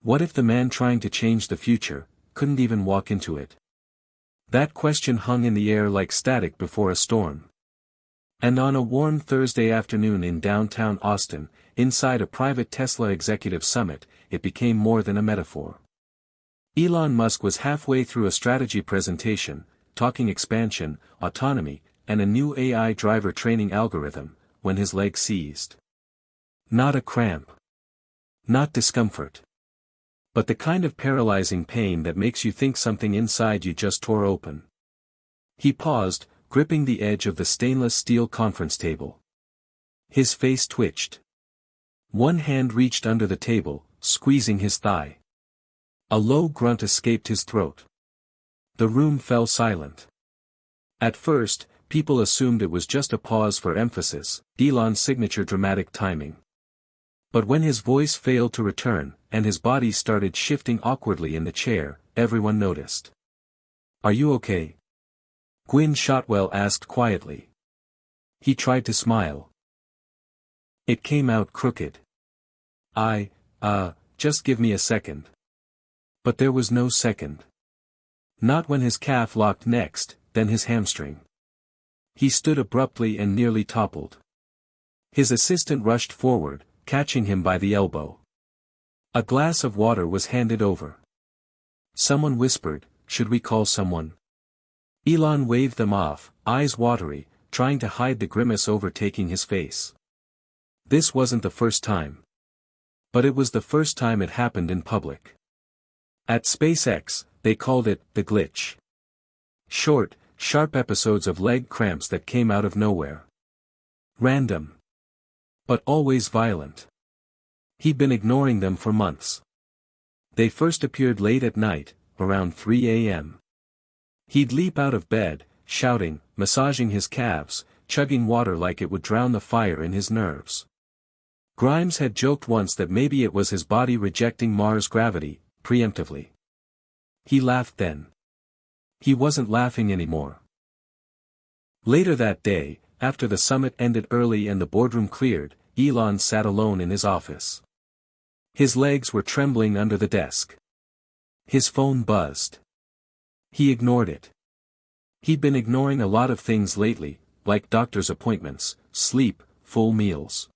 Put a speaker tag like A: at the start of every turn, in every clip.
A: What if the man trying to change the future couldn't even walk into it? That question hung in the air like static before a storm. And on a warm Thursday afternoon in downtown Austin, inside a private Tesla executive summit, it became more than a metaphor. Elon Musk was halfway through a strategy presentation, talking expansion, autonomy, and a new AI driver training algorithm, when his leg seized. Not a cramp. Not discomfort. But the kind of paralyzing pain that makes you think something inside you just tore open. He paused, gripping the edge of the stainless steel conference table. His face twitched. One hand reached under the table, squeezing his thigh. A low grunt escaped his throat. The room fell silent. At first, people assumed it was just a pause for emphasis, Elon's signature dramatic timing. But when his voice failed to return, and his body started shifting awkwardly in the chair, everyone noticed. "Are you okay?" Gwynne Shotwell asked quietly. He tried to smile. It came out crooked. Just give me a second." But there was no second. Not when his calf locked next, then his hamstring. He stood abruptly and nearly toppled. His assistant rushed forward, catching him by the elbow. A glass of water was handed over. Someone whispered, "Should we call someone?" Elon waved them off, eyes watery, trying to hide the grimace overtaking his face. This wasn't the first time. But it was the first time it happened in public. At SpaceX, they called it the glitch. Short, sharp episodes of leg cramps that came out of nowhere. Random. But always violent. He'd been ignoring them for months. They first appeared late at night, around 3 a.m. He'd leap out of bed, shouting, massaging his calves, chugging water like it would drown the fire in his nerves. Grimes had joked once that maybe it was his body rejecting Mars gravity, preemptively. He laughed then. He wasn't laughing anymore. Later that day, after the summit ended early and the boardroom cleared, Elon sat alone in his office. His legs were trembling under the desk. His phone buzzed. He ignored it. He'd been ignoring a lot of things lately, like doctor's appointments, sleep, full meals.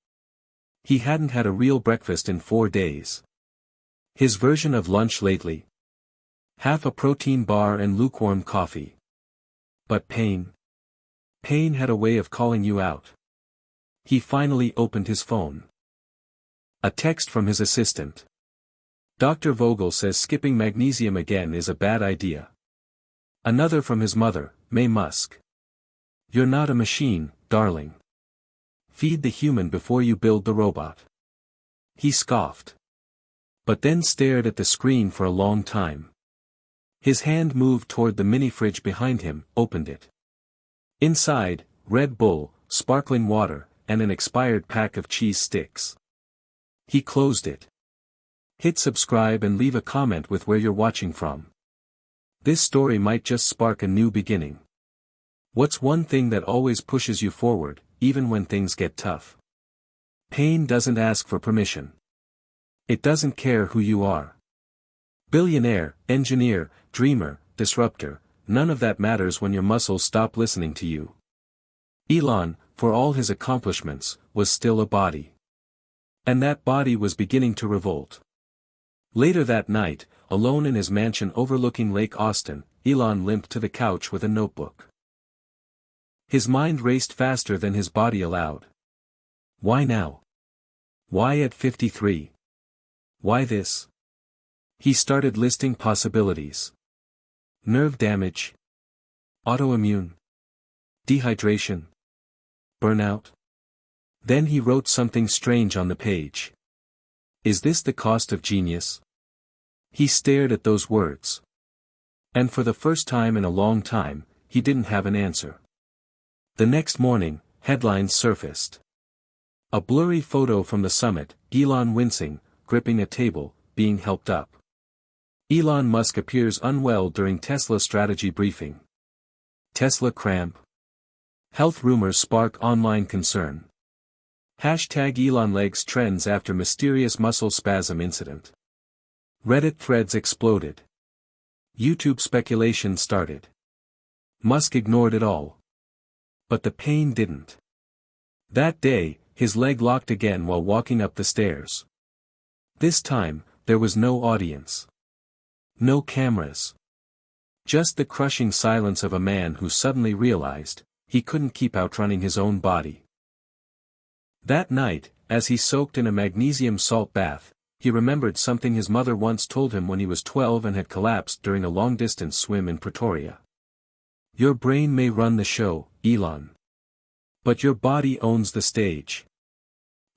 A: He hadn't had a real breakfast in 4 days. His version of lunch lately? Half a protein bar and lukewarm coffee. But pain? Pain had a way of calling you out. He finally opened his phone. A text from his assistant. "Dr. Vogel says skipping magnesium again is a bad idea." Another from his mother, May Musk. "You're not a machine, darling. Feed the human before you build the robot." He scoffed. But then stared at the screen for a long time. His hand moved toward the mini-fridge behind him, opened it. Inside, Red Bull, sparkling water, and an expired pack of cheese sticks. He closed it. Hit subscribe and leave a comment with where you're watching from. This story might just spark a new beginning. What's one thing that always pushes you forward, even when things get tough? Pain doesn't ask for permission. It doesn't care who you are. Billionaire, engineer, dreamer, disruptor, none of that matters when your muscles stop listening to you. Elon, for all his accomplishments, was still a body. And that body was beginning to revolt. Later that night, alone in his mansion overlooking Lake Austin, Elon limped to the couch with a notebook. His mind raced faster than his body allowed. Why now? Why at 53? Why this? He started listing possibilities. Nerve damage. Autoimmune. Dehydration. Burnout. Then he wrote something strange on the page. Is this the cost of genius? He stared at those words. And for the first time in a long time, he didn't have an answer. The next morning, headlines surfaced. A blurry photo from the summit, Elon wincing, gripping a table, being helped up. Elon Musk appears unwell during Tesla strategy briefing. Tesla cramp. Health rumors spark online concern. #ElonLegs trends after mysterious muscle spasm incident. Reddit threads exploded. YouTube speculation started. Musk ignored it all. But the pain didn't. That day, his leg locked again while walking up the stairs. This time, there was no audience. No cameras. Just the crushing silence of a man who suddenly realized, he couldn't keep outrunning his own body. That night, as he soaked in a magnesium salt bath, he remembered something his mother once told him when he was 12 and had collapsed during a long-distance swim in Pretoria. Your brain may run the show, Elon. But your body owns the stage.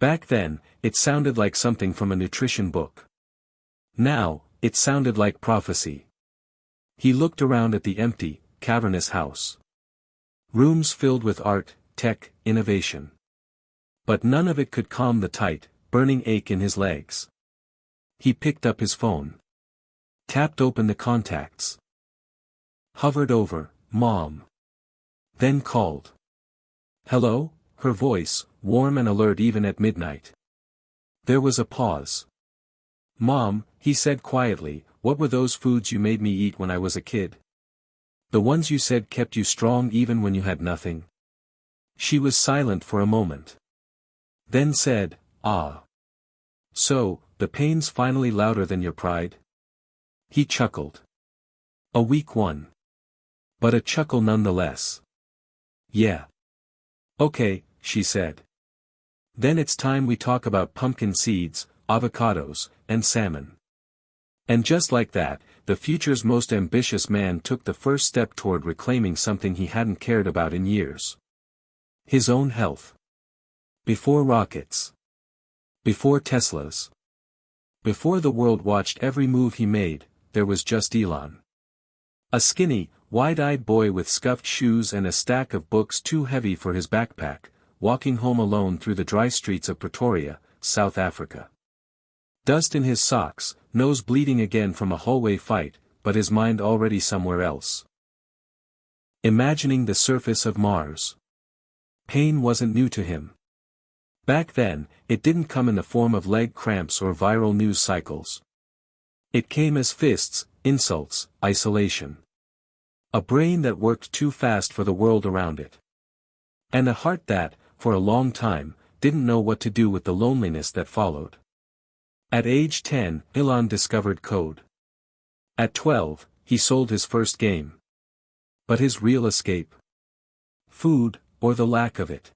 A: Back then, it sounded like something from a nutrition book. Now, it sounded like prophecy. He looked around at the empty, cavernous house. Rooms filled with art, tech, innovation. But none of it could calm the tight, burning ache in his legs. He picked up his phone. Tapped open the contacts. Hovered over, Mom. Then called. Hello? Her voice, warm and alert even at midnight. There was a pause. Mom, he said quietly, what were those foods you made me eat when I was a kid? The ones you said kept you strong even when you had nothing? She was silent for a moment. Then said, ah. So, the pain's finally louder than your pride? He chuckled. A weak one. But a chuckle nonetheless. Yeah. Okay, she said. Then it's time we talk about pumpkin seeds, avocados, and salmon. And just like that, the future's most ambitious man took the first step toward reclaiming something he hadn't cared about in years. His own health. Before rockets. Before Teslas. Before the world watched every move he made, there was just Elon. A skinny, wide-eyed boy with scuffed shoes and a stack of books too heavy for his backpack, walking home alone through the dry streets of Pretoria, South Africa. Dust in his socks, nose bleeding again from a hallway fight, but his mind already somewhere else. Imagining the surface of Mars. Pain wasn't new to him. Back then, it didn't come in the form of leg cramps or viral news cycles. It came as fists, insults, isolation. A brain that worked too fast for the world around it. And a heart that, for a long time, didn't know what to do with the loneliness that followed. At age 10, Elon discovered code. At 12, he sold his first game. But his real escape? Food, or the lack of it.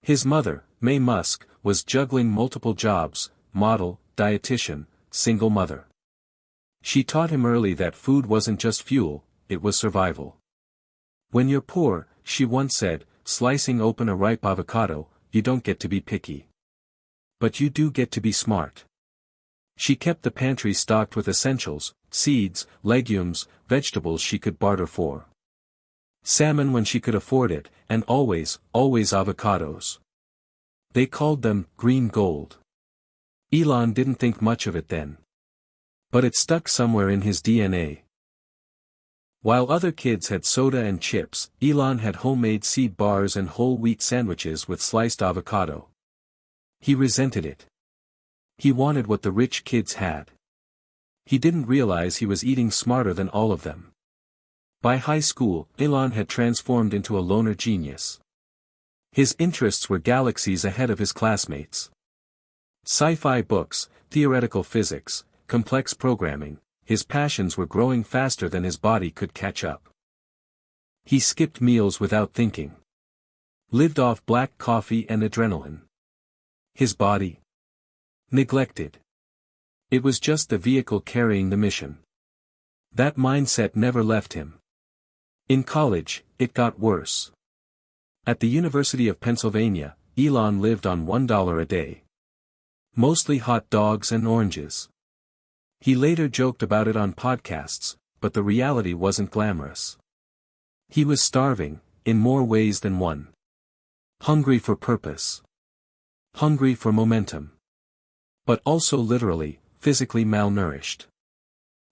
A: His mother, Musk, was juggling multiple jobs, model, dietitian, single mother. She taught him early that food wasn't just fuel, it was survival. When you're poor, she once said, slicing open a ripe avocado, you don't get to be picky. But you do get to be smart. She kept the pantry stocked with essentials, seeds, legumes, vegetables she could barter for. Salmon when she could afford it, and always avocados. They called them green gold. Elon didn't think much of it then. But it stuck somewhere in his DNA. While other kids had soda and chips, Elon had homemade seed bars and whole wheat sandwiches with sliced avocado. He resented it. He wanted what the rich kids had. He didn't realize he was eating smarter than all of them. By high school, Elon had transformed into a loner genius. His interests were galaxies ahead of his classmates. Sci-fi books, theoretical physics, complex programming, his passions were growing faster than his body could catch up. He skipped meals without thinking. Lived off black coffee and adrenaline. His body? Neglected. It was just the vehicle carrying the mission. That mindset never left him. In college, it got worse. At the University of Pennsylvania, Elon lived on $1 a day. Mostly hot dogs and oranges. He later joked about it on podcasts, but the reality wasn't glamorous. He was starving, in more ways than one. Hungry for purpose. Hungry for momentum. But also literally, physically malnourished.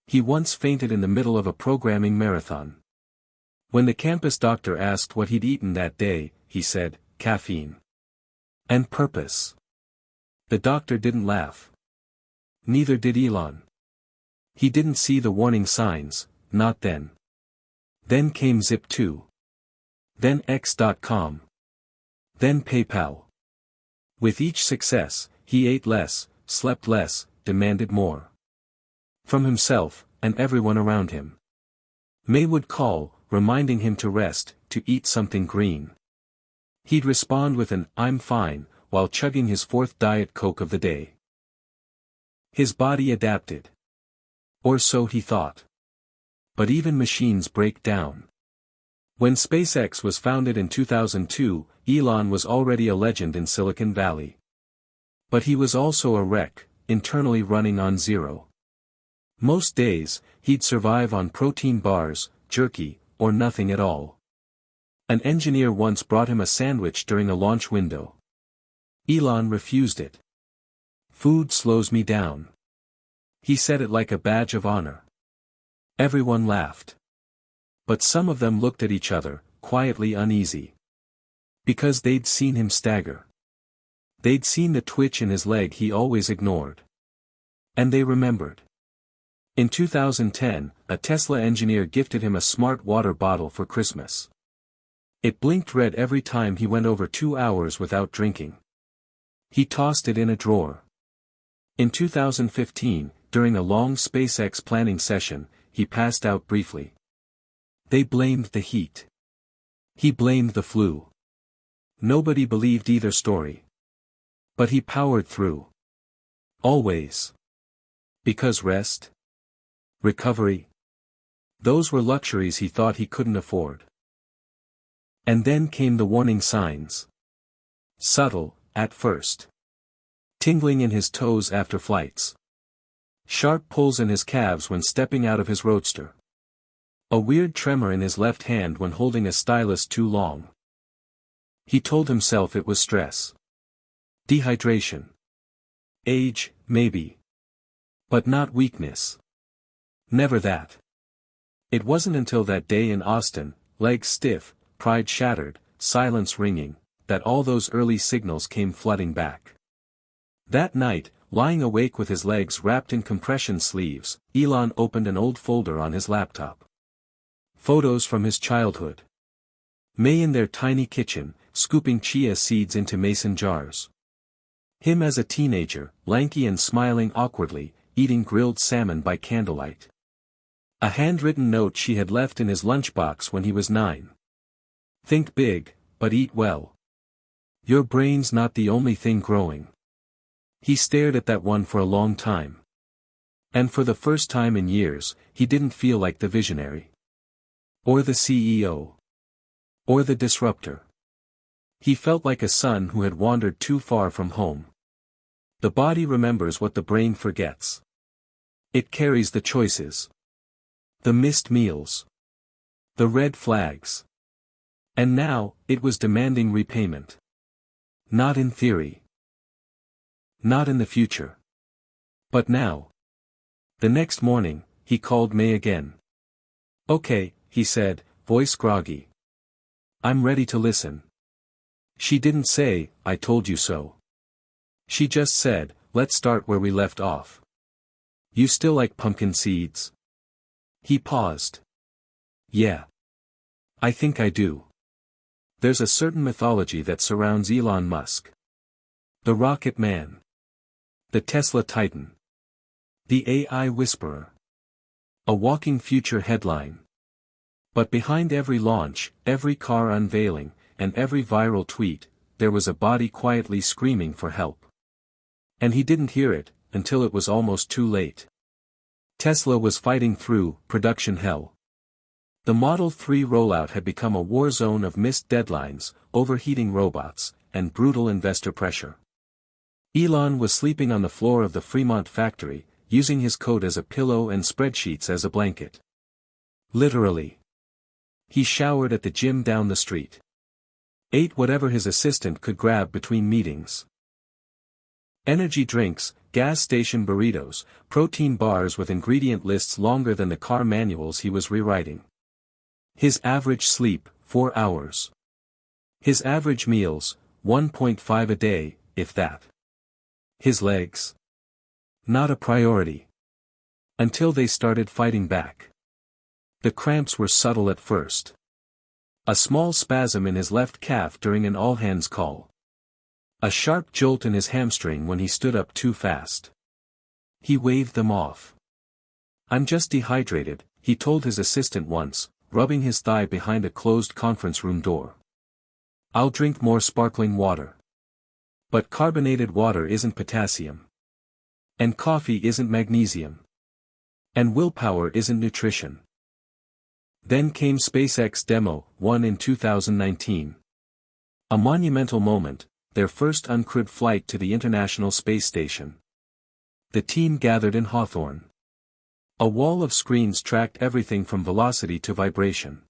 A: He once fainted in the middle of a programming marathon. When the campus doctor asked what he'd eaten that day, he said, caffeine. And purpose. The doctor didn't laugh. Neither did Elon. He didn't see the warning signs, not then. Then came Zip2. Then X.com. Then PayPal. With each success, he ate less, slept less, demanded more. From himself, and everyone around him. May would call, reminding him to rest, to eat something green. He'd respond with an "I'm fine," while chugging his fourth Diet Coke of the day. His body adapted. Or so he thought. But even machines break down. When SpaceX was founded in 2002, Elon was already a legend in Silicon Valley. But he was also a wreck, internally running on zero. Most days, he'd survive on protein bars, jerky, or nothing at all. An engineer once brought him a sandwich during a launch window. Elon refused it. "Food slows me down." He said it like a badge of honor. Everyone laughed. But some of them looked at each other, quietly uneasy. Because they'd seen him stagger. They'd seen the twitch in his leg he always ignored. And they remembered. In 2010, a Tesla engineer gifted him a smart water bottle for Christmas. It blinked red every time he went over 2 hours without drinking. He tossed it in a drawer. In 2015, during a long SpaceX planning session, he passed out briefly. They blamed the heat. He blamed the flu. Nobody believed either story. But he powered through. Always. Because rest? Recovery? Those were luxuries he thought he couldn't afford. And then came the warning signs. Subtle, at first. Tingling in his toes after flights. Sharp pulls in his calves when stepping out of his roadster. A weird tremor in his left hand when holding a stylus too long. He told himself it was stress. Dehydration. Age, maybe. But not weakness. Never that. It wasn't until that day in Austin, legs stiff, pride shattered, silence ringing, that all those early signals came flooding back. That night, lying awake with his legs wrapped in compression sleeves, Elon opened an old folder on his laptop. Photos from his childhood. May in their tiny kitchen, scooping chia seeds into mason jars. Him as a teenager, lanky and smiling awkwardly, eating grilled salmon by candlelight. A handwritten note she had left in his lunchbox when he was 9. Think big, but eat well. Your brain's not the only thing growing. He stared at that one for a long time. And for the first time in years, he didn't feel like the visionary. Or the CEO. Or the disruptor. He felt like a son who had wandered too far from home. The body remembers what the brain forgets. It carries the choices. The missed meals. The red flags. And now, it was demanding repayment. Not in theory. Not in the future. But now. The next morning, he called May again. "Okay," he said, voice groggy. "I'm ready to listen." She didn't say, "I told you so." She just said, "Let's start where we left off. You still like pumpkin seeds?" He paused. "Yeah. I think I do." There's a certain mythology that surrounds Elon Musk. The Rocket Man. The Tesla Titan. The AI Whisperer. A walking future headline. But behind every launch, every car unveiling, and every viral tweet, there was a body quietly screaming for help. And he didn't hear it, until it was almost too late. Tesla was fighting through production hell. The Model 3 rollout had become a war zone of missed deadlines, overheating robots, and brutal investor pressure. Elon was sleeping on the floor of the Fremont factory, using his coat as a pillow and spreadsheets as a blanket. Literally. He showered at the gym down the street. Ate whatever his assistant could grab between meetings. Energy drinks, gas station burritos, protein bars with ingredient lists longer than the car manuals he was rewriting. His average sleep, 4 hours. His average meals, 1.5 a day, if that. His legs. Not a priority. Until they started fighting back. The cramps were subtle at first. A small spasm in his left calf during an all-hands call. A sharp jolt in his hamstring when he stood up too fast. He waved them off. "I'm just dehydrated," he told his assistant once, rubbing his thigh behind a closed conference room door. "I'll drink more sparkling water. But carbonated water isn't potassium. And coffee isn't magnesium. And willpower isn't nutrition." Then came SpaceX Demo 1 in 2019. A monumental moment, their first uncrewed flight to the International Space Station. The team gathered in Hawthorne. A wall of screens tracked everything from velocity to vibration.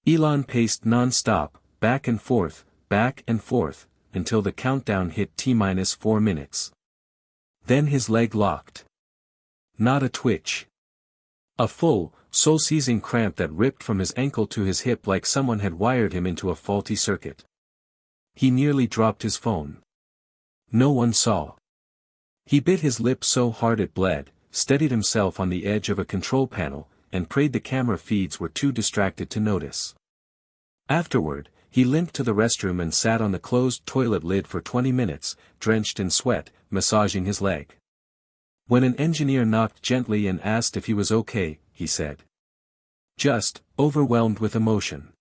A: Elon paced non-stop, back and forth, until the countdown hit T-4 minutes. Then his leg locked. Not a twitch. A full, soul-seizing cramp that ripped from his ankle to his hip like someone had wired him into a faulty circuit. He nearly dropped his phone. No one saw. He bit his lip so hard it bled, steadied himself on the edge of a control panel, and prayed the camera feeds were too distracted to notice. Afterward, he limped to the restroom and sat on the closed toilet lid for 20 minutes, drenched in sweat, massaging his leg. When an engineer knocked gently and asked if he was okay, he said, "Just, overwhelmed with emotion.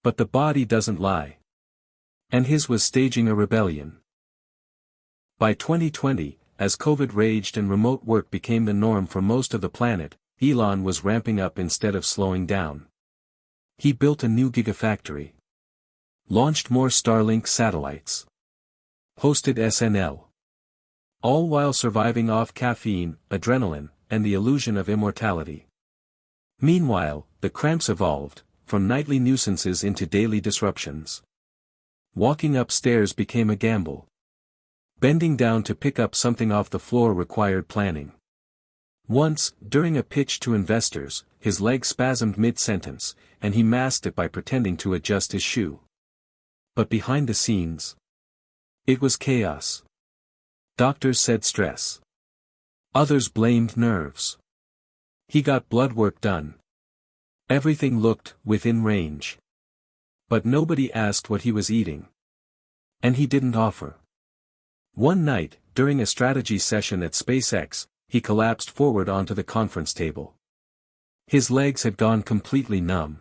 A: But the body doesn't lie." And his was staging a rebellion. By 2020, as COVID raged and remote work became the norm for most of the planet, Elon was ramping up instead of slowing down. He built a new gigafactory. Launched more Starlink satellites. Hosted SNL. All while surviving off caffeine, adrenaline, and the illusion of immortality. Meanwhile, the cramps evolved, from nightly nuisances into daily disruptions. Walking upstairs became a gamble. Bending down to pick up something off the floor required planning. Once, during a pitch to investors, his leg spasmed mid-sentence, and he masked it by pretending to adjust his shoe. But behind the scenes, it was chaos. Doctors said stress. Others blamed nerves. He got blood work done. Everything looked within range. But nobody asked what he was eating. And he didn't offer. One night, during a strategy session at SpaceX, he collapsed forward onto the conference table. His legs had gone completely numb.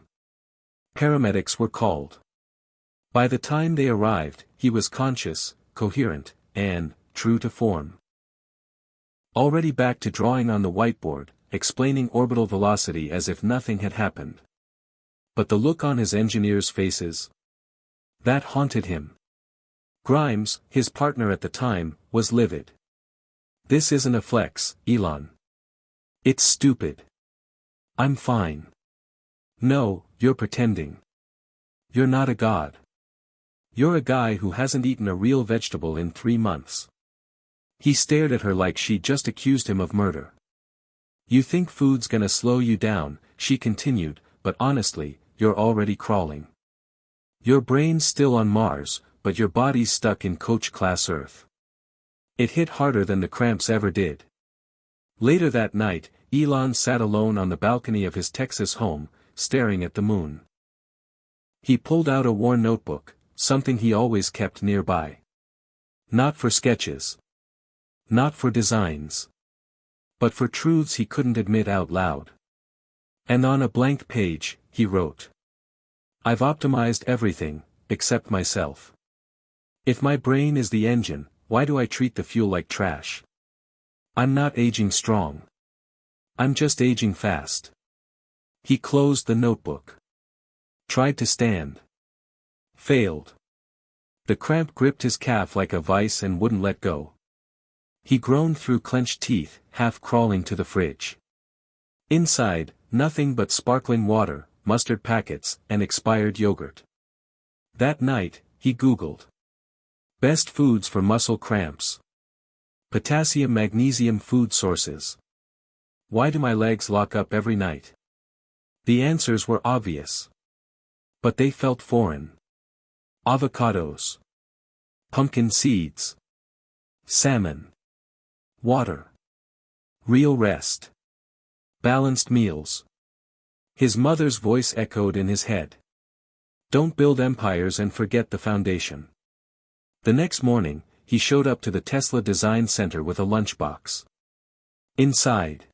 A: Paramedics were called. By the time they arrived, he was conscious, coherent, and, true to form. Already back to drawing on the whiteboard, explaining orbital velocity as if nothing had happened. But the look on his engineers' faces, that haunted him. Grimes, his partner at the time, was livid. "This isn't a flex, Elon. It's stupid. I'm fine." "No, you're pretending. You're not a god. You're a guy who hasn't eaten a real vegetable in 3 months." He stared at her like she'd just accused him of murder. "You think food's gonna slow you down," she continued, "but honestly, you're already crawling. Your brain's still on Mars, but your body's stuck in coach-class Earth." It hit harder than the cramps ever did. Later that night, Elon sat alone on the balcony of his Texas home, staring at the moon. He pulled out a worn notebook, something he always kept nearby. Not for sketches. Not for designs. But for truths he couldn't admit out loud. And on a blank page, he wrote, "I've optimized everything, except myself. If my brain is the engine, why do I treat the fuel like trash? I'm not aging strong. I'm just aging fast." He closed the notebook. Tried to stand. Failed. The cramp gripped his calf like a vice and wouldn't let go. He groaned through clenched teeth, half crawling to the fridge. Inside, nothing but sparkling water, mustard packets, and expired yogurt. That night, he Googled best foods for muscle cramps. Potassium-magnesium food sources. Why do my legs lock up every night? The answers were obvious. But they felt foreign. Avocados. Pumpkin seeds. Salmon. Water. Real rest. Balanced meals. His mother's voice echoed in his head. Don't build empires and forget the foundation. The next morning, he showed up to the Tesla Design Center with a lunchbox. Inside,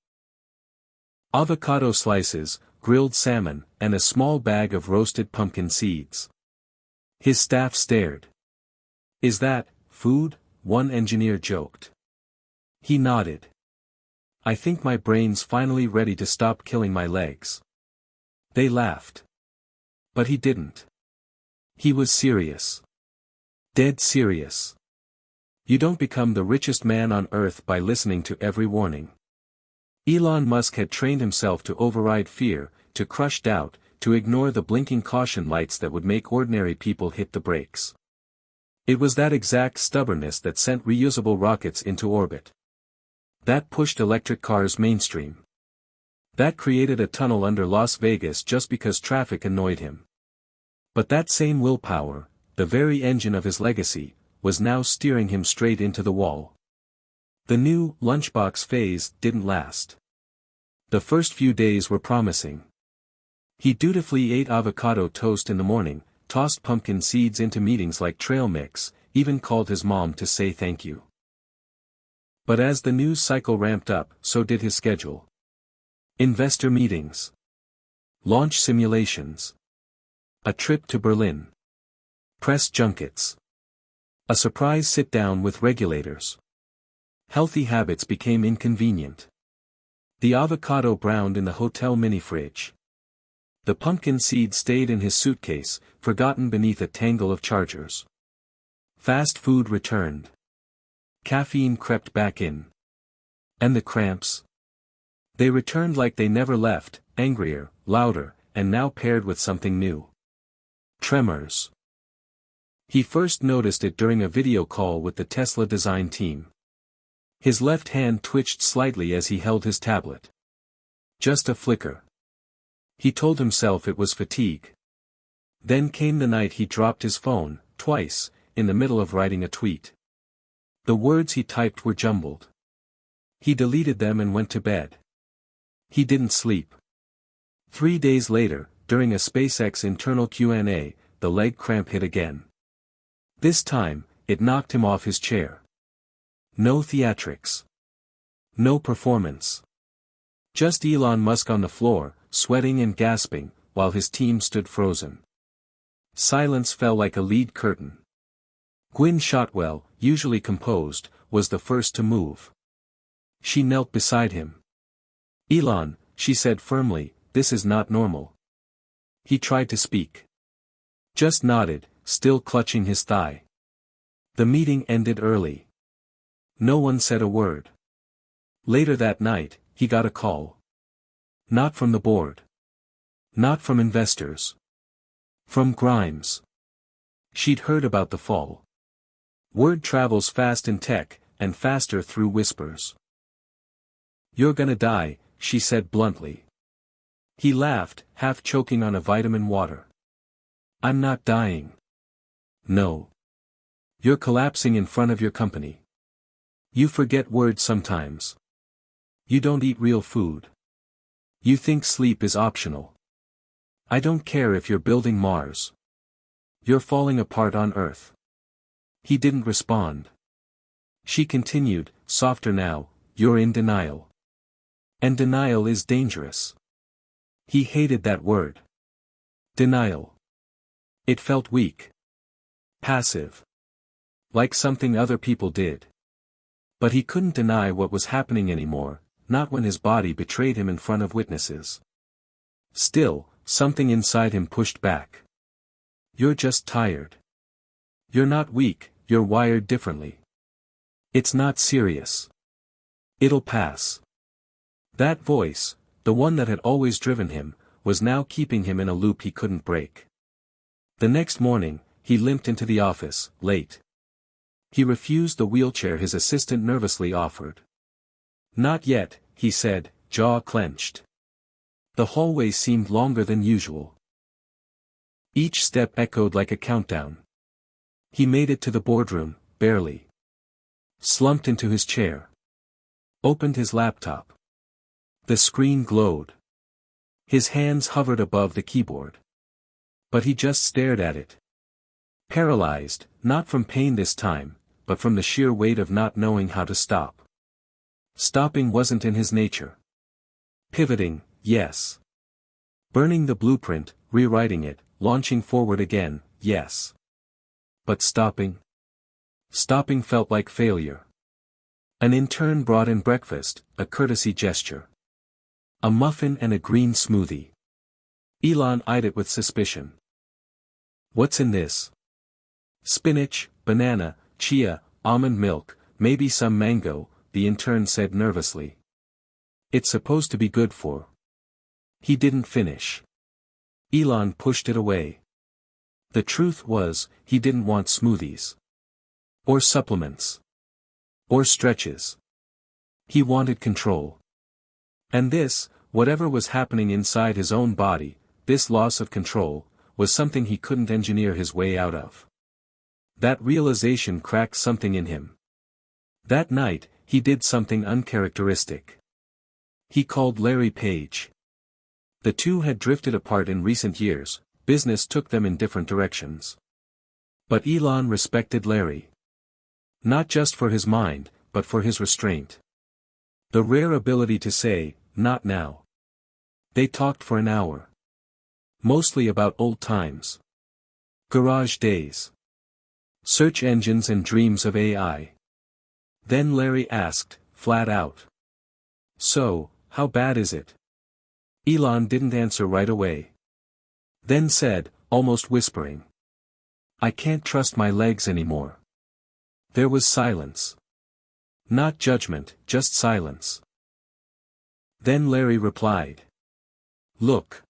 A: avocado slices, grilled salmon, and a small bag of roasted pumpkin seeds. His staff stared. Is that food? One engineer joked. He nodded. I think my brain's finally ready to stop killing my legs. They laughed. But he didn't. He was serious. Dead serious. You don't become the richest man on earth by listening to every warning. Elon Musk had trained himself to override fear, to crush doubt, to ignore the blinking caution lights that would make ordinary people hit the brakes. It was that exact stubbornness that sent reusable rockets into orbit. That pushed electric cars mainstream. That created a tunnel under Las Vegas just because traffic annoyed him. But that same willpower, the very engine of his legacy, was now steering him straight into the wall. The new lunchbox phase didn't last. The first few days were promising. He dutifully ate avocado toast in the morning, tossed pumpkin seeds into meetings like trail mix, even called his mom to say thank you. But as the news cycle ramped up, so did his schedule. Investor meetings. Launch simulations. A trip to Berlin. Press junkets. A surprise sit-down with regulators. Healthy habits became inconvenient. The avocado browned in the hotel mini-fridge. The pumpkin seed stayed in his suitcase, forgotten beneath a tangle of chargers. Fast food returned. Caffeine crept back in. And the cramps? They returned like they never left, angrier, louder, and now paired with something new. Tremors. He first noticed it during a video call with the Tesla design team. His left hand twitched slightly as he held his tablet. Just a flicker. He told himself it was fatigue. Then came the night he dropped his phone, twice, in the middle of writing a tweet. The words he typed were jumbled. He deleted them and went to bed. He didn't sleep. 3 days later, during a SpaceX internal Q&A, the leg cramp hit again. This time, it knocked him off his chair. No theatrics. No performance. Just Elon Musk on the floor, sweating and gasping, while his team stood frozen. Silence fell like a lead curtain. Gwynne Shotwell, usually composed, was the first to move. She knelt beside him. Elon, she said firmly, this is not normal. He tried to speak. Just nodded, still clutching his thigh. The meeting ended early. No one said a word. Later that night, he got a call. Not from the board. Not from investors. From Grimes. She'd heard about the fall. Word travels fast in tech, and faster through whispers. You're gonna die, she said bluntly. He laughed, half choking on a vitamin water. I'm not dying. No. You're collapsing in front of your company. You forget words sometimes. You don't eat real food. You think sleep is optional. I don't care if you're building Mars. You're falling apart on Earth. He didn't respond. She continued, softer now, you're in denial. And denial is dangerous. He hated that word. Denial. It felt weak. Passive. Like something other people did. But he couldn't deny what was happening anymore, not when his body betrayed him in front of witnesses. Still, something inside him pushed back. You're just tired. You're not weak, you're wired differently. It's not serious. It'll pass. That voice, the one that had always driven him, was now keeping him in a loop he couldn't break. The next morning, he limped into the office, late. He refused the wheelchair his assistant nervously offered. Not yet, he said, jaw clenched. The hallway seemed longer than usual. Each step echoed like a countdown. He made it to the boardroom, barely. Slumped into his chair. Opened his laptop. The screen glowed. His hands hovered above the keyboard. But he just stared at it. Paralyzed, not from pain this time, but from the sheer weight of not knowing how to stop. Stopping wasn't in his nature. Pivoting, yes. Burning the blueprint, rewriting it, launching forward again, yes. But stopping? Stopping felt like failure. An intern brought in breakfast, a courtesy gesture. A muffin and a green smoothie. Elon eyed it with suspicion. What's in this? Spinach, banana, chia, almond milk, maybe some mango, the intern said nervously. It's supposed to be good for. He didn't finish. Elon pushed it away. The truth was, he didn't want smoothies. Or supplements. Or stretches. He wanted control. And this, whatever was happening inside his own body, this loss of control, was something he couldn't engineer his way out of. That realization cracked something in him. That night, he did something uncharacteristic. He called Larry Page. The two had drifted apart in recent years, business took them in different directions. But Elon respected Larry. Not just for his mind, but for his restraint. The rare ability to say, not now. They talked for an hour. Mostly about old times. Garage days. Search engines and dreams of AI. Then Larry asked, flat out. So, how bad is it? Elon didn't answer right away. Then said, almost whispering. I can't trust my legs anymore. There was silence. Not judgment, just silence. Then Larry replied. Look.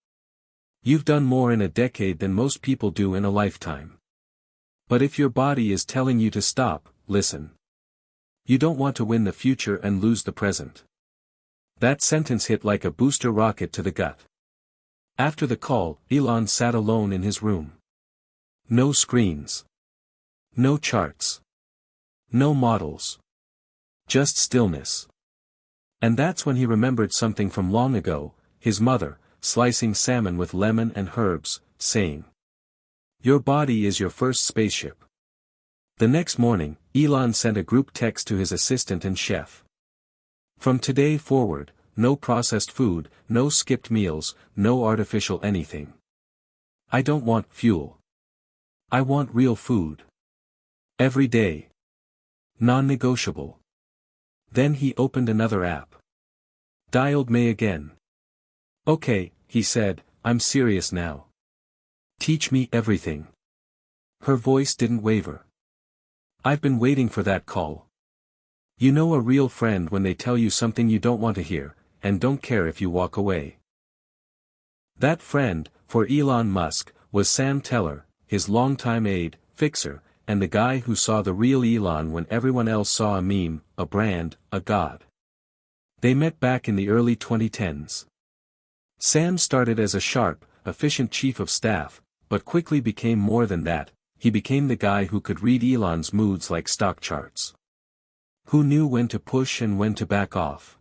A: You've done more in a decade than most people do in a lifetime. But if your body is telling you to stop, listen. You don't want to win the future and lose the present. That sentence hit like a booster rocket to the gut. After the call, Elon sat alone in his room. No screens. No charts. No models. Just stillness. And that's when he remembered something from long ago, his mother, slicing salmon with lemon and herbs, saying. Your body is your first spaceship. The next morning, Elon sent a group text to his assistant and chef. From today forward, no processed food, no skipped meals, no artificial anything. I don't want fuel. I want real food. Every day. Non-negotiable. Then he opened another app. Dialed May again. Okay, he said, I'm serious now. Teach me everything. Her voice didn't waver. I've been waiting for that call. You know a real friend when they tell you something you don't want to hear, and don't care if you walk away. That friend, for Elon Musk, was Sam Teller, his longtime aide, fixer, and the guy who saw the real Elon when everyone else saw a meme, a brand, a god. They met back in the early 2010s. Sam started as a sharp, efficient chief of staff, but quickly became more than that. He became the guy who could read Elon's moods like stock charts. Who knew when to push and when to back off.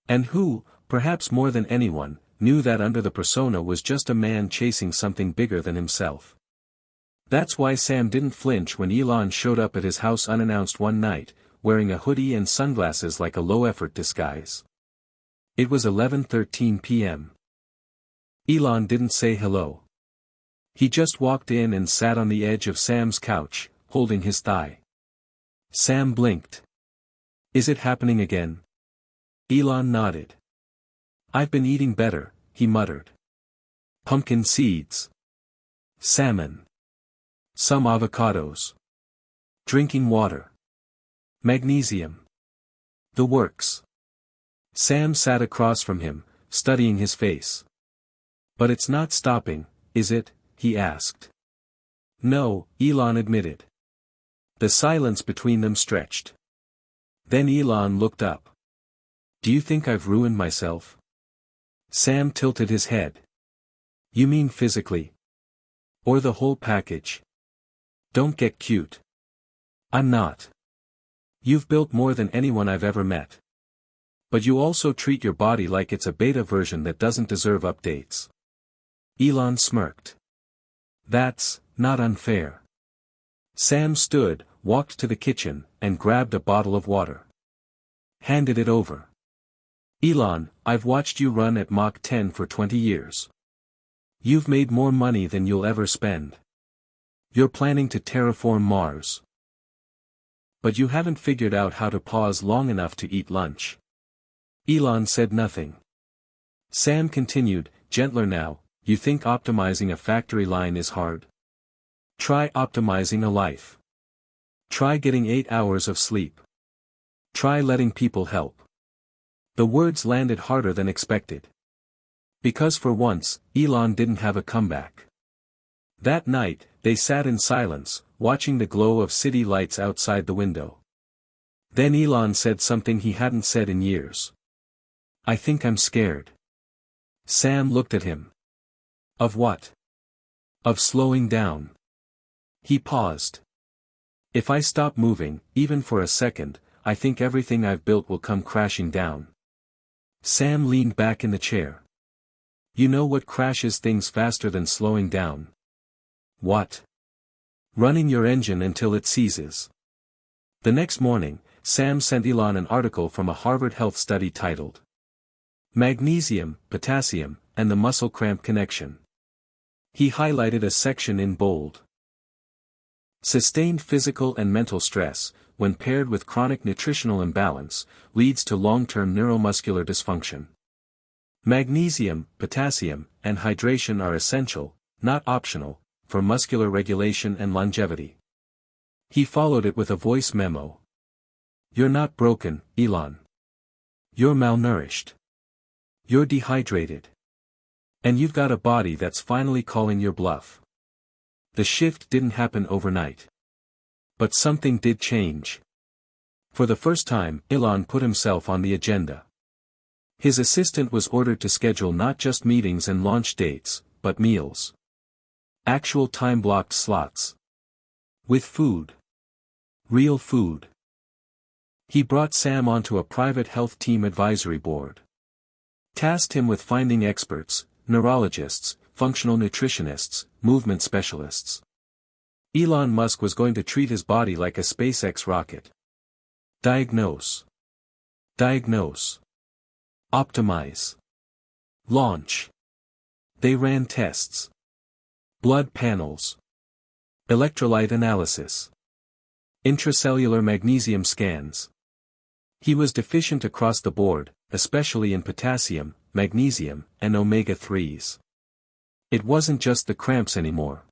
A: And who, perhaps more than anyone, knew that under the persona was just a man chasing something bigger than himself. That's why Sam didn't flinch when Elon showed up at his house unannounced one night, wearing a hoodie and sunglasses like a low-effort disguise. It was 11:13 p.m. Elon didn't say hello. He just walked in and sat on the edge of Sam's couch, holding his thigh. Sam blinked. Is it happening again? Elon nodded. I've been eating better, he muttered. Pumpkin seeds. Salmon. Some avocados. Drinking water. Magnesium. The works. Sam sat across from him, studying his face. But it's not stopping, is it? He asked. No, Elon admitted. The silence between them stretched. Then Elon looked up. Do you think I've ruined myself? Sam tilted his head. You mean physically? Or the whole package? Don't get cute. I'm not. You've built more than anyone I've ever met. But you also treat your body like it's a beta version that doesn't deserve updates. Elon smirked. That's not unfair. Sam stood, walked to the kitchen, and grabbed a bottle of water. Handed it over. Elon, I've watched you run at Mach 10 for 20 years. You've made more money than you'll ever spend. You're planning to terraform Mars. But you haven't figured out how to pause long enough to eat lunch. Elon said nothing. Sam continued, gentler now, you think optimizing a factory line is hard? Try optimizing a life. Try getting 8 hours of sleep. Try letting people help. The words landed harder than expected. Because for once, Elon didn't have a comeback. That night, they sat in silence, watching the glow of city lights outside the window. Then Elon said something he hadn't said in years. I think I'm scared. Sam looked at him. Of what? Of slowing down. He paused. If I stop moving, even for a second, I think everything I've built will come crashing down. Sam leaned back in the chair. You know what crashes things faster than slowing down? What? Running your engine until it seizes. The next morning, Sam sent Elon an article from a Harvard Health study titled Magnesium, Potassium, and the Muscle Cramp Connection. He highlighted a section in bold. Sustained physical and mental stress, when paired with chronic nutritional imbalance, leads to long-term neuromuscular dysfunction. Magnesium, potassium, and hydration are essential, not optional, for muscular regulation and longevity. He followed it with a voice memo. You're not broken, Elon. You're malnourished. You're dehydrated. And you've got a body that's finally calling your bluff. The shift didn't happen overnight. But something did change. For the first time, Elon put himself on the agenda. His assistant was ordered to schedule not just meetings and launch dates, but meals. Actual time-blocked slots. With food. Real food. He brought Sam onto a private health team advisory board. Tasked him with finding experts, neurologists, functional nutritionists, movement specialists. Elon Musk was going to treat his body like a SpaceX rocket. Diagnose. Diagnose. Optimize. Launch. They ran tests. Blood panels. Electrolyte analysis. Intracellular magnesium scans. He was deficient across the board, especially in potassium, magnesium, and omega-3s. It wasn't just the cramps anymore.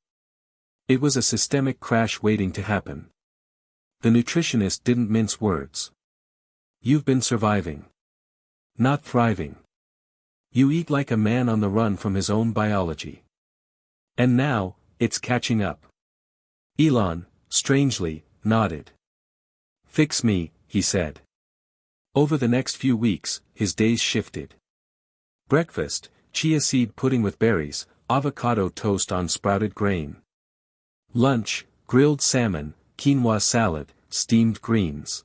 A: It was a systemic crash waiting to happen. The nutritionist didn't mince words. You've been surviving. Not thriving. You eat like a man on the run from his own biology. And now, it's catching up. Elon, strangely, nodded. Fix me, he said. Over the next few weeks, his days shifted. Breakfast, chia seed pudding with berries, avocado toast on sprouted grain. Lunch, grilled salmon, quinoa salad, steamed greens.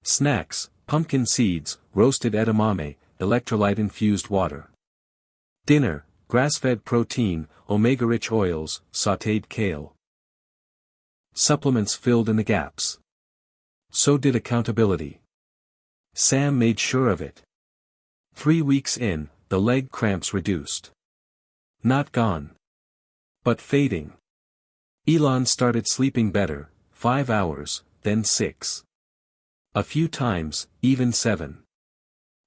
A: Snacks, pumpkin seeds, roasted edamame, electrolyte-infused water. Dinner, grass-fed protein, omega-rich oils, sautéed kale. Supplements filled in the gaps. So did accountability. Sam made sure of it. 3 weeks in, the leg cramps reduced. Not gone. But fading. Elon started sleeping better, 5 hours, then 6. A few times, even 7.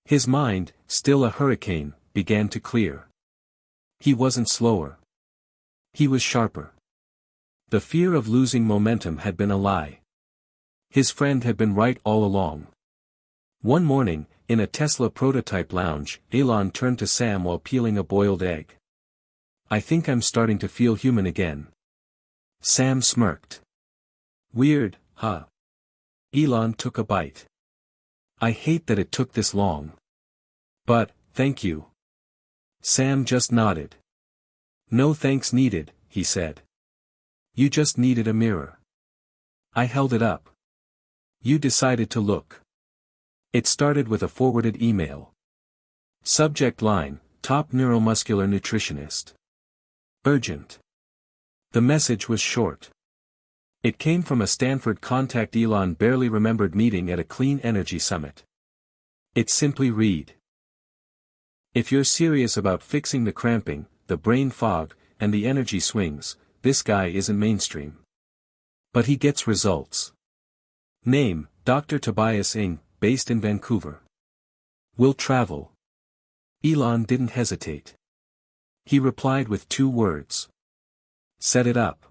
A: His mind, still a hurricane, began to clear. He wasn't slower. He was sharper. The fear of losing momentum had been a lie. His friend had been right all along. One morning, in a Tesla prototype lounge, Elon turned to Sam while peeling a boiled egg. I think I'm starting to feel human again. Sam smirked. Weird, huh? Elon took a bite. I hate that it took this long. But, thank you. Sam just nodded. No thanks needed, he said. You just needed a mirror. I held it up. You decided to look. It started with a forwarded email. Subject line, Top Neuromuscular Nutritionist. Urgent. The message was short. It came from a Stanford contact Elon barely remembered meeting at a clean energy summit. It simply read: If you're serious about fixing the cramping, the brain fog, and the energy swings, this guy isn't mainstream. But he gets results. Name, Dr. Tobias Ng, based in Vancouver. Will travel. Elon didn't hesitate. He replied with 2 words. Set it up.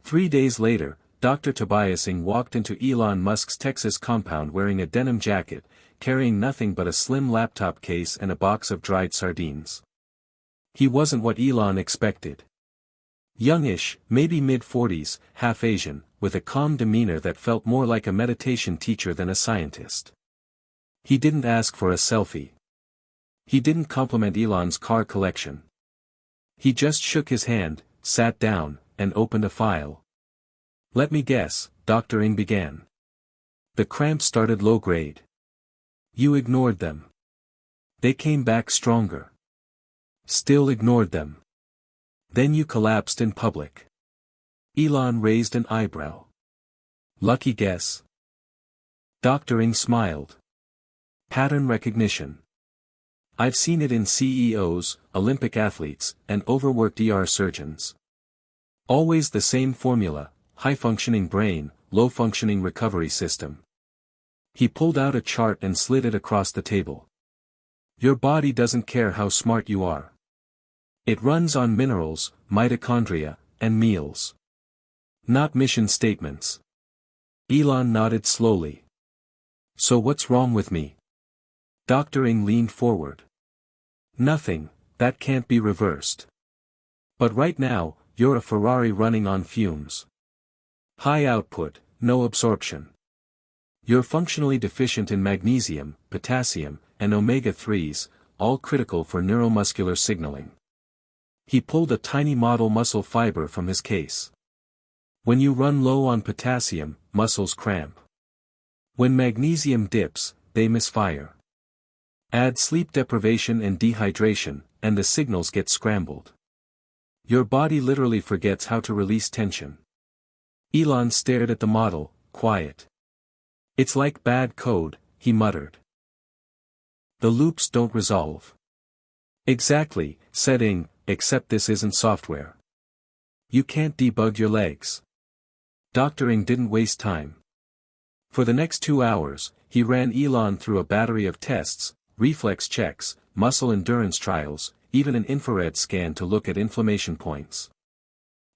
A: 3 days later, Dr. Tobias Ng walked into Elon Musk's Texas compound wearing a denim jacket, carrying nothing but a slim laptop case and a box of dried sardines. He wasn't what Elon expected. Youngish, maybe mid-40s, half Asian, with a calm demeanor that felt more like a meditation teacher than a scientist. He didn't ask for a selfie. He didn't compliment Elon's car collection. He just shook his hand, sat down, and opened a file. Let me guess, Dr. Ng began. The cramps started low-grade. You ignored them. They came back stronger. Still ignored them. Then you collapsed in public. Elon raised an eyebrow. Lucky guess. Dr. Ng smiled. Pattern recognition. I've seen it in CEOs, Olympic athletes, and overworked ER surgeons. Always the same formula: high-functioning brain, low-functioning recovery system. He pulled out a chart and slid it across the table. Your body doesn't care how smart you are. It runs on minerals, mitochondria, and meals. Not mission statements. Elon nodded slowly. So what's wrong with me? Dr. Ng leaned forward. Nothing, that can't be reversed. But right now, you're a Ferrari running on fumes. High output, no absorption. You're functionally deficient in magnesium, potassium, and omega-3s, all critical for neuromuscular signaling. He pulled a tiny model muscle fiber from his case. When you run low on potassium, muscles cramp. When magnesium dips, they misfire. Add sleep deprivation and dehydration, and the signals get scrambled. Your body literally forgets how to release tension. Elon stared at the model, quiet. It's like bad code, he muttered. The loops don't resolve. Exactly, said Ng, except this isn't software. You can't debug your legs. Dr. Ng didn't waste time. For the next 2 hours, he ran Elon through a battery of tests, reflex checks, muscle endurance trials, even an infrared scan to look at inflammation points.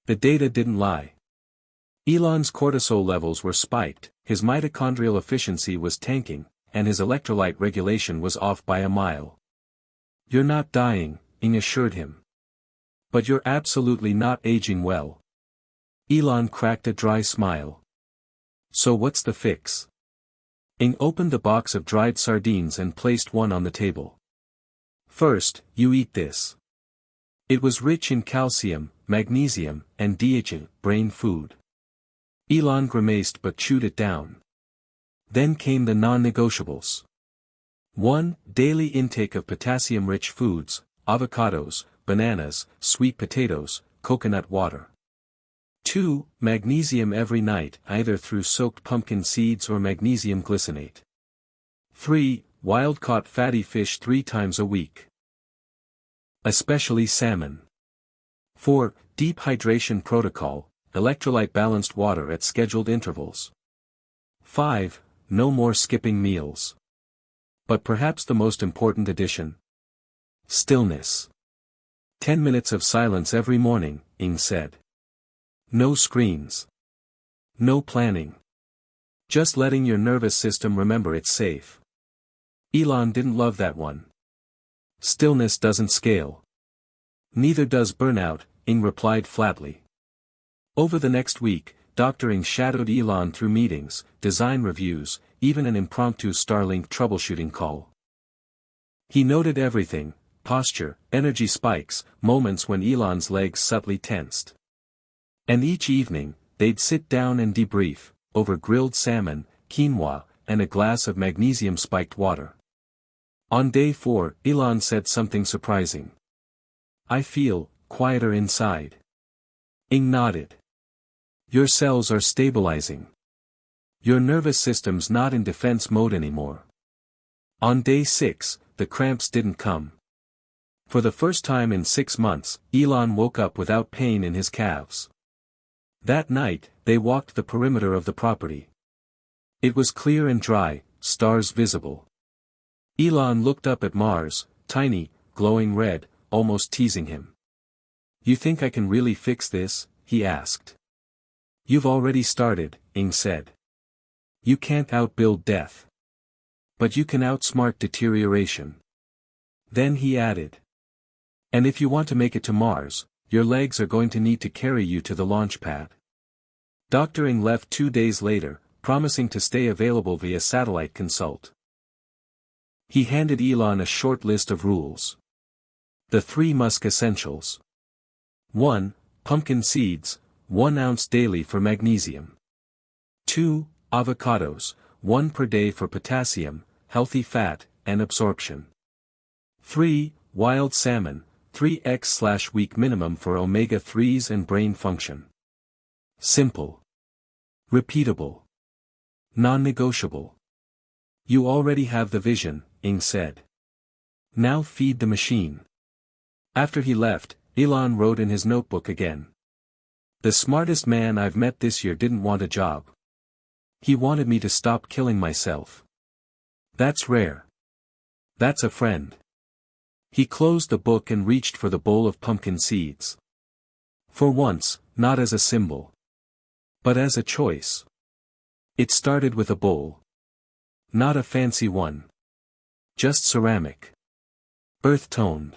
A: The data didn't lie. Elon's cortisol levels were spiked, his mitochondrial efficiency was tanking, and his electrolyte regulation was off by a mile. You're not dying, Ng assured him. But you're absolutely not aging well. Elon cracked a dry smile. So what's the fix? Ng opened the box of dried sardines and placed one on the table. First, you eat this. It was rich in calcium, magnesium, and DHA, brain food. Elon grimaced but chewed it down. Then came the non-negotiables. 1. Daily intake of potassium-rich foods, avocados, bananas, sweet potatoes, coconut water. 2. Magnesium every night, either through soaked pumpkin seeds or magnesium glycinate. 3. Wild-caught fatty fish 3 times a week. Especially salmon. 4. Deep hydration protocol, electrolyte-balanced water at scheduled intervals. 5. No more skipping meals. But perhaps the most important addition. Stillness. 10 minutes of silence every morning, Ng said. No screens. No planning. Just letting your nervous system remember it's safe. Elon didn't love that one. Stillness doesn't scale. Neither does burnout, Ng replied flatly. Over the next week, Dr. Ng shadowed Elon through meetings, design reviews, even an impromptu Starlink troubleshooting call. He noted everything: posture, energy spikes, moments when Elon's legs subtly tensed. And each evening, they'd sit down and debrief, over grilled salmon, quinoa, and a glass of magnesium-spiked water. On day 4, Elon said something surprising. "I feel quieter inside." Ing nodded. "Your cells are stabilizing. Your nervous system's not in defense mode anymore." On day 6, the cramps didn't come. For the first time in 6 months, Elon woke up without pain in his calves. That night, they walked the perimeter of the property. It was clear and dry, stars visible. Elon looked up at Mars, tiny, glowing red, almost teasing him. "You think I can really fix this?" he asked. "You've already started," Ing said. "You can't outbuild death. But you can outsmart deterioration." Then he added. "And if you want to make it to Mars, your legs are going to need to carry you to the launch pad." Dr. Ing left 2 days later, promising to stay available via satellite consult. He handed Elon a short list of rules. The 3 Musk essentials. 1. Pumpkin seeds, 1 ounce daily for magnesium. 2. Avocados, 1 per day for potassium, healthy fat, and absorption. 3. Wild salmon, 3x/week minimum for omega-3s and brain function. Simple. Repeatable. Non-negotiable. "You already have the vision," Ing said. "Now feed the machine." After he left, Elon wrote in his notebook again. "The smartest man I've met this year didn't want a job. He wanted me to stop killing myself. That's rare. That's a friend." He closed the book and reached for the bowl of pumpkin seeds. For once, not as a symbol, but as a choice. It started with a bowl. Not a fancy one. Just ceramic. Earth-toned.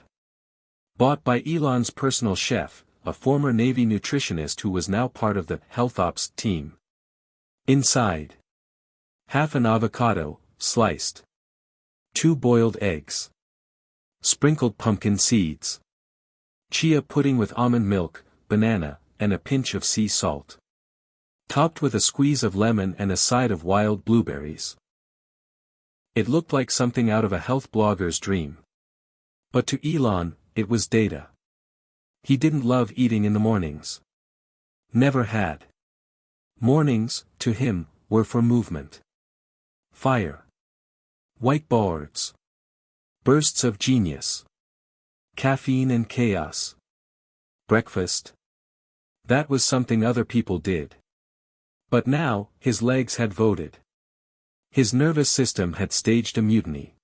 A: Bought by Elon's personal chef, a former Navy nutritionist who was now part of the Health Ops team. Inside. Half an avocado, sliced. 2 boiled eggs. Sprinkled pumpkin seeds. Chia pudding with almond milk, banana, and a pinch of sea salt. Topped with a squeeze of lemon and a side of wild blueberries. It looked like something out of a health blogger's dream. But to Elon, it was data. He didn't love eating in the mornings. Never had. Mornings, to him, were for movement. Fire. Whiteboards. Bursts of genius. Caffeine and chaos. Breakfast. That was something other people did. But now, his legs had voted. His nervous system had staged a mutiny.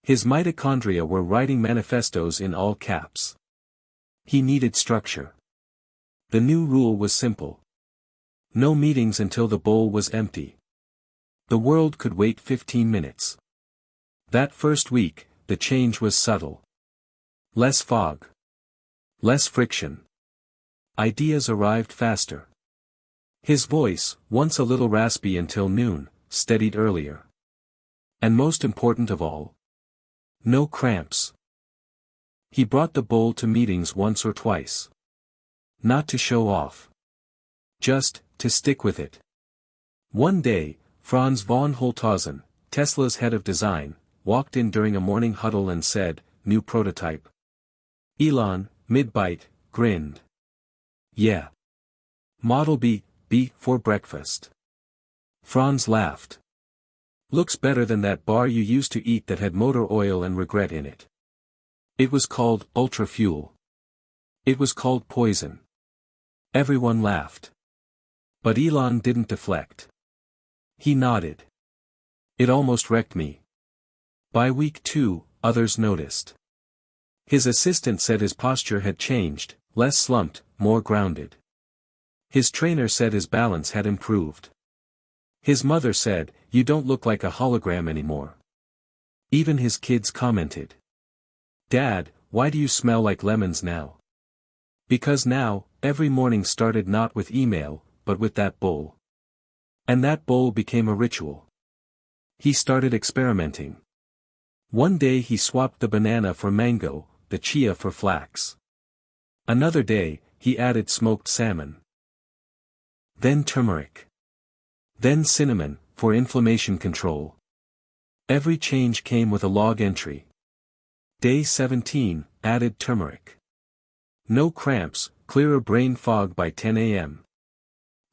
A: His mitochondria were writing manifestos in all caps. He needed structure. The new rule was simple. No meetings until the bowl was empty. The world could wait 15 minutes. That first week, the change was subtle. Less fog. Less friction. Ideas arrived faster. His voice, once a little raspy until noon, steadied earlier. And most important of all, no cramps. He brought the bowl to meetings once or twice. Not to show off. Just, to stick with it. One day, Franz von Holthausen, Tesla's head of design, walked in during a morning huddle and said, "New prototype." Elon, mid-bite, grinned. "Yeah. Model B for breakfast." Franz laughed. "Looks better than that bar you used to eat that had motor oil and regret in it." It was called Ultra Fuel. It was called poison. Everyone laughed. But Elon didn't deflect. He nodded. "It almost wrecked me." By week 2, others noticed. His assistant said his posture had changed, less slumped, more grounded. His trainer said his balance had improved. His mother said, "You don't look like a hologram anymore." Even his kids commented. "Dad, why do you smell like lemons now?" Because now, every morning started not with email, but with that bowl. And that bowl became a ritual. He started experimenting. One day he swapped the banana for mango, the chia for flax. Another day, he added smoked salmon. Then turmeric. Then cinnamon, for inflammation control. Every change came with a log entry. Day 17, added turmeric. No cramps, clearer brain fog by 10 a.m.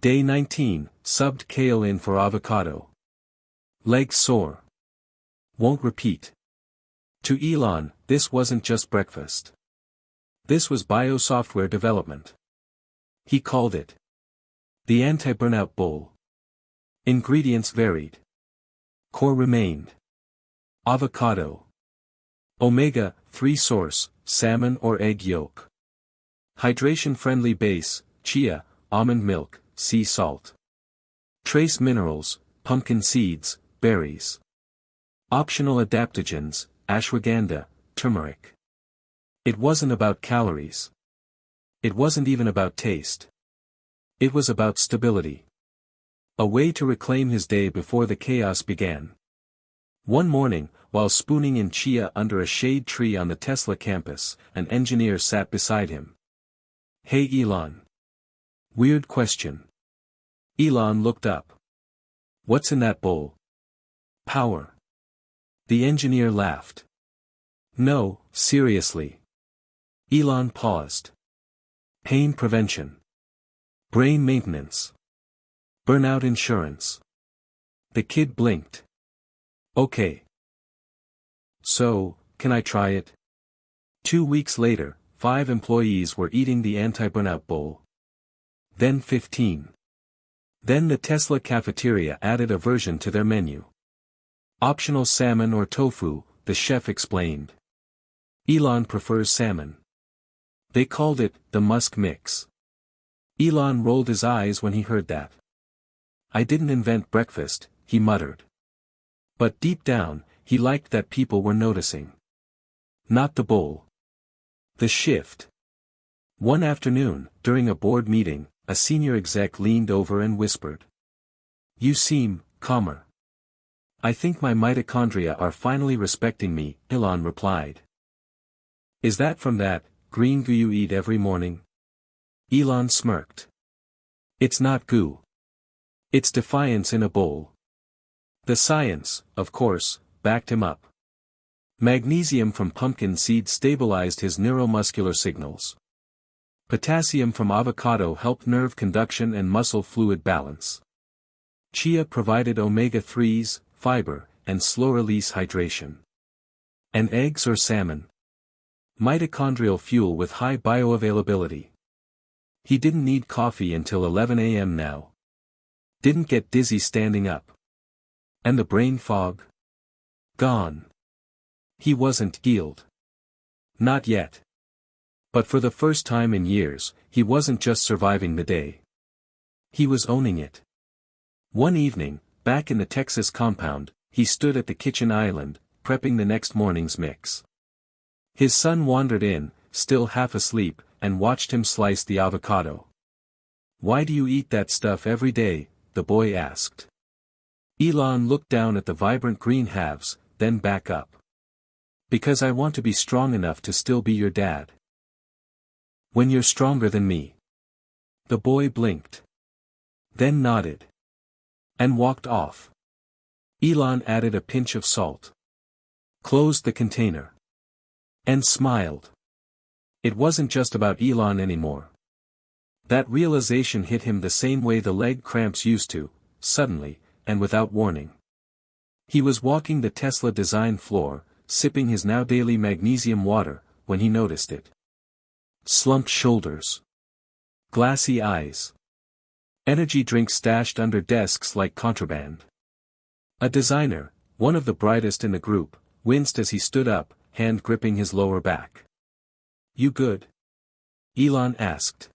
A: Day 19, subbed kale in for avocado. Legs sore. Won't repeat. To Elon, this wasn't just breakfast. This was bio-software development. He called it the anti-burnout bowl. Ingredients varied. Core remained. Avocado. Omega-3 source, salmon or egg yolk. Hydration-friendly base, chia, almond milk, sea salt. Trace minerals, pumpkin seeds, berries. Optional adaptogens, ashwagandha, turmeric. It wasn't about calories. It wasn't even about taste. It was about stability. A way to reclaim his day before the chaos began. One morning, while spooning in chia under a shade tree on the Tesla campus, an engineer sat beside him. "Hey Elon." "Weird question." Elon looked up. "What's in that bowl?" "Power." The engineer laughed. "No, seriously." Elon paused. "Pain prevention. Brain maintenance. Burnout insurance." The kid blinked. "Okay. So, can I try it?" 2 weeks later, 5 employees were eating the anti-burnout bowl. Then 15. Then the Tesla cafeteria added a version to their menu. Optional salmon or tofu, the chef explained. Elon prefers salmon. They called it the Musk mix. Elon rolled his eyes when he heard that. "I didn't invent breakfast," he muttered. But deep down, he liked that people were noticing. Not the bowl. The shift. One afternoon, during a board meeting, a senior exec leaned over and whispered. "You seem calmer." "I think my mitochondria are finally respecting me," Elon replied. "Is that from that green goo you eat every morning?" Elon smirked. "It's not goo. It's defiance in a bowl." The science, of course, backed him up. Magnesium from pumpkin seed stabilized his neuromuscular signals. Potassium from avocado helped nerve conduction and muscle fluid balance. Chia provided omega-3s, fiber, and slow-release hydration. And eggs or salmon? Mitochondrial fuel with high bioavailability. He didn't need coffee until 11 a.m. now. Didn't get dizzy standing up. And the brain fog? Gone. He wasn't healed. Not yet. But for the first time in years, he wasn't just surviving the day. He was owning it. One evening, back in the Texas compound, he stood at the kitchen island, prepping the next morning's mix. His son wandered in, still half asleep, and watched him slice the avocado. "Why do you eat that stuff every day?" the boy asked. Elon looked down at the vibrant green halves, then back up. "Because I want to be strong enough to still be your dad." "When you're stronger than me." The boy blinked. Then nodded. And walked off. Elon added a pinch of salt. Closed the container. And smiled. It wasn't just about Elon anymore. That realization hit him the same way the leg cramps used to, suddenly, and without warning. He was walking the Tesla design floor, sipping his now daily magnesium water, when he noticed it. Slumped shoulders. Glassy eyes. Energy drinks stashed under desks like contraband. A designer, one of the brightest in the group, winced as he stood up, hand gripping his lower back. "You good?" Elon asked.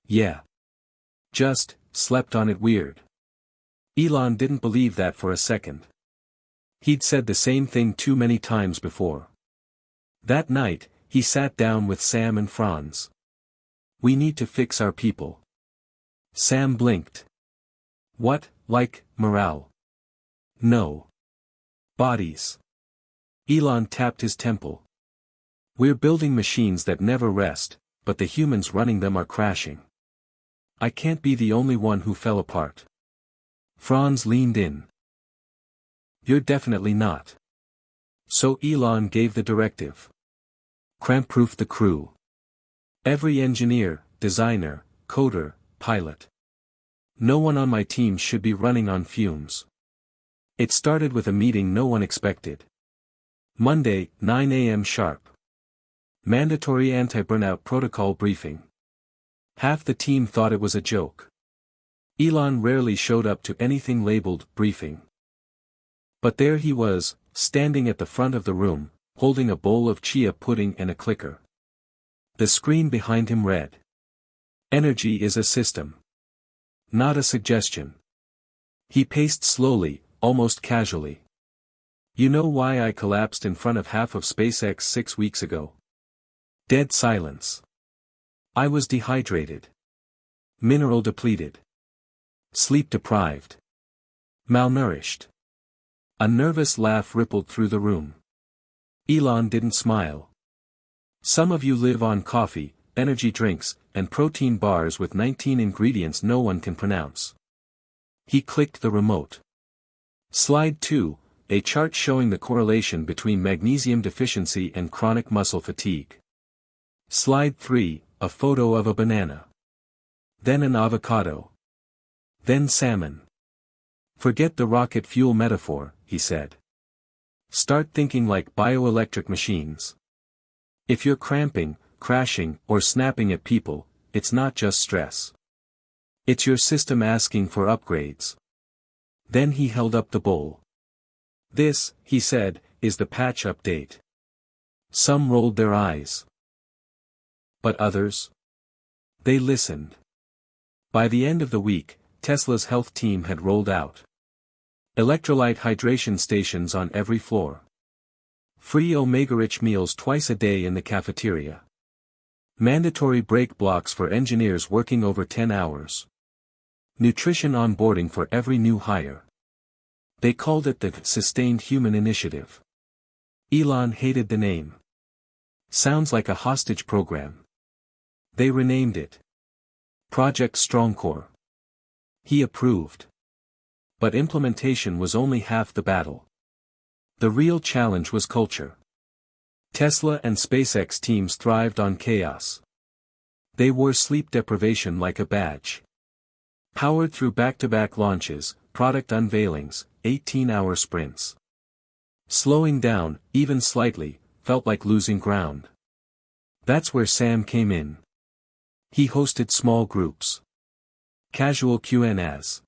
A: "Yeah. Just, slept on it weird." Elon didn't believe that for a second. He'd said the same thing too many times before. That night, he sat down with Sam and Franz. "We need to fix our people." Sam blinked. "What, like, morale?" "No. Bodies." Elon tapped his temple. "We're building machines that never rest, but the humans running them are crashing. I can't be the only one who fell apart." Franz leaned in. You're definitely not. So Elon gave the directive. Cramp-proof the crew. Every engineer, designer, coder, pilot. No one on my team should be running on fumes. It started with a meeting no one expected. Monday, 9 a.m. sharp. Mandatory anti-burnout protocol briefing. Half the team thought it was a joke. Elon rarely showed up to anything labeled briefing. But there he was, standing at the front of the room, holding a bowl of chia pudding and a clicker. The screen behind him read. Energy is a system. Not a suggestion. He paced slowly, almost casually. You know why I collapsed in front of half of SpaceX 6 weeks ago? Dead silence. I was dehydrated. Mineral depleted. Sleep deprived. Malnourished. A nervous laugh rippled through the room. Elon didn't smile. Some of you live on coffee, energy drinks, and protein bars with 19 ingredients no one can pronounce. He clicked the remote. Slide 2, a chart showing the correlation between magnesium deficiency and chronic muscle fatigue. Slide 3, a photo of a banana. Then an avocado. Then salmon. Forget the rocket fuel metaphor, he said. Start thinking like bioelectric machines. If you're cramping, crashing, or snapping at people, it's not just stress. It's your system asking for upgrades. Then he held up the bowl. This, he said, is the patch update. Some rolled their eyes. But others? They listened. By the end of the week, Tesla's health team had rolled out. Electrolyte hydration stations on every floor. Free omega-rich meals twice a day in the cafeteria. Mandatory break blocks for engineers working over 10 hours. Nutrition onboarding for every new hire. They called it the Sustained Human Initiative. Elon hated the name. Sounds like a hostage program. They renamed it Project Strongcore. He approved. But implementation was only half the battle. The real challenge was culture. Tesla and SpaceX teams thrived on chaos. They wore sleep deprivation like a badge. Powered through back-to-back launches, product unveilings, 18-hour sprints. Slowing down, even slightly, felt like losing ground. That's where Sam came in. He hosted small groups. Casual Q&As.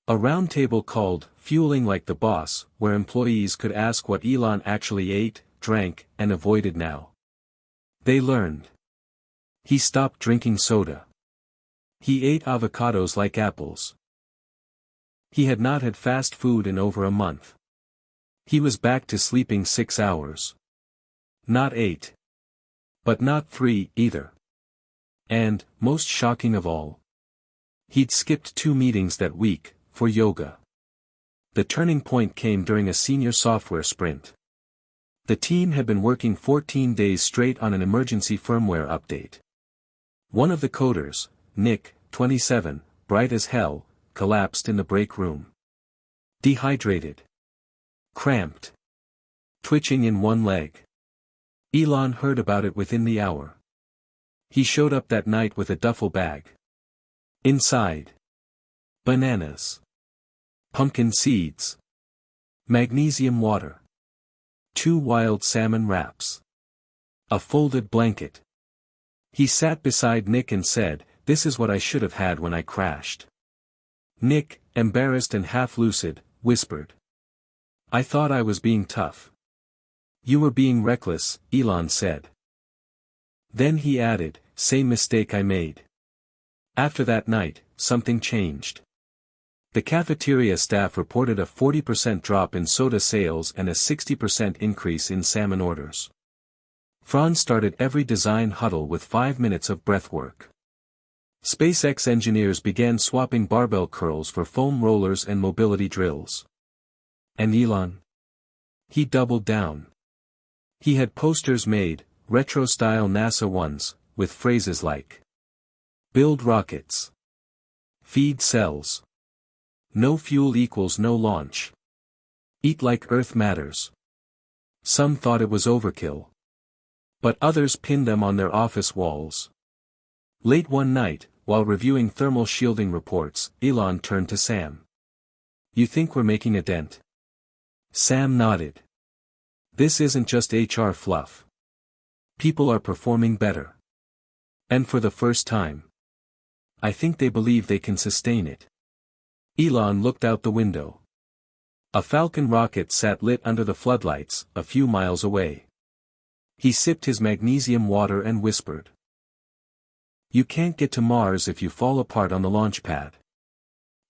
A: A roundtable called Fueling Like the Boss, where employees could ask what Elon actually ate, drank, and avoided now. They learned. He stopped drinking soda. He ate avocados like apples. He had not had fast food in over a month. He was back to sleeping 6 hours. Not 8. But not 3 either. And, most shocking of all, he'd skipped 2 meetings that week, for yoga. The turning point came during a senior software sprint. The team had been working 14 days straight on an emergency firmware update. One of the coders, Nick, 27, bright as hell, collapsed in the break room. Dehydrated. Cramped. Twitching in one leg. Elon heard about it within the hour. He showed up that night with a duffel bag. Inside. Bananas. Pumpkin seeds. Magnesium water. 2 wild salmon wraps. A folded blanket. He sat beside Nick and said, "This is what I should have had when I crashed." Nick, embarrassed and half-lucid, whispered. "I thought I was being tough." "You were being reckless," Elon said. Then he added, "Same mistake I made." After that night, something changed. The cafeteria staff reported a 40% drop in soda sales and a 60% increase in salmon orders. Franz started every design huddle with 5 minutes of breath work. SpaceX engineers began swapping barbell curls for foam rollers and mobility drills. And Elon? He doubled down. He had posters made, retro-style NASA ones, with phrases like, "Build rockets. Feed cells. No fuel equals no launch. Eat like Earth matters. Some thought it was overkill. But others pinned them on their office walls. Late one night, while reviewing thermal shielding reports, Elon turned to Sam. "You think we're making a dent?" Sam nodded. "This isn't just HR fluff. People are performing better. And for the first time. I think they believe they can sustain it." Elon looked out the window. A Falcon rocket sat lit under the floodlights, a few miles away. He sipped his magnesium water and whispered. "You can't get to Mars if you fall apart on the launch pad."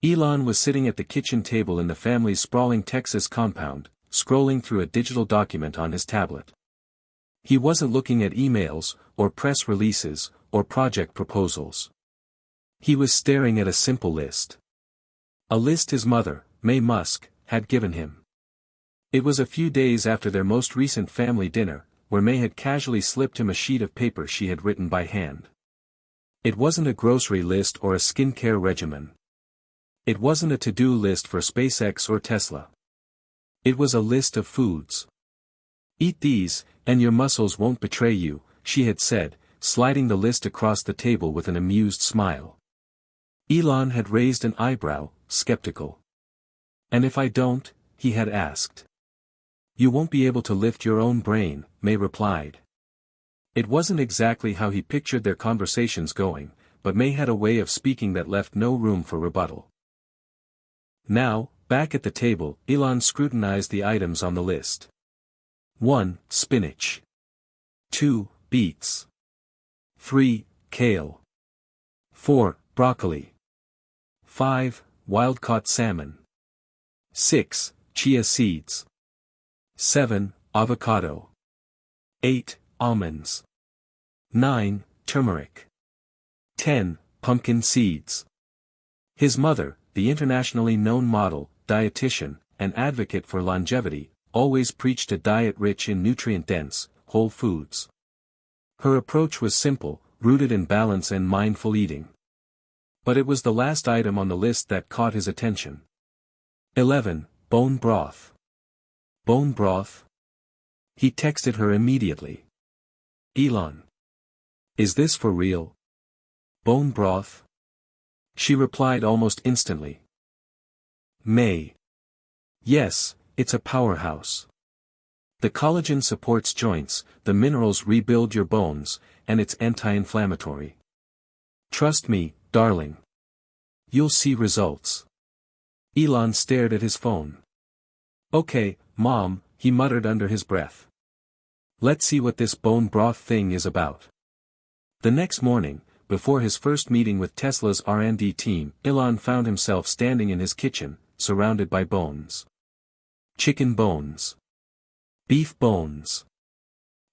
A: Elon was sitting at the kitchen table in the family's sprawling Texas compound, scrolling through a digital document on his tablet. He wasn't looking at emails, or press releases, or project proposals. He was staring at a simple list. A list his mother, Musk, had given him. It was a few days after their most recent family dinner, where May had casually slipped him a sheet of paper she had written by hand. It wasn't a grocery list or a skincare regimen. It wasn't a to-do list for SpaceX or Tesla. It was a list of foods. "Eat these, and your muscles won't betray you," she had said, sliding the list across the table with an amused smile. Elon had raised an eyebrow, skeptical. "And if I don't?" he had asked. "You won't be able to lift your own brain," May replied. It wasn't exactly how he pictured their conversations going, but May had a way of speaking that left no room for rebuttal. Now, back at the table, Elon scrutinized the items on the list. 1. Spinach. 2. Beets. 3. Kale. 4. Broccoli. 5. Wild-caught salmon. 6. Chia seeds. 7. Avocado. 8. Almonds. 9. Turmeric. 10. Pumpkin seeds. His mother, the internationally known model, dietitian, and advocate for longevity, always preached a diet rich in nutrient-dense, whole foods. Her approach was simple, rooted in balance and mindful eating. But it was the last item on the list that caught his attention. 11. Bone broth. Bone broth? He texted her immediately. "Elon. Is this for real? Bone broth?" She replied almost instantly. "May. Yes, it's a powerhouse. The collagen supports joints, the minerals rebuild your bones, and it's anti-inflammatory. Trust me, darling. You'll see results." Elon stared at his phone. "Okay, Mom," he muttered under his breath. "Let's see what this bone broth thing is about." The next morning, before his first meeting with Tesla's R&D team, Elon found himself standing in his kitchen, surrounded by bones. Chicken bones. Beef bones.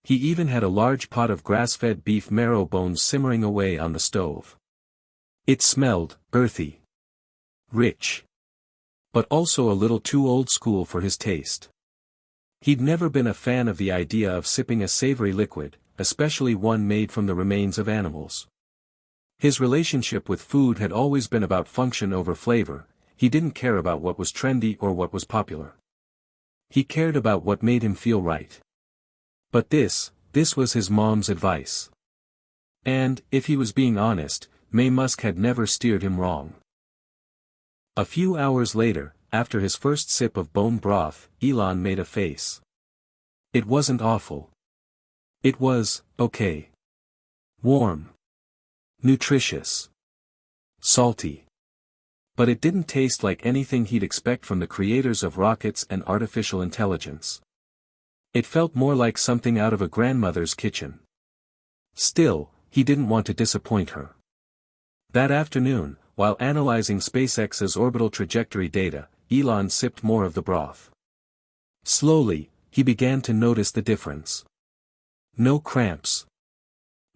A: He even had a large pot of grass-fed beef marrow bones simmering away on the stove. It smelled earthy. Rich. But also a little too old school for his taste. He'd never been a fan of the idea of sipping a savory liquid, especially one made from the remains of animals. His relationship with food had always been about function over flavor. He didn't care about what was trendy or what was popular. He cared about what made him feel right. But this was his mom's advice. And, if he was being honest, Musk had never steered him wrong. A few hours later, after his first sip of bone broth, Elon made a face. It wasn't awful. It was, okay. Warm. Nutritious. Salty. But it didn't taste like anything he'd expect from the creators of rockets and artificial intelligence. It felt more like something out of a grandmother's kitchen. Still, he didn't want to disappoint her. That afternoon, while analyzing SpaceX's orbital trajectory data, Elon sipped more of the broth. Slowly, he began to notice the difference. No cramps.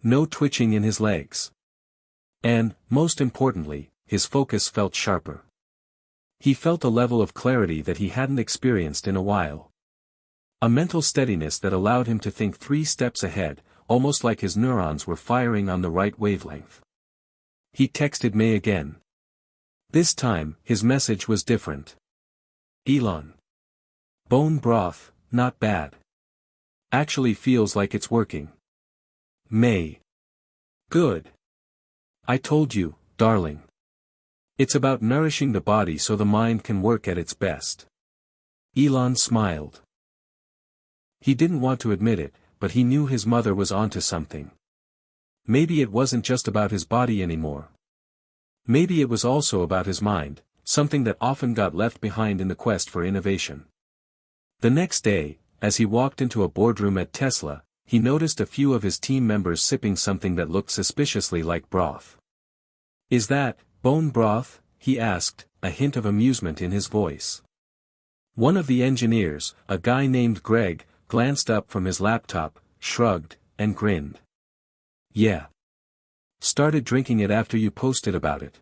A: No twitching in his legs. And, most importantly, his focus felt sharper. He felt a level of clarity that he hadn't experienced in a while. A mental steadiness that allowed him to think 3 steps ahead, almost like his neurons were firing on the right wavelength. He texted May again. This time, his message was different. Elon. Bone broth, not bad. Actually feels like it's working. May. Good. I told you, darling. It's about nourishing the body so the mind can work at its best. Elon smiled. He didn't want to admit it, but he knew his mother was onto something. Maybe it wasn't just about his body anymore. Maybe it was also about his mind, something that often got left behind in the quest for innovation. The next day, as he walked into a boardroom at Tesla, he noticed a few of his team members sipping something that looked suspiciously like broth. "Is that bone broth?" he asked, a hint of amusement in his voice. One of the engineers, a guy named Greg, glanced up from his laptop, shrugged, and grinned. "Yeah. Started drinking it after you posted about it.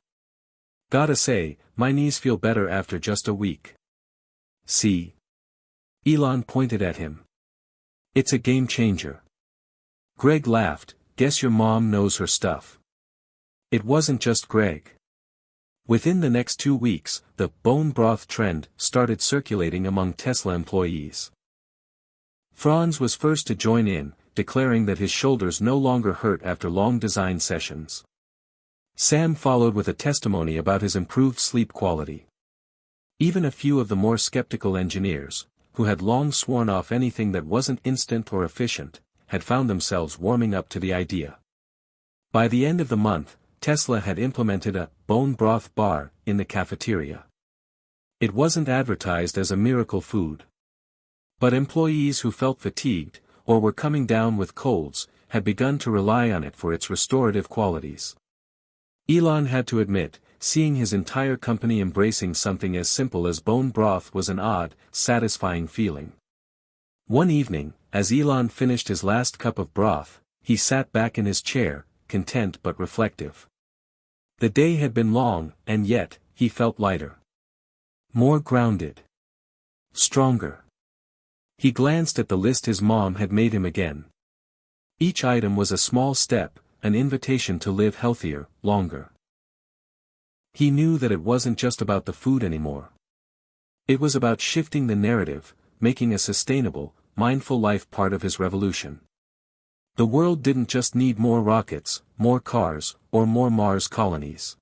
A: Gotta say, my knees feel better after just a week." "See?" Elon pointed at him. "It's a game changer." Greg laughed, "Guess your mom knows her stuff." It wasn't just Greg. Within the next 2 weeks, the bone broth trend started circulating among Tesla employees. Franz was first to join in, declaring that his shoulders no longer hurt after long design sessions. Sam followed with a testimony about his improved sleep quality. Even a few of the more skeptical engineers, who had long sworn off anything that wasn't instant or efficient, had found themselves warming up to the idea. By the end of the month, Tesla had implemented a bone broth bar in the cafeteria. It wasn't advertised as a miracle food. But employees who felt fatigued, or were coming down with colds, had begun to rely on it for its restorative qualities. Elon had to admit, seeing his entire company embracing something as simple as bone broth was an odd, satisfying feeling. One evening, as Elon finished his last cup of broth, he sat back in his chair, content but reflective. The day had been long, and yet, he felt lighter. More grounded. Stronger. He glanced at the list his mom had made him again. Each item was a small step, an invitation to live healthier, longer. He knew that it wasn't just about the food anymore. It was about shifting the narrative, making a sustainable, mindful life part of his revolution. The world didn't just need more rockets, more cars, or more Mars colonies.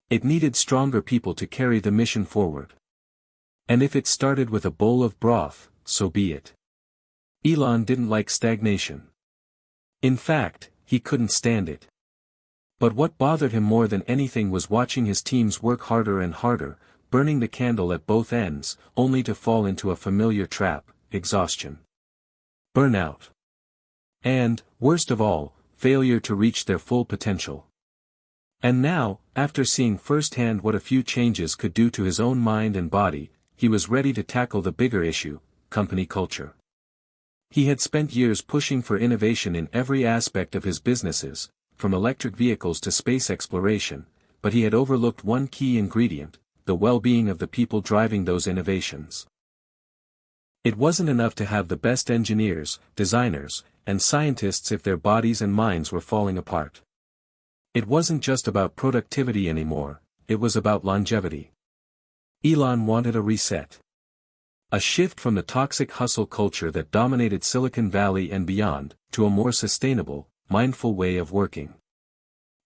A: It needed stronger people to carry the mission forward. And if it started with a bowl of broth, so be it. Elon didn't like stagnation. In fact, he couldn't stand it. But what bothered him more than anything was watching his teams work harder and harder, burning the candle at both ends, only to fall into a familiar trap: exhaustion. Burnout. And, worst of all, failure to reach their full potential. And now, after seeing firsthand what a few changes could do to his own mind and body, he was ready to tackle the bigger issue: company culture. He had spent years pushing for innovation in every aspect of his businesses, from electric vehicles to space exploration, but he had overlooked one key ingredient: the well-being of the people driving those innovations. It wasn't enough to have the best engineers, designers, and scientists if their bodies and minds were falling apart. It wasn't just about productivity anymore, it was about longevity. Elon wanted a reset. A shift from the toxic hustle culture that dominated Silicon Valley and beyond, to a more sustainable, mindful way of working.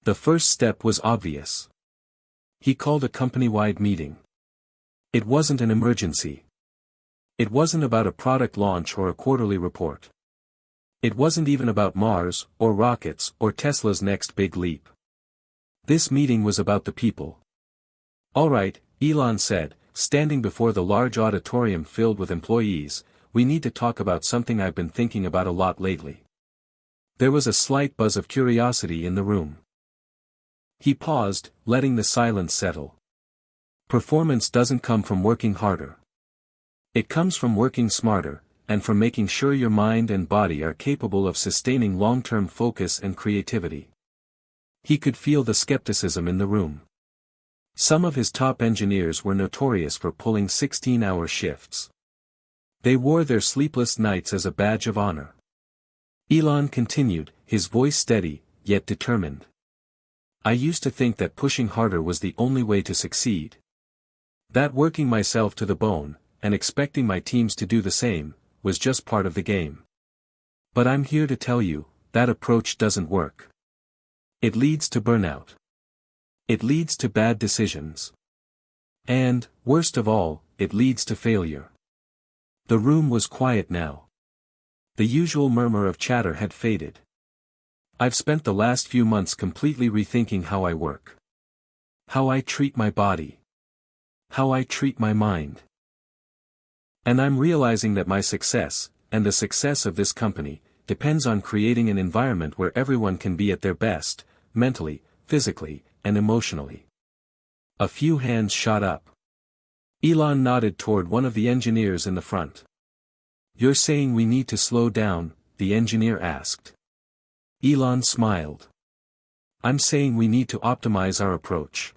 A: The first step was obvious. He called a company-wide meeting. It wasn't an emergency. It wasn't about a product launch or a quarterly report. It wasn't even about Mars, or rockets, or Tesla's next big leap. This meeting was about the people. "All right," Elon said, standing before the large auditorium filled with employees, "we need to talk about something I've been thinking about a lot lately." There was a slight buzz of curiosity in the room. He paused, letting the silence settle. Performance doesn't come from working harder. It comes from working smarter, and from making sure your mind and body are capable of sustaining long-term focus and creativity. He could feel the skepticism in the room. Some of his top engineers were notorious for pulling 16-hour shifts. They wore their sleepless nights as a badge of honor. Elon continued, his voice steady, yet determined. I used to think that pushing harder was the only way to succeed. That working myself to the bone, and expecting my teams to do the same, was just part of the game. But I'm here to tell you, that approach doesn't work. It leads to burnout. It leads to bad decisions. And, worst of all, it leads to failure. The room was quiet now. The usual murmur of chatter had faded. I've spent the last few months completely rethinking how I work. How I treat my body. How I treat my mind. And I'm realizing that my success, and the success of this company, depends on creating an environment where everyone can be at their best, mentally, physically, and emotionally. A few hands shot up. Elon nodded toward one of the engineers in the front. "You're saying we need to slow down?" the engineer asked. Elon smiled. "I'm saying we need to optimize our approach.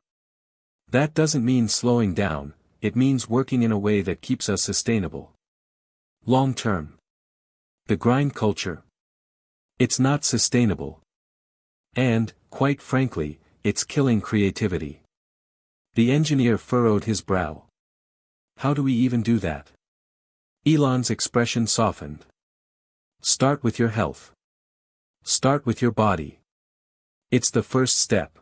A: That doesn't mean slowing down, it means working in a way that keeps us sustainable. Long term. The grind culture. It's not sustainable. And, quite frankly, it's killing creativity." The engineer furrowed his brow. "How do we even do that?" Elon's expression softened. "Start with your health. Start with your body. It's the first step."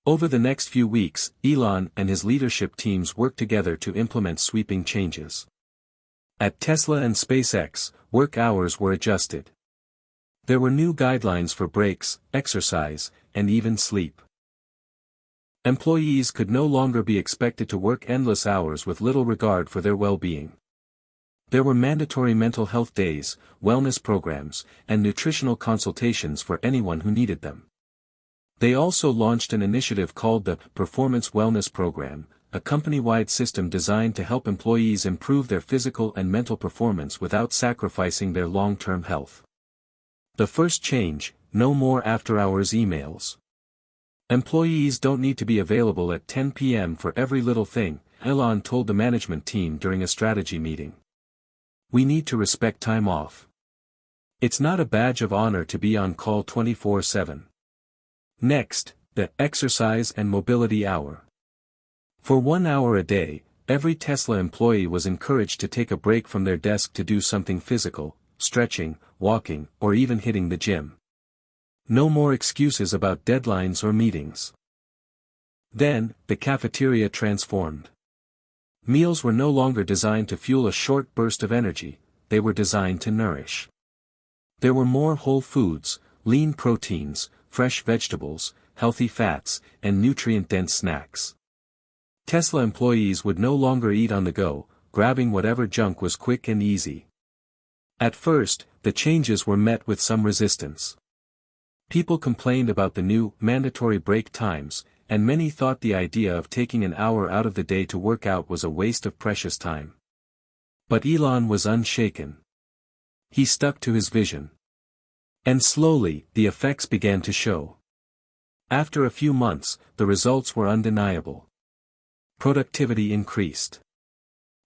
A: Over the next few weeks, Elon and his leadership teams worked together to implement sweeping changes. At Tesla and SpaceX, work hours were adjusted. There were new guidelines for breaks, exercise, and even sleep. Employees could no longer be expected to work endless hours with little regard for their well-being. There were mandatory mental health days, wellness programs, and nutritional consultations for anyone who needed them. They also launched an initiative called the Performance Wellness Program, a company-wide system designed to help employees improve their physical and mental performance without sacrificing their long-term health. The first change: no more after-hours emails. Employees don't need to be available at 10 p.m. for every little thing, Elon told the management team during a strategy meeting. We need to respect time off. It's not a badge of honor to be on call 24/7. Next, the exercise and mobility hour. For 1 hour a day, every Tesla employee was encouraged to take a break from their desk to do something physical, stretching, walking, or even hitting the gym. No more excuses about deadlines or meetings. Then, the cafeteria transformed. Meals were no longer designed to fuel a short burst of energy, they were designed to nourish. There were more whole foods, lean proteins, fresh vegetables, healthy fats, and nutrient-dense snacks. Tesla employees would no longer eat on the go, grabbing whatever junk was quick and easy. At first, the changes were met with some resistance. People complained about the new, mandatory break times, and many thought the idea of taking an hour out of the day to work out was a waste of precious time. But Elon was unshaken. He stuck to his vision. And slowly, the effects began to show. After a few months, the results were undeniable. Productivity increased.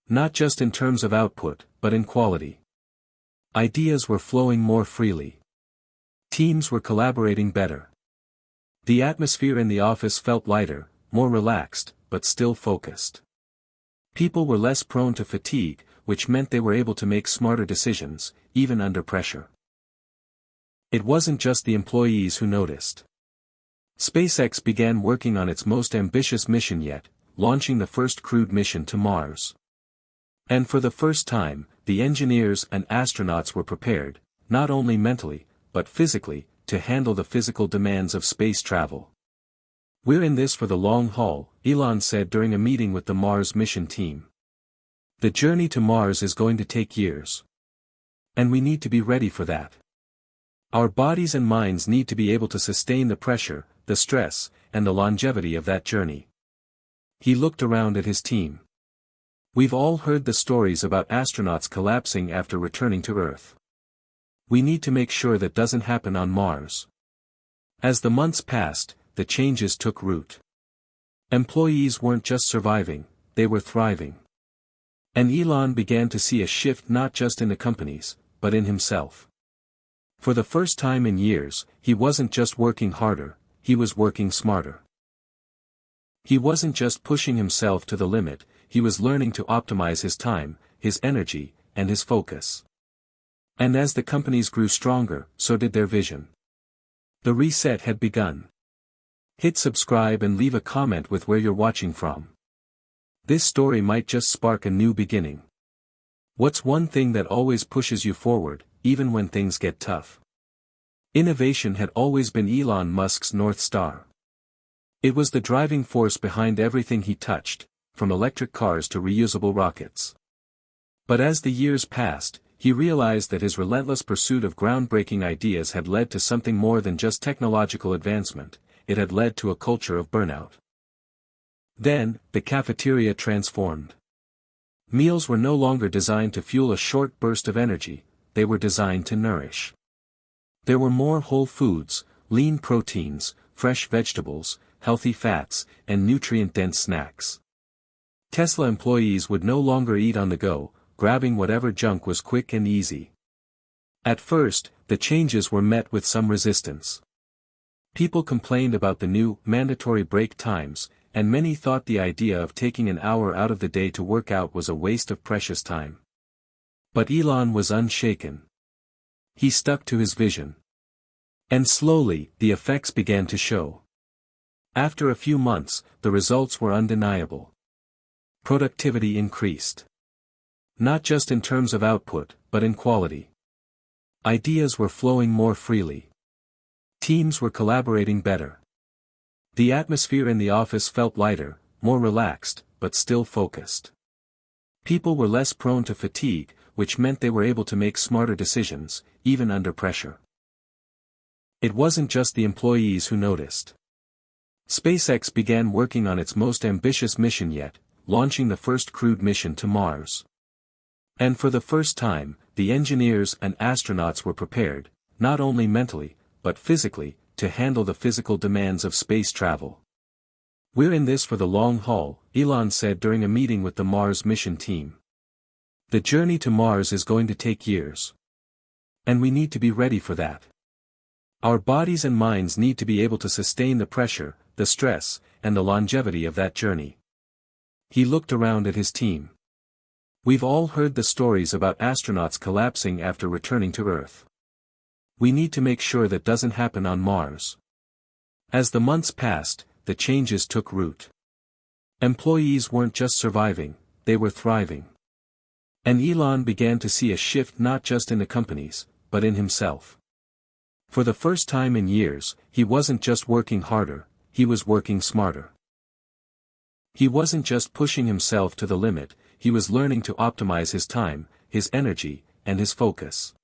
A: Not just in terms of output, but in quality. Ideas were flowing more freely. Teams were collaborating better. The atmosphere in the office felt lighter, more relaxed, but still focused. People were less prone to fatigue, which meant they were able to make smarter decisions, even under pressure. It wasn't just the employees who noticed. SpaceX began working on its most ambitious mission yet, launching the first crewed mission to Mars. And for the first time, the engineers and astronauts were prepared, not only mentally, but physically, to handle the physical demands of space travel. "We're in this for the long haul," Elon said during a meeting with the Mars mission team. "The journey to Mars is going to take years. And we need to be ready for that. Our bodies and minds need to be able to sustain the pressure, the stress, and the longevity of that journey." He looked around at his team. "We've all heard the stories about astronauts collapsing after returning to Earth. We need to make sure that doesn't happen on Mars." As the months passed, the changes took root. Employees weren't just surviving, they were thriving. And Elon began to see a shift not just in the companies, but in himself. For the first time in years, he wasn't just working harder, he was working smarter. He wasn't just pushing himself to the limit, he was learning to optimize his time, his energy, and his focus. And as the companies grew stronger, so did their vision. The reset had begun. Hit subscribe and leave a comment with where you're watching from. This story might just spark a new beginning. What's one thing that always pushes you forward, even when things get tough? Innovation had always been Elon Musk's North Star. It was the driving force behind everything he touched, from electric cars to reusable rockets. But as the years passed, he realized that his relentless pursuit of groundbreaking ideas had led to something more than just technological advancement, it had led to a culture of burnout. Then, the cafeteria transformed. Meals were no longer designed to fuel a short burst of energy, they were designed to nourish. There were more whole foods, lean proteins, fresh vegetables, healthy fats, and nutrient-dense snacks. Tesla employees would no longer eat on the go, grabbing whatever junk was quick and easy. At first, the changes were met with some resistance. People complained about the new, mandatory break times, and many thought the idea of taking an hour out of the day to work out was a waste of precious time. But Elon was unshaken. He stuck to his vision. And slowly, the effects began to show. After a few months, the results were undeniable. Productivity increased. Not just in terms of output, but in quality. Ideas were flowing more freely. Teams were collaborating better. The atmosphere in the office felt lighter, more relaxed, but still focused. People were less prone to fatigue, which meant they were able to make smarter decisions, even under pressure. It wasn't just the employees who noticed. SpaceX began working on its most ambitious mission yet, launching the first crewed mission to Mars. And for the first time, the engineers and astronauts were prepared, not only mentally, but physically, to handle the physical demands of space travel. "We're in this for the long haul," Elon said during a meeting with the Mars mission team. "The journey to Mars is going to take years. And we need to be ready for that. Our bodies and minds need to be able to sustain the pressure, the stress, and the longevity of that journey." He looked around at his team. "We've all heard the stories about astronauts collapsing after returning to Earth. We need to make sure that doesn't happen on Mars." As the months passed, the changes took root. Employees weren't just surviving, they were thriving. And Elon began to see a shift not just in the companies, but in himself. For the first time in years, he wasn't just working harder, he was working smarter. He wasn't just pushing himself to the limit, he was learning to optimize his time, his energy, and his focus.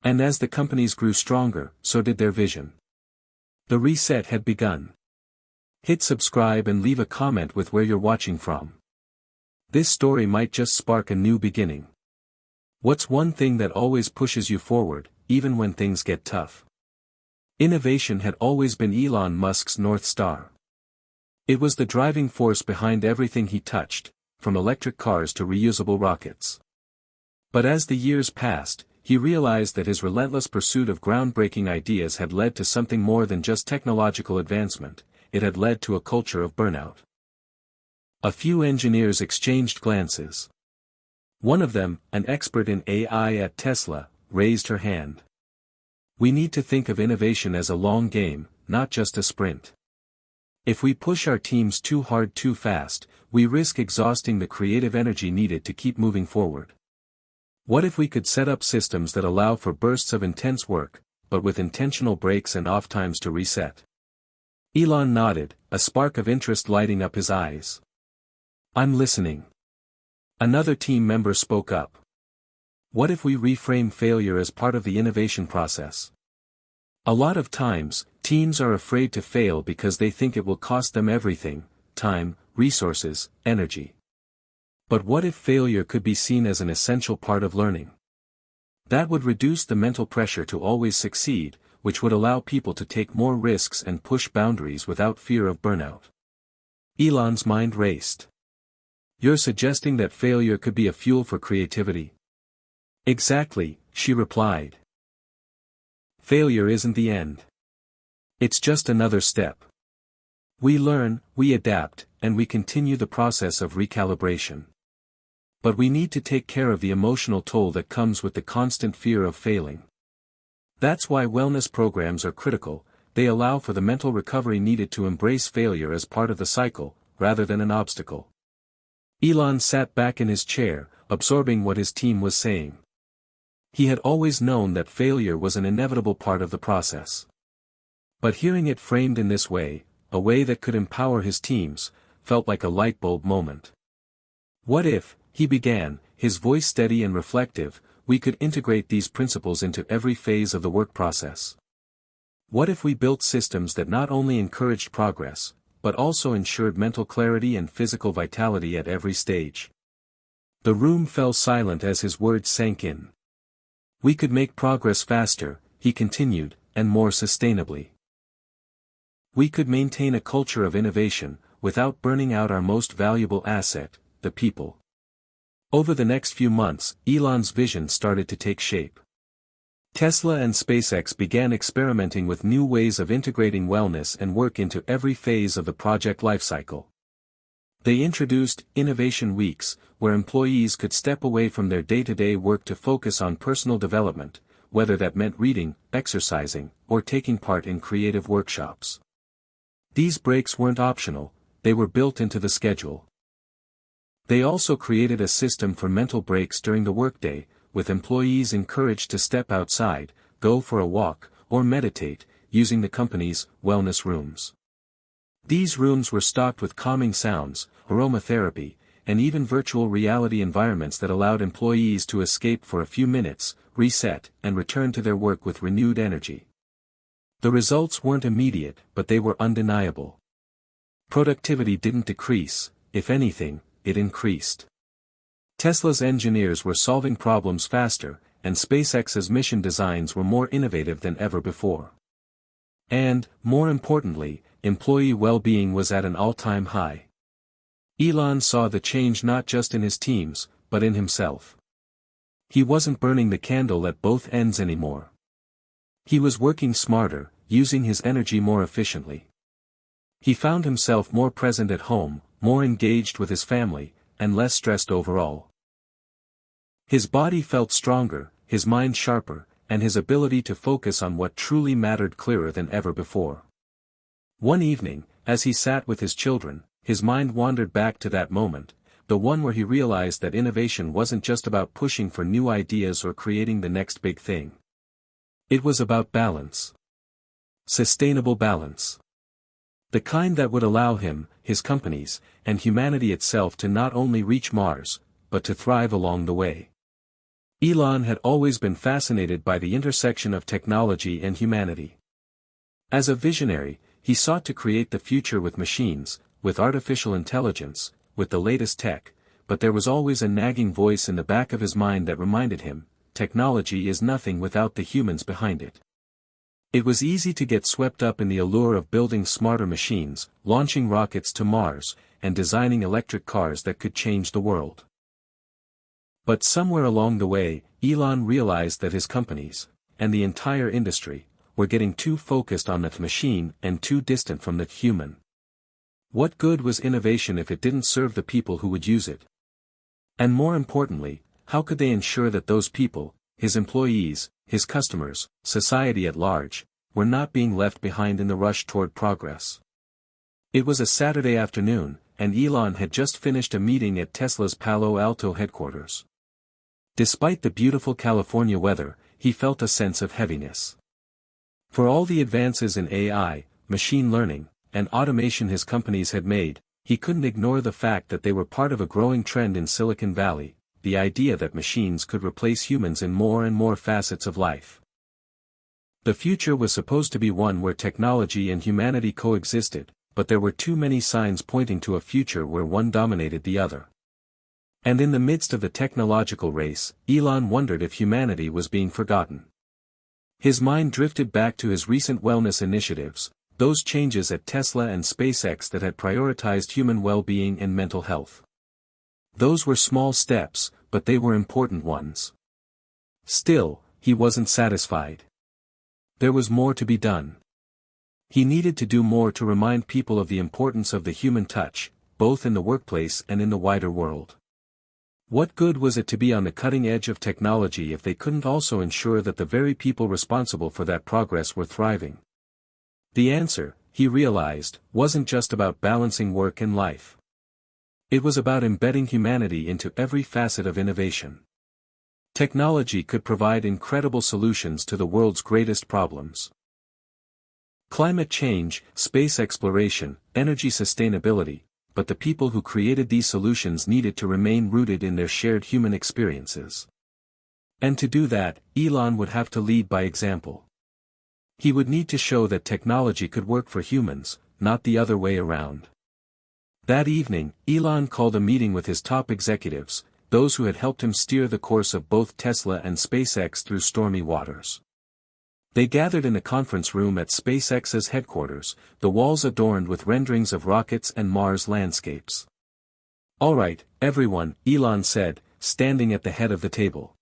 A: And as the companies grew stronger, so did their vision. The reset had begun. Hit subscribe and leave a comment with where you're watching from. This story might just spark a new beginning. What's one thing that always pushes you forward, even when things get tough? Innovation had always been Elon Musk's North Star. It was the driving force behind everything he touched, from electric cars to reusable rockets. But as the years passed, he realized that his relentless pursuit of groundbreaking ideas had led to something more than just technological advancement, it had led to a culture of burnout. A few engineers exchanged glances. One of them, an expert in AI at Tesla, raised her hand. "We need to think of innovation as a long game, not just a sprint. If we push our teams too hard too fast, we risk exhausting the creative energy needed to keep moving forward. What if we could set up systems that allow for bursts of intense work, but with intentional breaks and off times to reset?" Elon nodded, a spark of interest lighting up his eyes. "I'm listening." Another team member spoke up. "What if we reframe failure as part of the innovation process? A lot of times, teams are afraid to fail because they think it will cost them everything: time, resources, energy. But what if failure could be seen as an essential part of learning? That would reduce the mental pressure to always succeed, which would allow people to take more risks and push boundaries without fear of burnout." Elon's mind raced. "You're suggesting that failure could be a fuel for creativity?" "Exactly," she replied. "Failure isn't the end. It's just another step. We learn, we adapt, and we continue the process of recalibration. But we need to take care of the emotional toll that comes with the constant fear of failing. That's why wellness programs are critical. They allow for the mental recovery needed to embrace failure as part of the cycle, rather than an obstacle. Elon sat back in his chair, absorbing what his team was saying. He had always known that failure was an inevitable part of the process. But hearing it framed in this way, a way that could empower his teams, felt like a light bulb moment. What if, he began, his voice steady and reflective, we could integrate these principles into every phase of the work process? What if we built systems that not only encouraged progress, but also ensured mental clarity and physical vitality at every stage? The room fell silent as his words sank in. We could make progress faster, he continued, and more sustainably. We could maintain a culture of innovation, without burning out our most valuable asset, the people. Over the next few months, Elon's vision started to take shape. Tesla and SpaceX began experimenting with new ways of integrating wellness and work into every phase of the project lifecycle. They introduced Innovation Weeks, where employees could step away from their day-to-day work to focus on personal development, whether that meant reading, exercising, or taking part in creative workshops. These breaks weren't optional, they were built into the schedule. They also created a system for mental breaks during the workday, with employees encouraged to step outside, go for a walk, or meditate, using the company's wellness rooms. These rooms were stocked with calming sounds, aromatherapy, and even virtual reality environments that allowed employees to escape for a few minutes, reset, and return to their work with renewed energy. The results weren't immediate, but they were undeniable. Productivity didn't decrease, if anything, it increased. Tesla's engineers were solving problems faster, and SpaceX's mission designs were more innovative than ever before. And, more importantly, employee well-being was at an all-time high. Elon saw the change not just in his teams, but in himself. He wasn't burning the candle at both ends anymore. He was working smarter, using his energy more efficiently. He found himself more present at home, more engaged with his family, and less stressed overall. His body felt stronger, his mind sharper, and his ability to focus on what truly mattered clearer than ever before. One evening, as he sat with his children, his mind wandered back to that moment, the one where he realized that innovation wasn't just about pushing for new ideas or creating the next big thing. It was about balance. Sustainable balance. The kind that would allow him, his companies, and humanity itself to not only reach Mars, but to thrive along the way. Elon had always been fascinated by the intersection of technology and humanity. As a visionary, he sought to create the future with machines, with artificial intelligence, with the latest tech, but there was always a nagging voice in the back of his mind that reminded him, technology is nothing without the humans behind it. It was easy to get swept up in the allure of building smarter machines, launching rockets to Mars, and designing electric cars that could change the world. But somewhere along the way, Elon realized that his companies, and the entire industry, were getting too focused on the machine and too distant from the human. What good was innovation if it didn't serve the people who would use it? And more importantly, how could they ensure that those people, his employees, his customers, society at large, were not being left behind in the rush toward progress? It was a Saturday afternoon, and Elon had just finished a meeting at Tesla's Palo Alto headquarters. Despite the beautiful California weather, he felt a sense of heaviness. For all the advances in AI, machine learning, and automation his companies had made, he couldn't ignore the fact that they were part of a growing trend in Silicon Valley, the idea that machines could replace humans in more and more facets of life. The future was supposed to be one where technology and humanity coexisted, but there were too many signs pointing to a future where one dominated the other. And in the midst of the technological race, Elon wondered if humanity was being forgotten. His mind drifted back to his recent wellness initiatives, those changes at Tesla and SpaceX that had prioritized human well-being and mental health. Those were small steps, but they were important ones. Still, he wasn't satisfied. There was more to be done. He needed to do more to remind people of the importance of the human touch, both in the workplace and in the wider world. What good was it to be on the cutting edge of technology if they couldn't also ensure that the very people responsible for that progress were thriving? The answer, he realized, wasn't just about balancing work and life. It was about embedding humanity into every facet of innovation. Technology could provide incredible solutions to the world's greatest problems. Climate change, space exploration, energy sustainability, but the people who created these solutions needed to remain rooted in their shared human experiences. And to do that, Elon would have to lead by example. He would need to show that technology could work for humans, not the other way around. That evening, Elon called a meeting with his top executives, those who had helped him steer the course of both Tesla and SpaceX through stormy waters. They gathered in a conference room at SpaceX's headquarters, the walls adorned with renderings of rockets and Mars landscapes. "All right, everyone," Elon said, standing at the head of the table.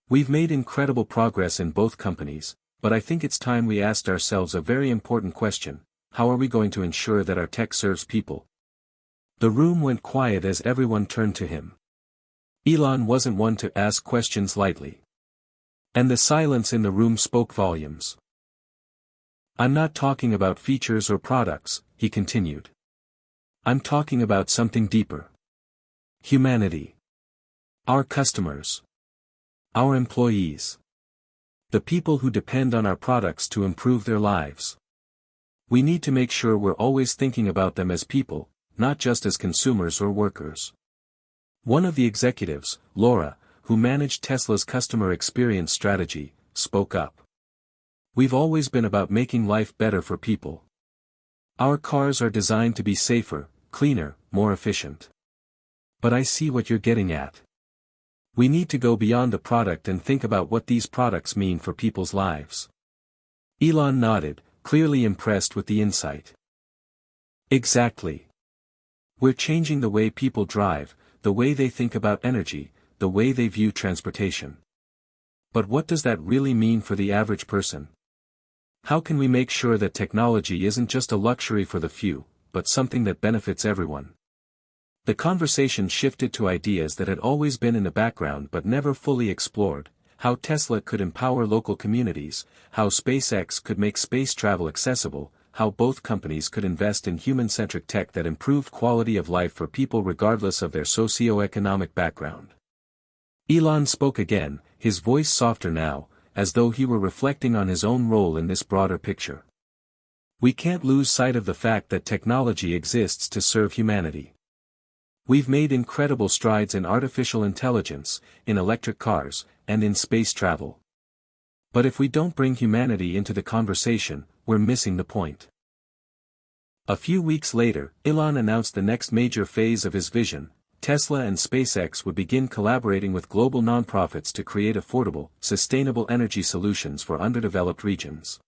A: "We've made incredible progress in both companies, but I think it's time we asked ourselves a very important question: how are we going to ensure that our tech serves people?" The room went quiet as everyone turned to him. Elon wasn't one to ask questions lightly. And the silence in the room spoke volumes. "I'm not talking about features or products," he continued. "I'm talking about something deeper. Humanity. Our customers. Our employees. The people who depend on our products to improve their lives. We need to make sure we're always thinking about them as people, not just as consumers or workers." One of the executives, Laura, who managed Tesla's customer experience strategy, spoke up. "We've always been about making life better for people. Our cars are designed to be safer, cleaner, more efficient. But I see what you're getting at. We need to go beyond the product and think about what these products mean for people's lives." Elon nodded, clearly impressed with the insight. "Exactly. We're changing the way people drive, the way they think about energy, the way they view transportation. But what does that really mean for the average person? How can we make sure that technology isn't just a luxury for the few, but something that benefits everyone?" The conversation shifted to ideas that had always been in the background but never fully explored: how Tesla could empower local communities, how SpaceX could make space travel accessible, how both companies could invest in human-centric tech that improved quality of life for people regardless of their socio-economic background. Elon spoke again, his voice softer now, as though he were reflecting on his own role in this broader picture. "We can't lose sight of the fact that technology exists to serve humanity. We've made incredible strides in artificial intelligence, in electric cars, and in space travel. But if we don't bring humanity into the conversation, we're missing the point." A few weeks later, Elon announced the next major phase of his vision. Tesla and SpaceX would begin collaborating with global nonprofits to create affordable, sustainable energy solutions for underdeveloped regions.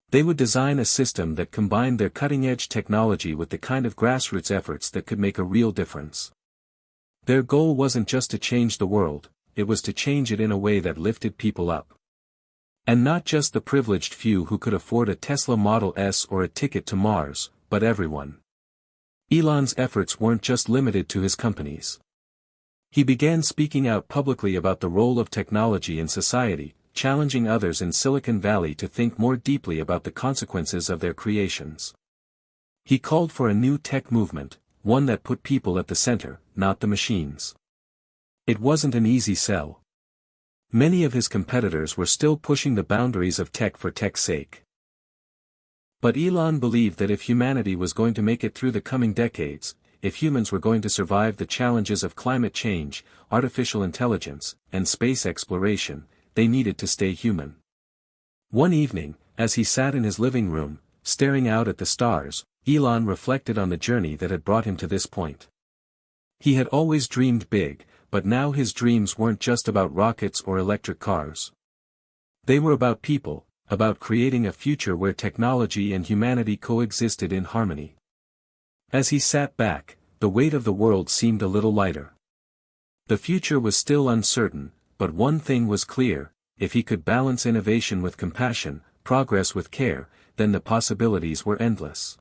A: They would design a system that combined their cutting-edge technology with the kind of grassroots efforts that could make a real difference. Their goal wasn't just to change the world, it was to change it in a way that lifted people up. And not just the privileged few who could afford a Tesla Model S or a ticket to Mars, but everyone. Elon's efforts weren't just limited to his companies. He began speaking out publicly about the role of technology in society, challenging others in Silicon Valley to think more deeply about the consequences of their creations. He called for a new tech movement, one that put people at the center, not the machines. It wasn't an easy sell. Many of his competitors were still pushing the boundaries of tech for tech's sake. But Elon believed that if humanity was going to make it through the coming decades, if humans were going to survive the challenges of climate change, artificial intelligence, and space exploration, they needed to stay human. One evening, as he sat in his living room, staring out at the stars, Elon reflected on the journey that had brought him to this point. He had always dreamed big, but now his dreams weren't just about rockets or electric cars. They were about people, about creating a future where technology and humanity coexisted in harmony. As he sat back, the weight of the world seemed a little lighter. The future was still uncertain, but one thing was clear: if he could balance innovation with compassion, progress with care, then the possibilities were endless.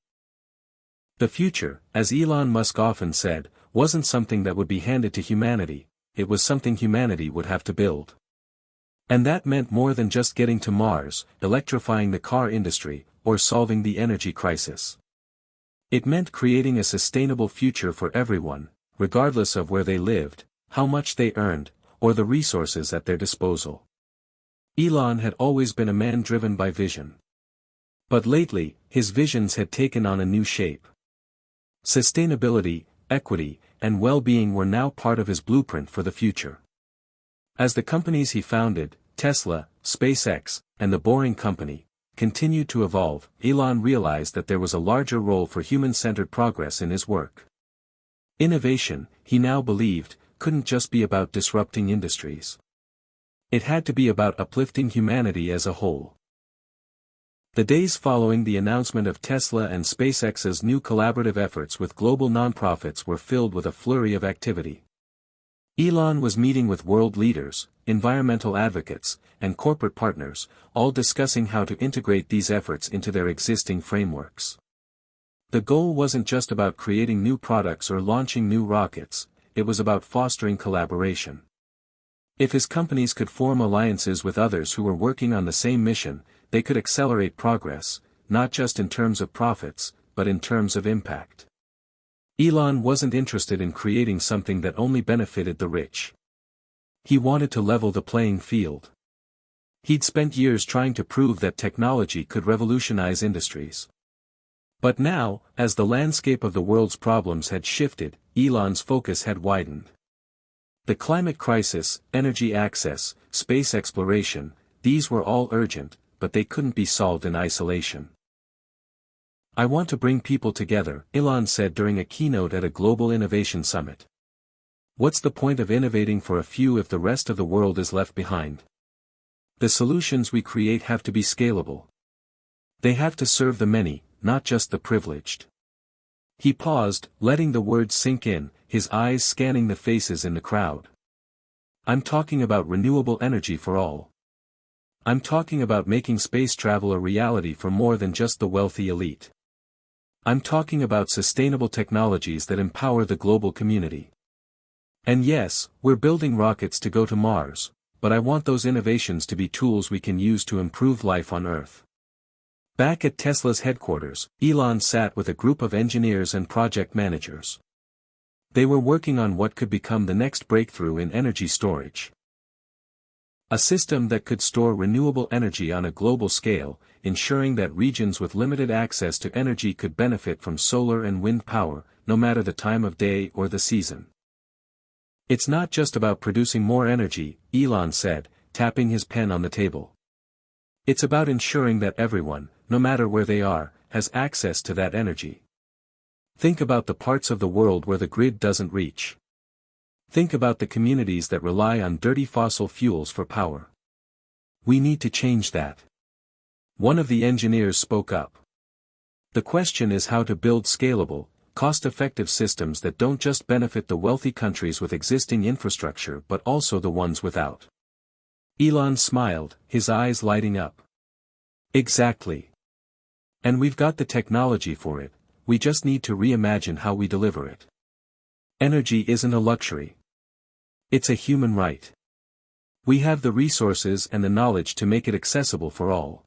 A: The future, as Elon Musk often said, wasn't something that would be handed to humanity, it was something humanity would have to build. And that meant more than just getting to Mars, electrifying the car industry, or solving the energy crisis. It meant creating a sustainable future for everyone, regardless of where they lived, how much they earned, or the resources at their disposal. Elon had always been a man driven by vision. But lately, his visions had taken on a new shape. Sustainability, equity, and well-being were now part of his blueprint for the future. As the companies he founded, Tesla, SpaceX, and the Boring Company, continued to evolve, Elon realized that there was a larger role for human-centered progress in his work. Innovation, he now believed, couldn't just be about disrupting industries. It had to be about uplifting humanity as a whole. The days following the announcement of Tesla and SpaceX's new collaborative efforts with global nonprofits were filled with a flurry of activity. Elon was meeting with world leaders, environmental advocates, and corporate partners, all discussing how to integrate these efforts into their existing frameworks. The goal wasn't just about creating new products or launching new rockets, it was about fostering collaboration. If his companies could form alliances with others who were working on the same mission, they could accelerate progress, not just in terms of profits, but in terms of impact. Elon wasn't interested in creating something that only benefited the rich. He wanted to level the playing field. He'd spent years trying to prove that technology could revolutionize industries. But now, as the landscape of the world's problems had shifted, Elon's focus had widened. The climate crisis, energy access, space exploration, these were all urgent, but they couldn't be solved in isolation. I want to bring people together, Elon said during a keynote at a global innovation summit. What's the point of innovating for a few if the rest of the world is left behind? The solutions we create have to be scalable. They have to serve the many, not just the privileged. He paused, letting the words sink in, his eyes scanning the faces in the crowd. I'm talking about renewable energy for all. I'm talking about making space travel a reality for more than just the wealthy elite. I'm talking about sustainable technologies that empower the global community. And yes, we're building rockets to go to Mars, but I want those innovations to be tools we can use to improve life on Earth. Back at Tesla's headquarters, Elon sat with a group of engineers and project managers. They were working on what could become the next breakthrough in energy storage. A system that could store renewable energy on a global scale, ensuring that regions with limited access to energy could benefit from solar and wind power, no matter the time of day or the season. It's not just about producing more energy, Elon said, tapping his pen on the table. It's about ensuring that everyone, no matter where they are, has access to that energy. Think about the parts of the world where the grid doesn't reach. Think about the communities that rely on dirty fossil fuels for power. We need to change that. One of the engineers spoke up. The question is how to build scalable, cost-effective systems that don't just benefit the wealthy countries with existing infrastructure but also the ones without. Elon smiled, his eyes lighting up. Exactly. And we've got the technology for it, we just need to reimagine how we deliver it. Energy isn't a luxury. It's a human right. We have the resources and the knowledge to make it accessible for all.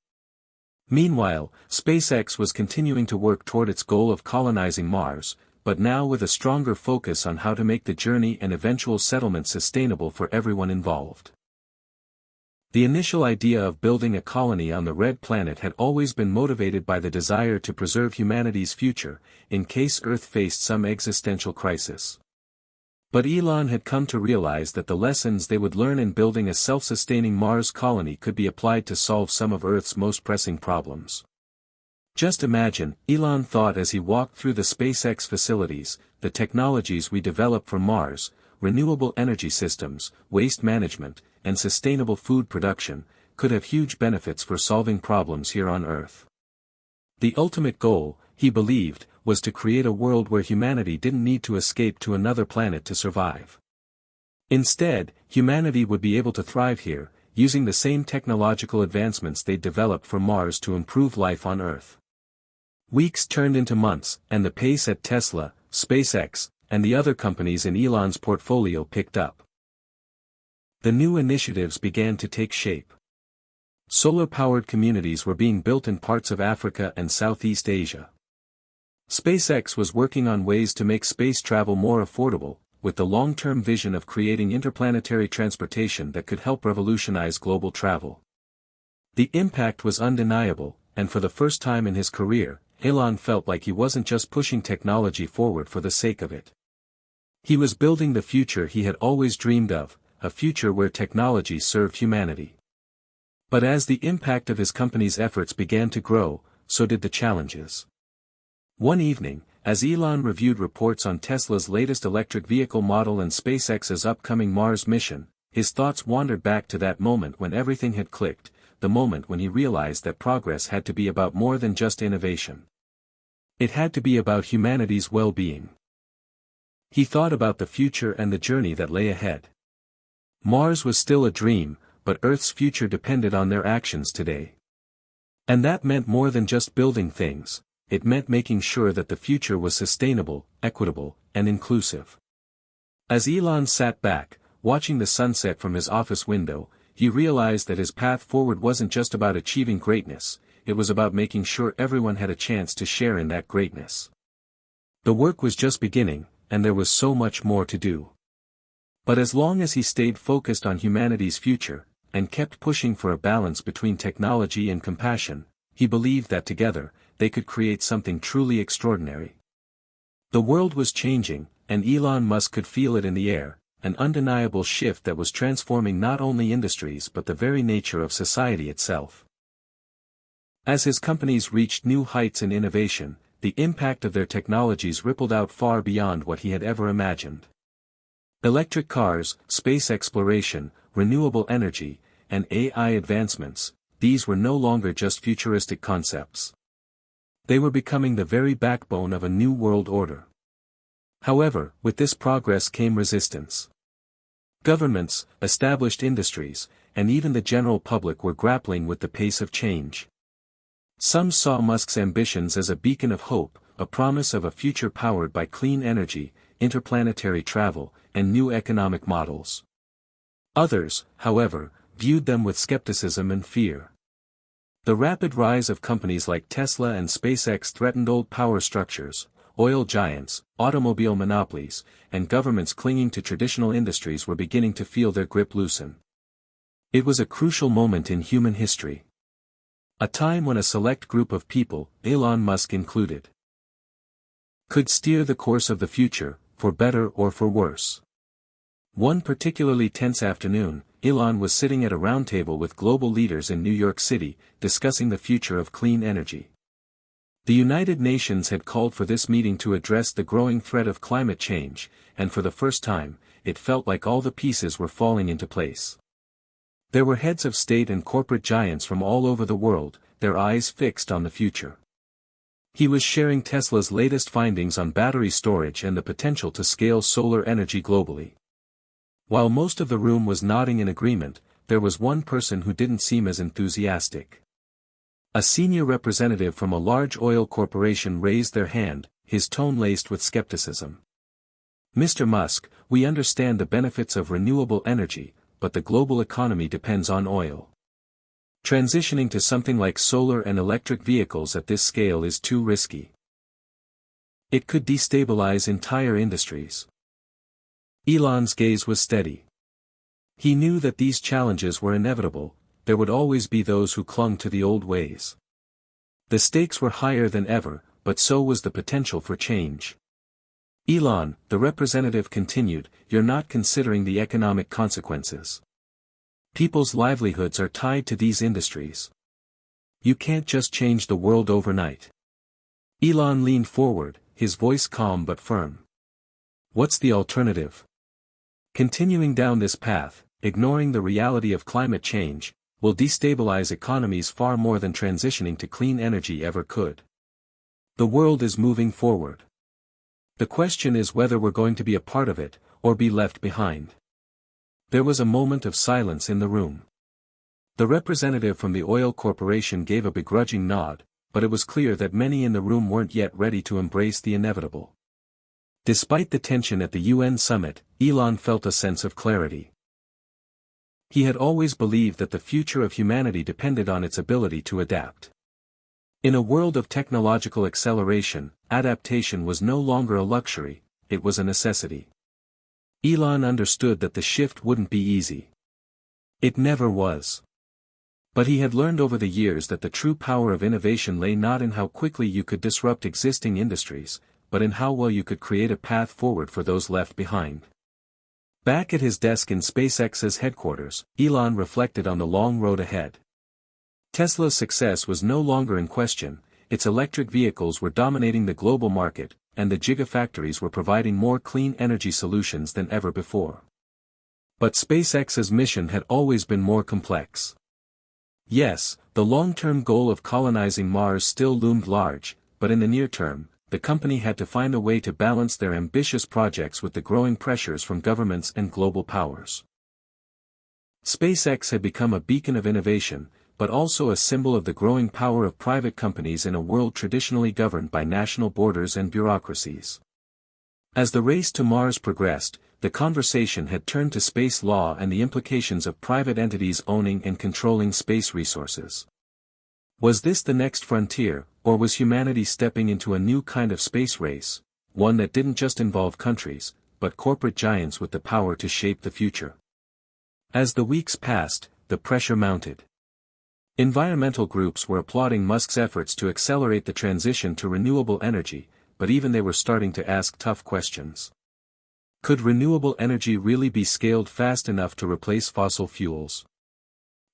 A: Meanwhile, SpaceX was continuing to work toward its goal of colonizing Mars, but now with a stronger focus on how to make the journey and eventual settlement sustainable for everyone involved. The initial idea of building a colony on the Red Planet had always been motivated by the desire to preserve humanity's future, in case Earth faced some existential crisis. But Elon had come to realize that the lessons they would learn in building a self-sustaining Mars colony could be applied to solve some of Earth's most pressing problems. Just imagine, Elon thought as he walked through the SpaceX facilities, the technologies we develop for Mars, renewable energy systems, waste management, and sustainable food production, could have huge benefits for solving problems here on Earth. The ultimate goal, he believed, was to create a world where humanity didn't need to escape to another planet to survive. Instead, humanity would be able to thrive here, using the same technological advancements they'd developed for Mars to improve life on Earth. Weeks turned into months, and the pace at Tesla, SpaceX, and the other companies in Elon's portfolio picked up. The new initiatives began to take shape. Solar-powered communities were being built in parts of Africa and Southeast Asia. SpaceX was working on ways to make space travel more affordable, with the long-term vision of creating interplanetary transportation that could help revolutionize global travel. The impact was undeniable, and for the first time in his career, Elon felt like he wasn't just pushing technology forward for the sake of it. He was building the future he had always dreamed of, a future where technology served humanity. But as the impact of his company's efforts began to grow, so did the challenges. One evening, as Elon reviewed reports on Tesla's latest electric vehicle model and SpaceX's upcoming Mars mission, his thoughts wandered back to that moment when everything had clicked, the moment when he realized that progress had to be about more than just innovation. It had to be about humanity's well-being. He thought about the future and the journey that lay ahead. Mars was still a dream, but Earth's future depended on their actions today. And that meant more than just building things. It meant making sure that the future was sustainable, equitable, and inclusive. As Elon sat back, watching the sunset from his office window, he realized that his path forward wasn't just about achieving greatness, it was about making sure everyone had a chance to share in that greatness. The work was just beginning, and there was so much more to do. But as long as he stayed focused on humanity's future, and kept pushing for a balance between technology and compassion, he believed that together, they could create something truly extraordinary. The world was changing, and Elon Musk could feel it in the air, an undeniable shift that was transforming not only industries but the very nature of society itself. As his companies reached new heights in innovation, the impact of their technologies rippled out far beyond what he had ever imagined. Electric cars, space exploration, renewable energy, and AI advancements, these were no longer just futuristic concepts. They were becoming the very backbone of a new world order. However, with this progress came resistance. Governments, established industries, and even the general public were grappling with the pace of change. Some saw Musk's ambitions as a beacon of hope, a promise of a future powered by clean energy, interplanetary travel, and new economic models. Others, however, viewed them with skepticism and fear. The rapid rise of companies like Tesla and SpaceX threatened old power structures, oil giants, automobile monopolies, and governments clinging to traditional industries were beginning to feel their grip loosen. It was a crucial moment in human history. A time when a select group of people, Elon Musk included, could steer the course of the future, for better or for worse. One particularly tense afternoon, Elon was sitting at a roundtable with global leaders in New York City, discussing the future of clean energy. The United Nations had called for this meeting to address the growing threat of climate change, and for the first time, it felt like all the pieces were falling into place. There were heads of state and corporate giants from all over the world, their eyes fixed on the future. He was sharing Tesla's latest findings on battery storage and the potential to scale solar energy globally. While most of the room was nodding in agreement, there was one person who didn't seem as enthusiastic. A senior representative from a large oil corporation raised their hand, his tone laced with skepticism. "Mr. Musk, we understand the benefits of renewable energy, but the global economy depends on oil. Transitioning to something like solar and electric vehicles at this scale is too risky. It could destabilize entire industries." Elon's gaze was steady. He knew that these challenges were inevitable, there would always be those who clung to the old ways. The stakes were higher than ever, but so was the potential for change. "Elon," the representative continued, "you're not considering the economic consequences. People's livelihoods are tied to these industries. You can't just change the world overnight." Elon leaned forward, his voice calm but firm. "What's the alternative? Continuing down this path, ignoring the reality of climate change, will destabilize economies far more than transitioning to clean energy ever could. The world is moving forward. The question is whether we're going to be a part of it, or be left behind." There was a moment of silence in the room. The representative from the oil corporation gave a begrudging nod, but it was clear that many in the room weren't yet ready to embrace the inevitable. Despite the tension at the UN summit, Elon felt a sense of clarity. He had always believed that the future of humanity depended on its ability to adapt. In a world of technological acceleration, adaptation was no longer a luxury, it was a necessity. Elon understood that the shift wouldn't be easy. It never was. But he had learned over the years that the true power of innovation lay not in how quickly you could disrupt existing industries, but in how well you could create a path forward for those left behind. Back at his desk in SpaceX's headquarters, Elon reflected on the long road ahead. Tesla's success was no longer in question, its electric vehicles were dominating the global market, and the gigafactories were providing more clean energy solutions than ever before. But SpaceX's mission had always been more complex. Yes, the long-term goal of colonizing Mars still loomed large, but in the near term, the company had to find a way to balance their ambitious projects with the growing pressures from governments and global powers. SpaceX had become a beacon of innovation, but also a symbol of the growing power of private companies in a world traditionally governed by national borders and bureaucracies. As the race to Mars progressed, the conversation had turned to space law and the implications of private entities owning and controlling space resources. Was this the next frontier, or was humanity stepping into a new kind of space race, one that didn't just involve countries, but corporate giants with the power to shape the future? As the weeks passed, the pressure mounted. Environmental groups were applauding Musk's efforts to accelerate the transition to renewable energy, but even they were starting to ask tough questions. Could renewable energy really be scaled fast enough to replace fossil fuels?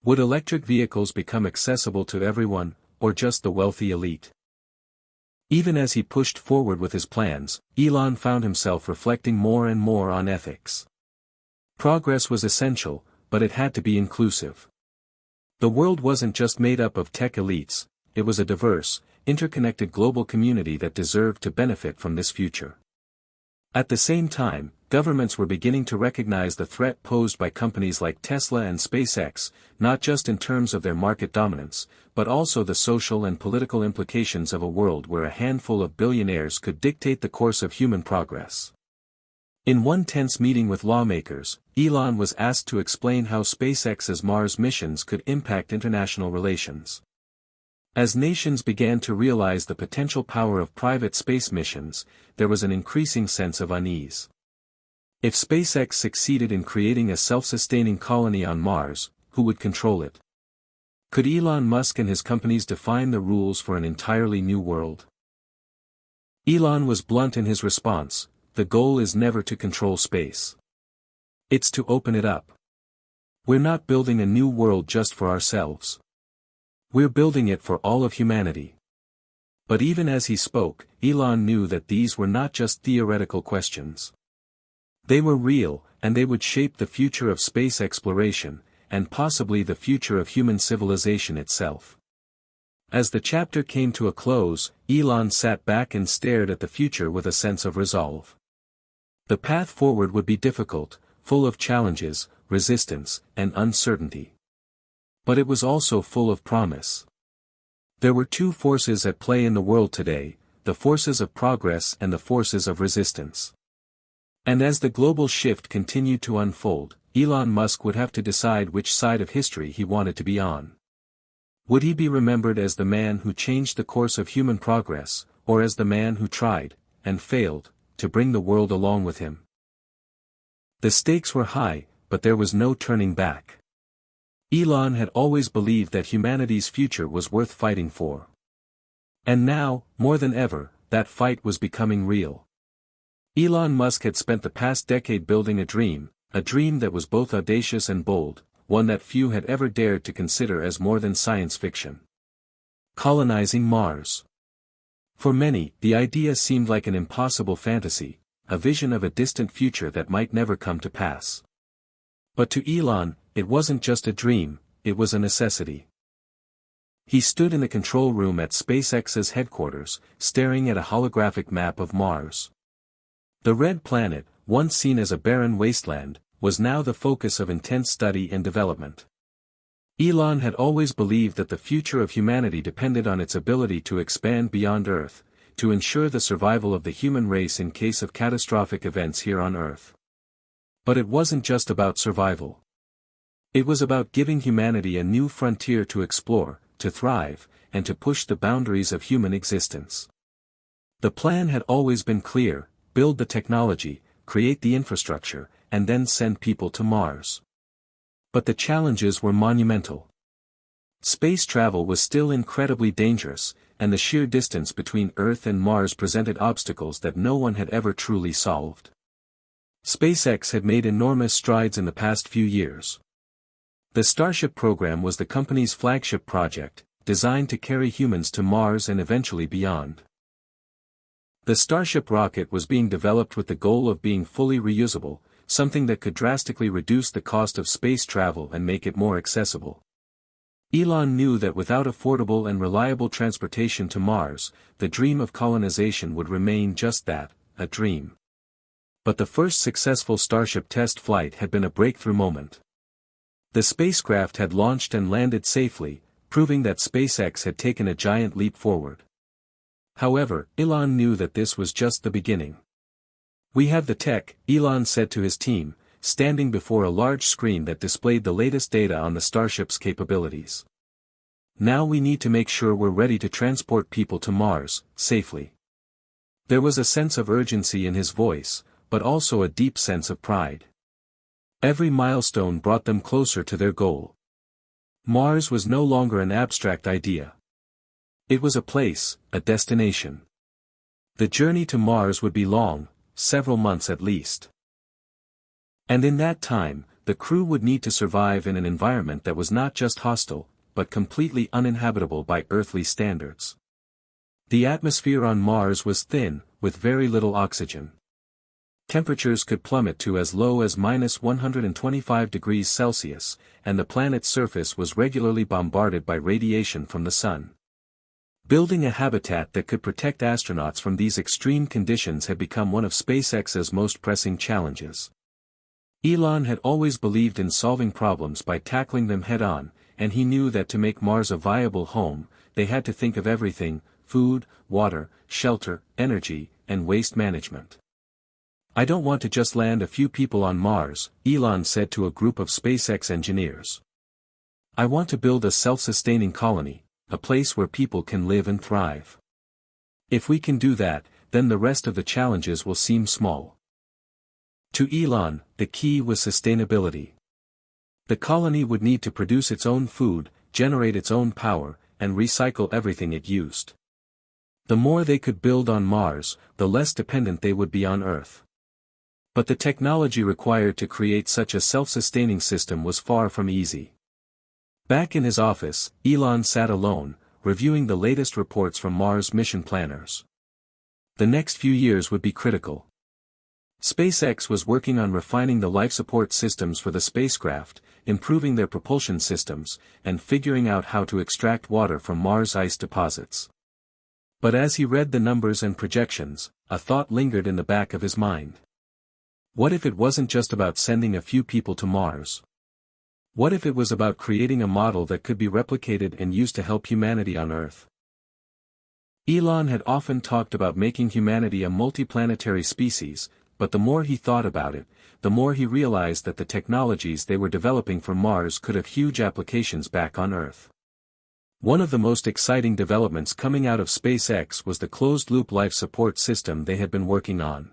A: Would electric vehicles become accessible to everyone, or just the wealthy elite? Even as he pushed forward with his plans, Elon found himself reflecting more and more on ethics. Progress was essential, but it had to be inclusive. The world wasn't just made up of tech elites, it was a diverse, interconnected global community that deserved to benefit from this future. At the same time, governments were beginning to recognize the threat posed by companies like Tesla and SpaceX, not just in terms of their market dominance, but also the social and political implications of a world where a handful of billionaires could dictate the course of human progress. In one tense meeting with lawmakers, Elon was asked to explain how SpaceX's Mars missions could impact international relations. As nations began to realize the potential power of private space missions, there was an increasing sense of unease. If SpaceX succeeded in creating a self-sustaining colony on Mars, who would control it? Could Elon Musk and his companies define the rules for an entirely new world? Elon was blunt in his response: the goal is never to control space. It's to open it up. We're not building a new world just for ourselves. We're building it for all of humanity. But even as he spoke, Elon knew that these were not just theoretical questions. They were real, and they would shape the future of space exploration, and possibly the future of human civilization itself. As the chapter came to a close, Elon sat back and stared at the future with a sense of resolve. The path forward would be difficult, full of challenges, resistance, and uncertainty. But it was also full of promise. There were two forces at play in the world today, the forces of progress and the forces of resistance. And as the global shift continued to unfold, Elon Musk would have to decide which side of history he wanted to be on. Would he be remembered as the man who changed the course of human progress, or as the man who tried, and failed, to bring the world along with him? The stakes were high, but there was no turning back. Elon had always believed that humanity's future was worth fighting for. And now, more than ever, that fight was becoming real. Elon Musk had spent the past decade building a dream that was both audacious and bold, one that few had ever dared to consider as more than science fiction. Colonizing Mars. For many, the idea seemed like an impossible fantasy, a vision of a distant future that might never come to pass. But to Elon, it wasn't just a dream, it was a necessity. He stood in the control room at SpaceX's headquarters, staring at a holographic map of Mars. The red planet, once seen as a barren wasteland, was now the focus of intense study and development. Elon had always believed that the future of humanity depended on its ability to expand beyond Earth, to ensure the survival of the human race in case of catastrophic events here on Earth. But it wasn't just about survival. It was about giving humanity a new frontier to explore, to thrive, and to push the boundaries of human existence. The plan had always been clear: build the technology, create the infrastructure, and then send people to Mars. But the challenges were monumental. Space travel was still incredibly dangerous, and the sheer distance between Earth and Mars presented obstacles that no one had ever truly solved. SpaceX had made enormous strides in the past few years. The Starship program was the company's flagship project, designed to carry humans to Mars and eventually beyond. The Starship rocket was being developed with the goal of being fully reusable, something that could drastically reduce the cost of space travel and make it more accessible. Elon knew that without affordable and reliable transportation to Mars, the dream of colonization would remain just that, a dream. But the first successful Starship test flight had been a breakthrough moment. The spacecraft had launched and landed safely, proving that SpaceX had taken a giant leap forward. However, Elon knew that this was just the beginning. "We have the tech," Elon said to his team, standing before a large screen that displayed the latest data on the Starship's capabilities. "Now we need to make sure we're ready to transport people to Mars, safely." There was a sense of urgency in his voice, but also a deep sense of pride. Every milestone brought them closer to their goal. Mars was no longer an abstract idea. It was a place, a destination. The journey to Mars would be long, several months at least. And in that time, the crew would need to survive in an environment that was not just hostile, but completely uninhabitable by earthly standards. The atmosphere on Mars was thin, with very little oxygen. Temperatures could plummet to as low as -125 degrees Celsius, and the planet's surface was regularly bombarded by radiation from the sun. Building a habitat that could protect astronauts from these extreme conditions had become one of SpaceX's most pressing challenges. Elon had always believed in solving problems by tackling them head-on, and he knew that to make Mars a viable home, they had to think of everything: food, water, shelter, energy, and waste management. "I don't want to just land a few people on Mars," Elon said to a group of SpaceX engineers. "I want to build a self-sustaining colony, a place where people can live and thrive. If we can do that, then the rest of the challenges will seem small." To Elon, the key was sustainability. The colony would need to produce its own food, generate its own power, and recycle everything it used. The more they could build on Mars, the less dependent they would be on Earth. But the technology required to create such a self-sustaining system was far from easy. Back in his office, Elon sat alone, reviewing the latest reports from Mars mission planners. The next few years would be critical. SpaceX was working on refining the life support systems for the spacecraft, improving their propulsion systems, and figuring out how to extract water from Mars ice deposits. But as he read the numbers and projections, a thought lingered in the back of his mind. What if it wasn't just about sending a few people to Mars? What if it was about creating a model that could be replicated and used to help humanity on Earth? Elon had often talked about making humanity a multiplanetary species, but the more he thought about it, the more he realized that the technologies they were developing for Mars could have huge applications back on Earth. One of the most exciting developments coming out of SpaceX was the closed-loop life support system they had been working on.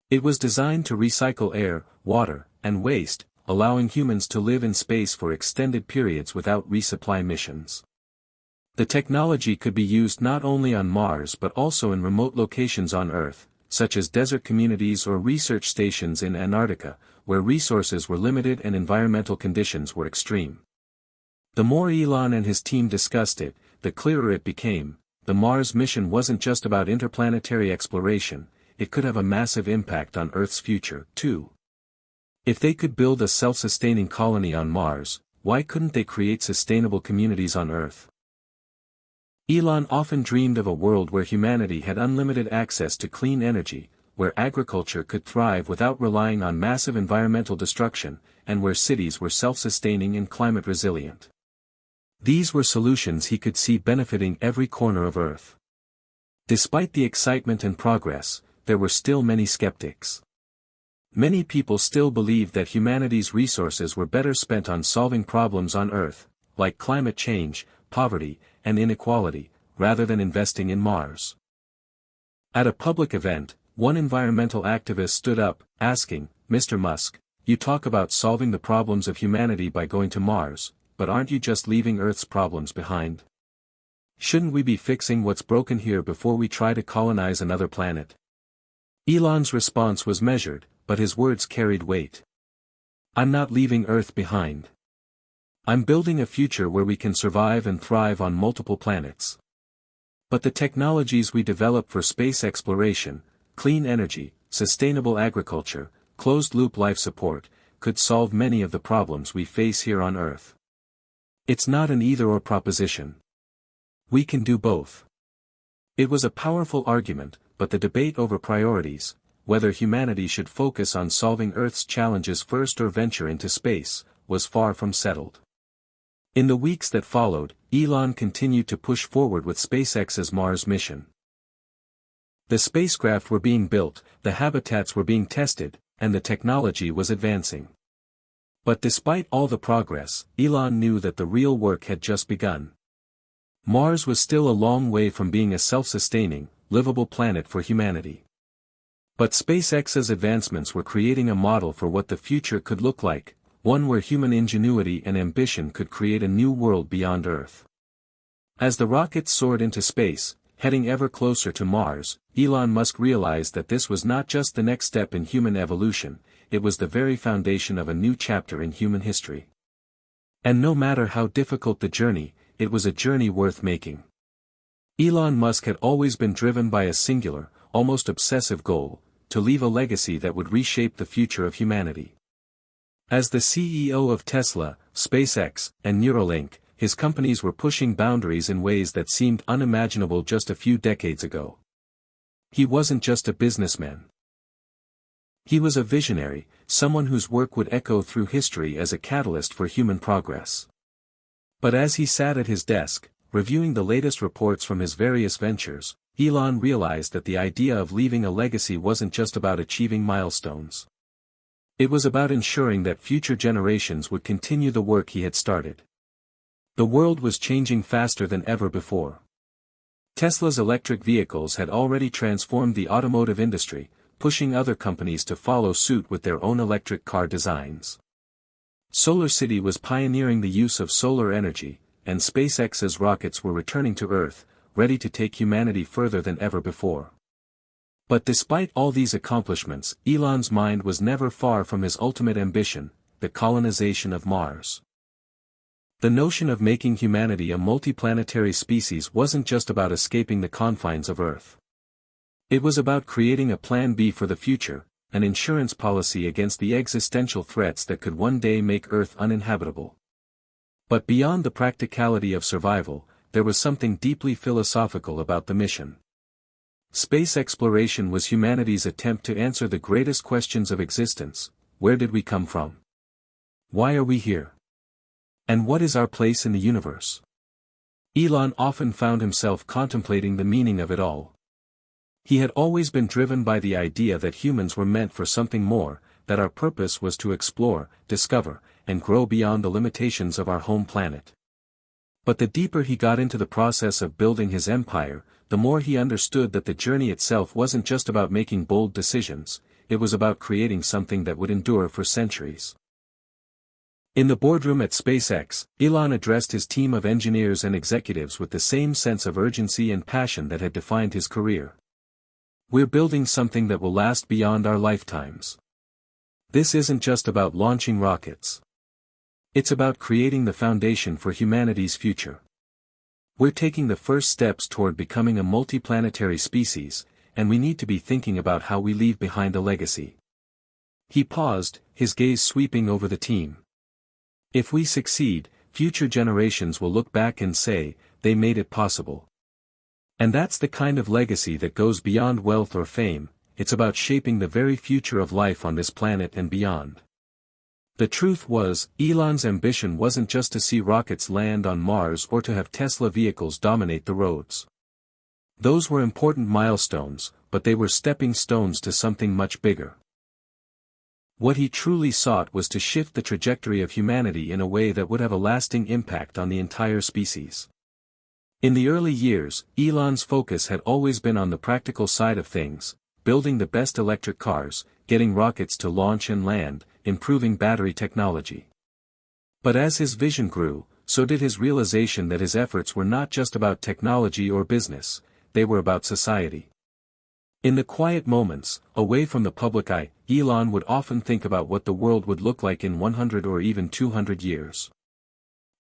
A: It was designed to recycle air, water, and waste, allowing humans to live in space for extended periods without resupply missions. The technology could be used not only on Mars but also in remote locations on Earth, such as desert communities or research stations in Antarctica, where resources were limited and environmental conditions were extreme. The more Elon and his team discussed it, the clearer it became: the Mars mission wasn't just about interplanetary exploration, it could have a massive impact on Earth's future, too. If they could build a self-sustaining colony on Mars, why couldn't they create sustainable communities on Earth? Elon often dreamed of a world where humanity had unlimited access to clean energy, where agriculture could thrive without relying on massive environmental destruction, and where cities were self-sustaining and climate-resilient. These were solutions he could see benefiting every corner of Earth. Despite the excitement and progress, there were still many skeptics. Many people still believed that humanity's resources were better spent on solving problems on Earth, like climate change, poverty, and inequality, rather than investing in Mars. At a public event, one environmental activist stood up, asking, "Mr. Musk, you talk about solving the problems of humanity by going to Mars, but aren't you just leaving Earth's problems behind? Shouldn't we be fixing what's broken here before we try to colonize another planet?" Elon's response was measured, but his words carried weight. "I'm not leaving Earth behind. I'm building a future where we can survive and thrive on multiple planets. But the technologies we develop for space exploration, clean energy, sustainable agriculture, closed-loop life support, could solve many of the problems we face here on Earth. It's not an either-or proposition. We can do both." It was a powerful argument, but the debate over priorities, whether humanity should focus on solving Earth's challenges first or venture into space, was far from settled. In the weeks that followed, Elon continued to push forward with SpaceX's Mars mission. The spacecraft were being built, the habitats were being tested, and the technology was advancing. But despite all the progress, Elon knew that the real work had just begun. Mars was still a long way from being a self-sustaining, livable planet for humanity. But SpaceX's advancements were creating a model for what the future could look like, one where human ingenuity and ambition could create a new world beyond Earth. As the rockets soared into space, heading ever closer to Mars, Elon Musk realized that this was not just the next step in human evolution, it was the very foundation of a new chapter in human history. And no matter how difficult the journey, it was a journey worth making. Elon Musk had always been driven by a singular, almost obsessive goal, to leave a legacy that would reshape the future of humanity. As the CEO of Tesla, SpaceX, and Neuralink, his companies were pushing boundaries in ways that seemed unimaginable just a few decades ago. He wasn't just a businessman. He was a visionary, someone whose work would echo through history as a catalyst for human progress. But as he sat at his desk, reviewing the latest reports from his various ventures, Elon realized that the idea of leaving a legacy wasn't just about achieving milestones. It was about ensuring that future generations would continue the work he had started. The world was changing faster than ever before. Tesla's electric vehicles had already transformed the automotive industry, pushing other companies to follow suit with their own electric car designs. SolarCity was pioneering the use of solar energy, and SpaceX's rockets were returning to Earth, ready to take humanity further than ever before. But despite all these accomplishments, Elon's mind was never far from his ultimate ambition, the colonization of Mars. The notion of making humanity a multiplanetary species wasn't just about escaping the confines of Earth. It was about creating a plan B for the future, an insurance policy against the existential threats that could one day make Earth uninhabitable. But beyond the practicality of survival, there was something deeply philosophical about the mission. Space exploration was humanity's attempt to answer the greatest questions of existence: where did we come from? Why are we here? And what is our place in the universe? Elon often found himself contemplating the meaning of it all. He had always been driven by the idea that humans were meant for something more, that our purpose was to explore, discover, and grow beyond the limitations of our home planet. But the deeper he got into the process of building his empire, the more he understood that the journey itself wasn't just about making bold decisions, it was about creating something that would endure for centuries. In the boardroom at SpaceX, Elon addressed his team of engineers and executives with the same sense of urgency and passion that had defined his career. "We're building something that will last beyond our lifetimes. This isn't just about launching rockets. It's about creating the foundation for humanity's future. We're taking the first steps toward becoming a multiplanetary species, and we need to be thinking about how we leave behind a legacy." He paused, his gaze sweeping over the team. "If we succeed, future generations will look back and say, they made it possible. And that's the kind of legacy that goes beyond wealth or fame, it's about shaping the very future of life on this planet and beyond. The truth was, Elon's ambition wasn't just to see rockets land on Mars or to have Tesla vehicles dominate the roads. Those were important milestones, but they were stepping stones to something much bigger. What he truly sought was to shift the trajectory of humanity in a way that would have a lasting impact on the entire species. In the early years, Elon's focus had always been on the practical side of things, building the best electric cars, getting rockets to launch and land, improving battery technology. But as his vision grew, so did his realization that his efforts were not just about technology or business, they were about society. In the quiet moments, away from the public eye, Elon would often think about what the world would look like in 100 or even 200 years.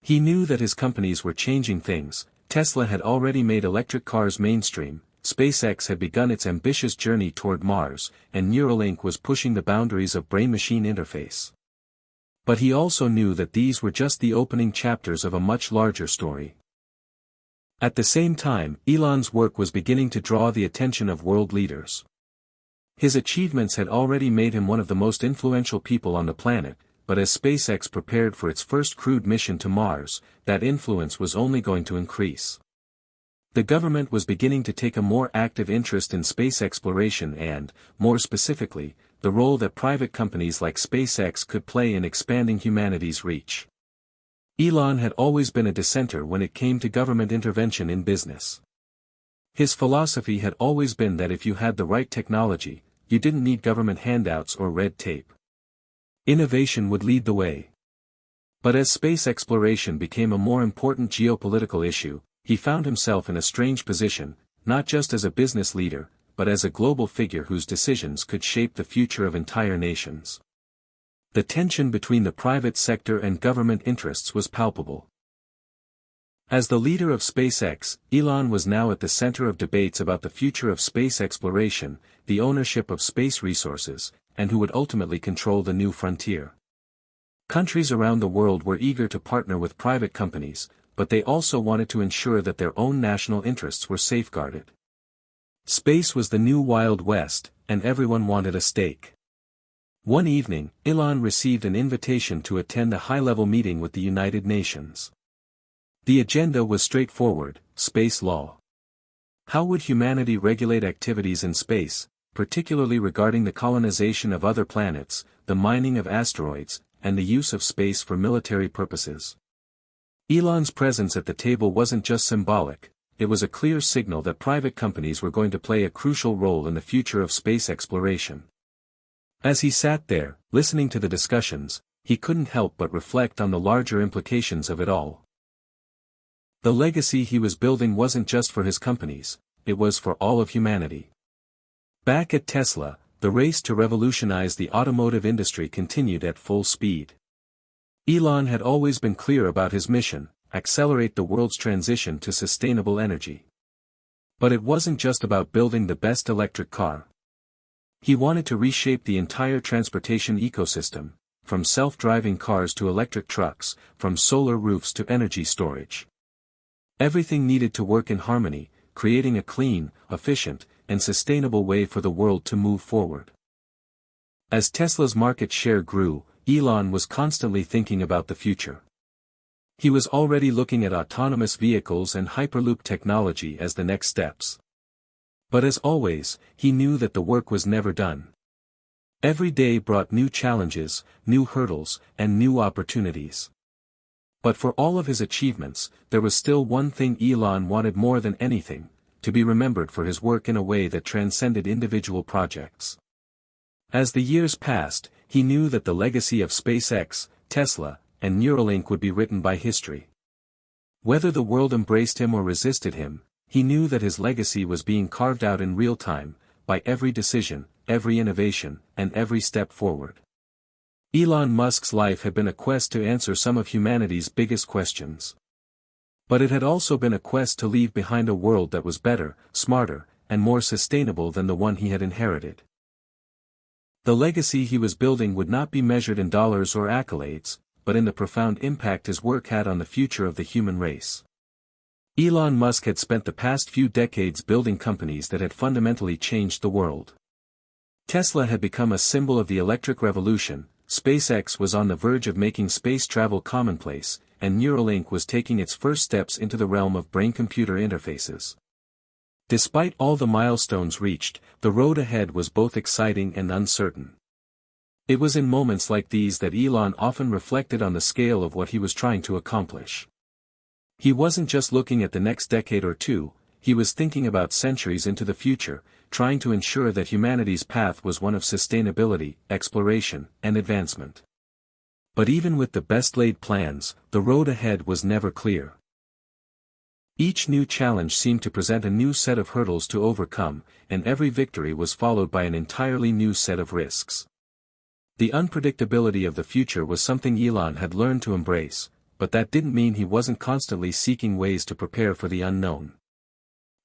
A: He knew that his companies were changing things. Tesla had already made electric cars mainstream, SpaceX had begun its ambitious journey toward Mars, and Neuralink was pushing the boundaries of brain-machine interface. But he also knew that these were just the opening chapters of a much larger story. At the same time, Elon's work was beginning to draw the attention of world leaders. His achievements had already made him one of the most influential people on the planet, but as SpaceX prepared for its first crewed mission to Mars, that influence was only going to increase. The government was beginning to take a more active interest in space exploration and, more specifically, the role that private companies like SpaceX could play in expanding humanity's reach. Elon had always been a dissenter when it came to government intervention in business. His philosophy had always been that if you had the right technology, you didn't need government handouts or red tape. Innovation would lead the way. But as space exploration became a more important geopolitical issue, he found himself in a strange position, not just as a business leader, but as a global figure whose decisions could shape the future of entire nations. The tension between the private sector and government interests was palpable. As the leader of SpaceX, Elon was now at the center of debates about the future of space exploration, the ownership of space resources, and who would ultimately control the new frontier. Countries around the world were eager to partner with private companies, but they also wanted to ensure that their own national interests were safeguarded. Space was the new Wild West, and everyone wanted a stake. One evening, Elon received an invitation to attend a high-level meeting with the United Nations. The agenda was straightforward: space law. How would humanity regulate activities in space, particularly regarding the colonization of other planets, the mining of asteroids, and the use of space for military purposes? Elon's presence at the table wasn't just symbolic, it was a clear signal that private companies were going to play a crucial role in the future of space exploration. As he sat there, listening to the discussions, he couldn't help but reflect on the larger implications of it all. The legacy he was building wasn't just for his companies, it was for all of humanity. Back at Tesla, the race to revolutionize the automotive industry continued at full speed. Elon had always been clear about his mission: accelerate the world's transition to sustainable energy. But it wasn't just about building the best electric car. He wanted to reshape the entire transportation ecosystem, from self-driving cars to electric trucks, from solar roofs to energy storage. Everything needed to work in harmony, creating a clean, efficient, and sustainable way for the world to move forward. As Tesla's market share grew, Elon was constantly thinking about the future. He was already looking at autonomous vehicles and Hyperloop technology as the next steps. But as always, he knew that the work was never done. Every day brought new challenges, new hurdles, and new opportunities. But for all of his achievements, there was still one thing Elon wanted more than anything: to be remembered for his work in a way that transcended individual projects. As the years passed, he knew that the legacy of SpaceX, Tesla, and Neuralink would be written by history. Whether the world embraced him or resisted him, he knew that his legacy was being carved out in real time, by every decision, every innovation, and every step forward. Elon Musk's life had been a quest to answer some of humanity's biggest questions. But it had also been a quest to leave behind a world that was better, smarter, and more sustainable than the one he had inherited. The legacy he was building would not be measured in dollars or accolades, but in the profound impact his work had on the future of the human race. Elon Musk had spent the past few decades building companies that had fundamentally changed the world. Tesla had become a symbol of the electric revolution, SpaceX was on the verge of making space travel commonplace, and Neuralink was taking its first steps into the realm of brain-computer interfaces. Despite all the milestones reached, the road ahead was both exciting and uncertain. It was in moments like these that Elon often reflected on the scale of what he was trying to accomplish. He wasn't just looking at the next decade or two, he was thinking about centuries into the future, trying to ensure that humanity's path was one of sustainability, exploration, and advancement. But even with the best-laid plans, the road ahead was never clear. Each new challenge seemed to present a new set of hurdles to overcome, and every victory was followed by an entirely new set of risks. The unpredictability of the future was something Elon had learned to embrace, but that didn't mean he wasn't constantly seeking ways to prepare for the unknown.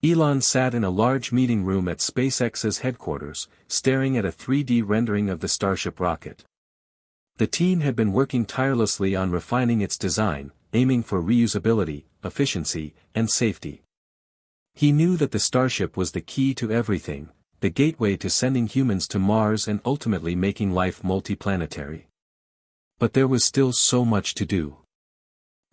A: Elon sat in a large meeting room at SpaceX's headquarters, staring at a 3D rendering of the Starship rocket. The team had been working tirelessly on refining its design, aiming for reusability, efficiency, and safety. He knew that the Starship was the key to everything, the gateway to sending humans to Mars and ultimately making life multiplanetary. But there was still so much to do.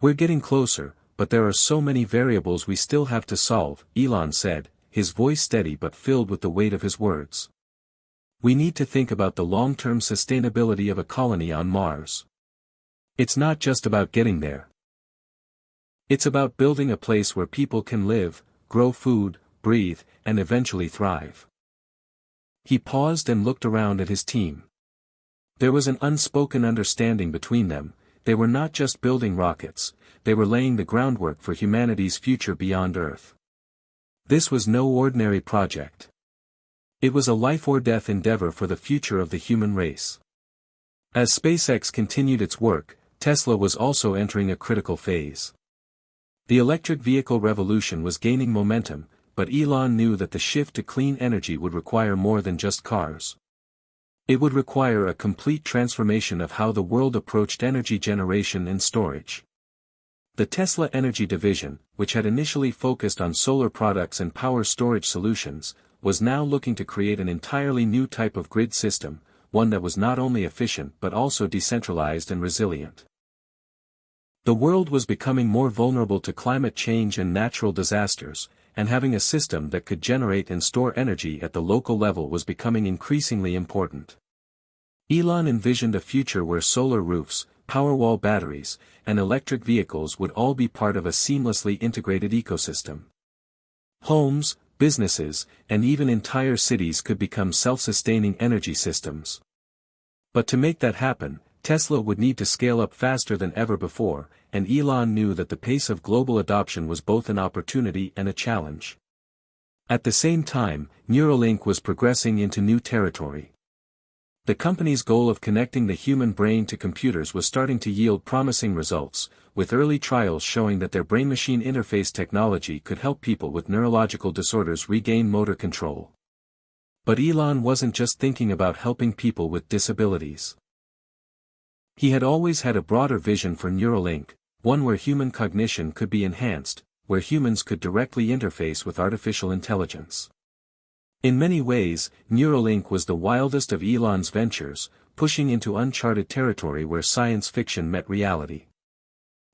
A: "We're getting closer, but there are so many variables we still have to solve," Elon said, his voice steady but filled with the weight of his words. "We need to think about the long-term sustainability of a colony on Mars. It's not just about getting there. It's about building a place where people can live, grow food, breathe, and eventually thrive." He paused and looked around at his team. There was an unspoken understanding between them. They were not just building rockets, they were laying the groundwork for humanity's future beyond Earth. This was no ordinary project. It was a life-or-death endeavor for the future of the human race. As SpaceX continued its work, Tesla was also entering a critical phase. The electric vehicle revolution was gaining momentum, but Elon knew that the shift to clean energy would require more than just cars. It would require a complete transformation of how the world approached energy generation and storage. The Tesla Energy division, which had initially focused on solar products and power storage solutions, was now looking to create an entirely new type of grid system, one that was not only efficient but also decentralized and resilient. The world was becoming more vulnerable to climate change and natural disasters, and having a system that could generate and store energy at the local level was becoming increasingly important. Elon envisioned a future where solar roofs, Powerwall batteries, and electric vehicles would all be part of a seamlessly integrated ecosystem. Homes, businesses, and even entire cities could become self-sustaining energy systems. But to make that happen, Tesla would need to scale up faster than ever before, and Elon knew that the pace of global adoption was both an opportunity and a challenge. At the same time, Neuralink was progressing into new territory. The company's goal of connecting the human brain to computers was starting to yield promising results, with early trials showing that their brain-machine interface technology could help people with neurological disorders regain motor control. But Elon wasn't just thinking about helping people with disabilities. He had always had a broader vision for Neuralink, one where human cognition could be enhanced, where humans could directly interface with artificial intelligence. In many ways, Neuralink was the wildest of Elon's ventures, pushing into uncharted territory where science fiction met reality.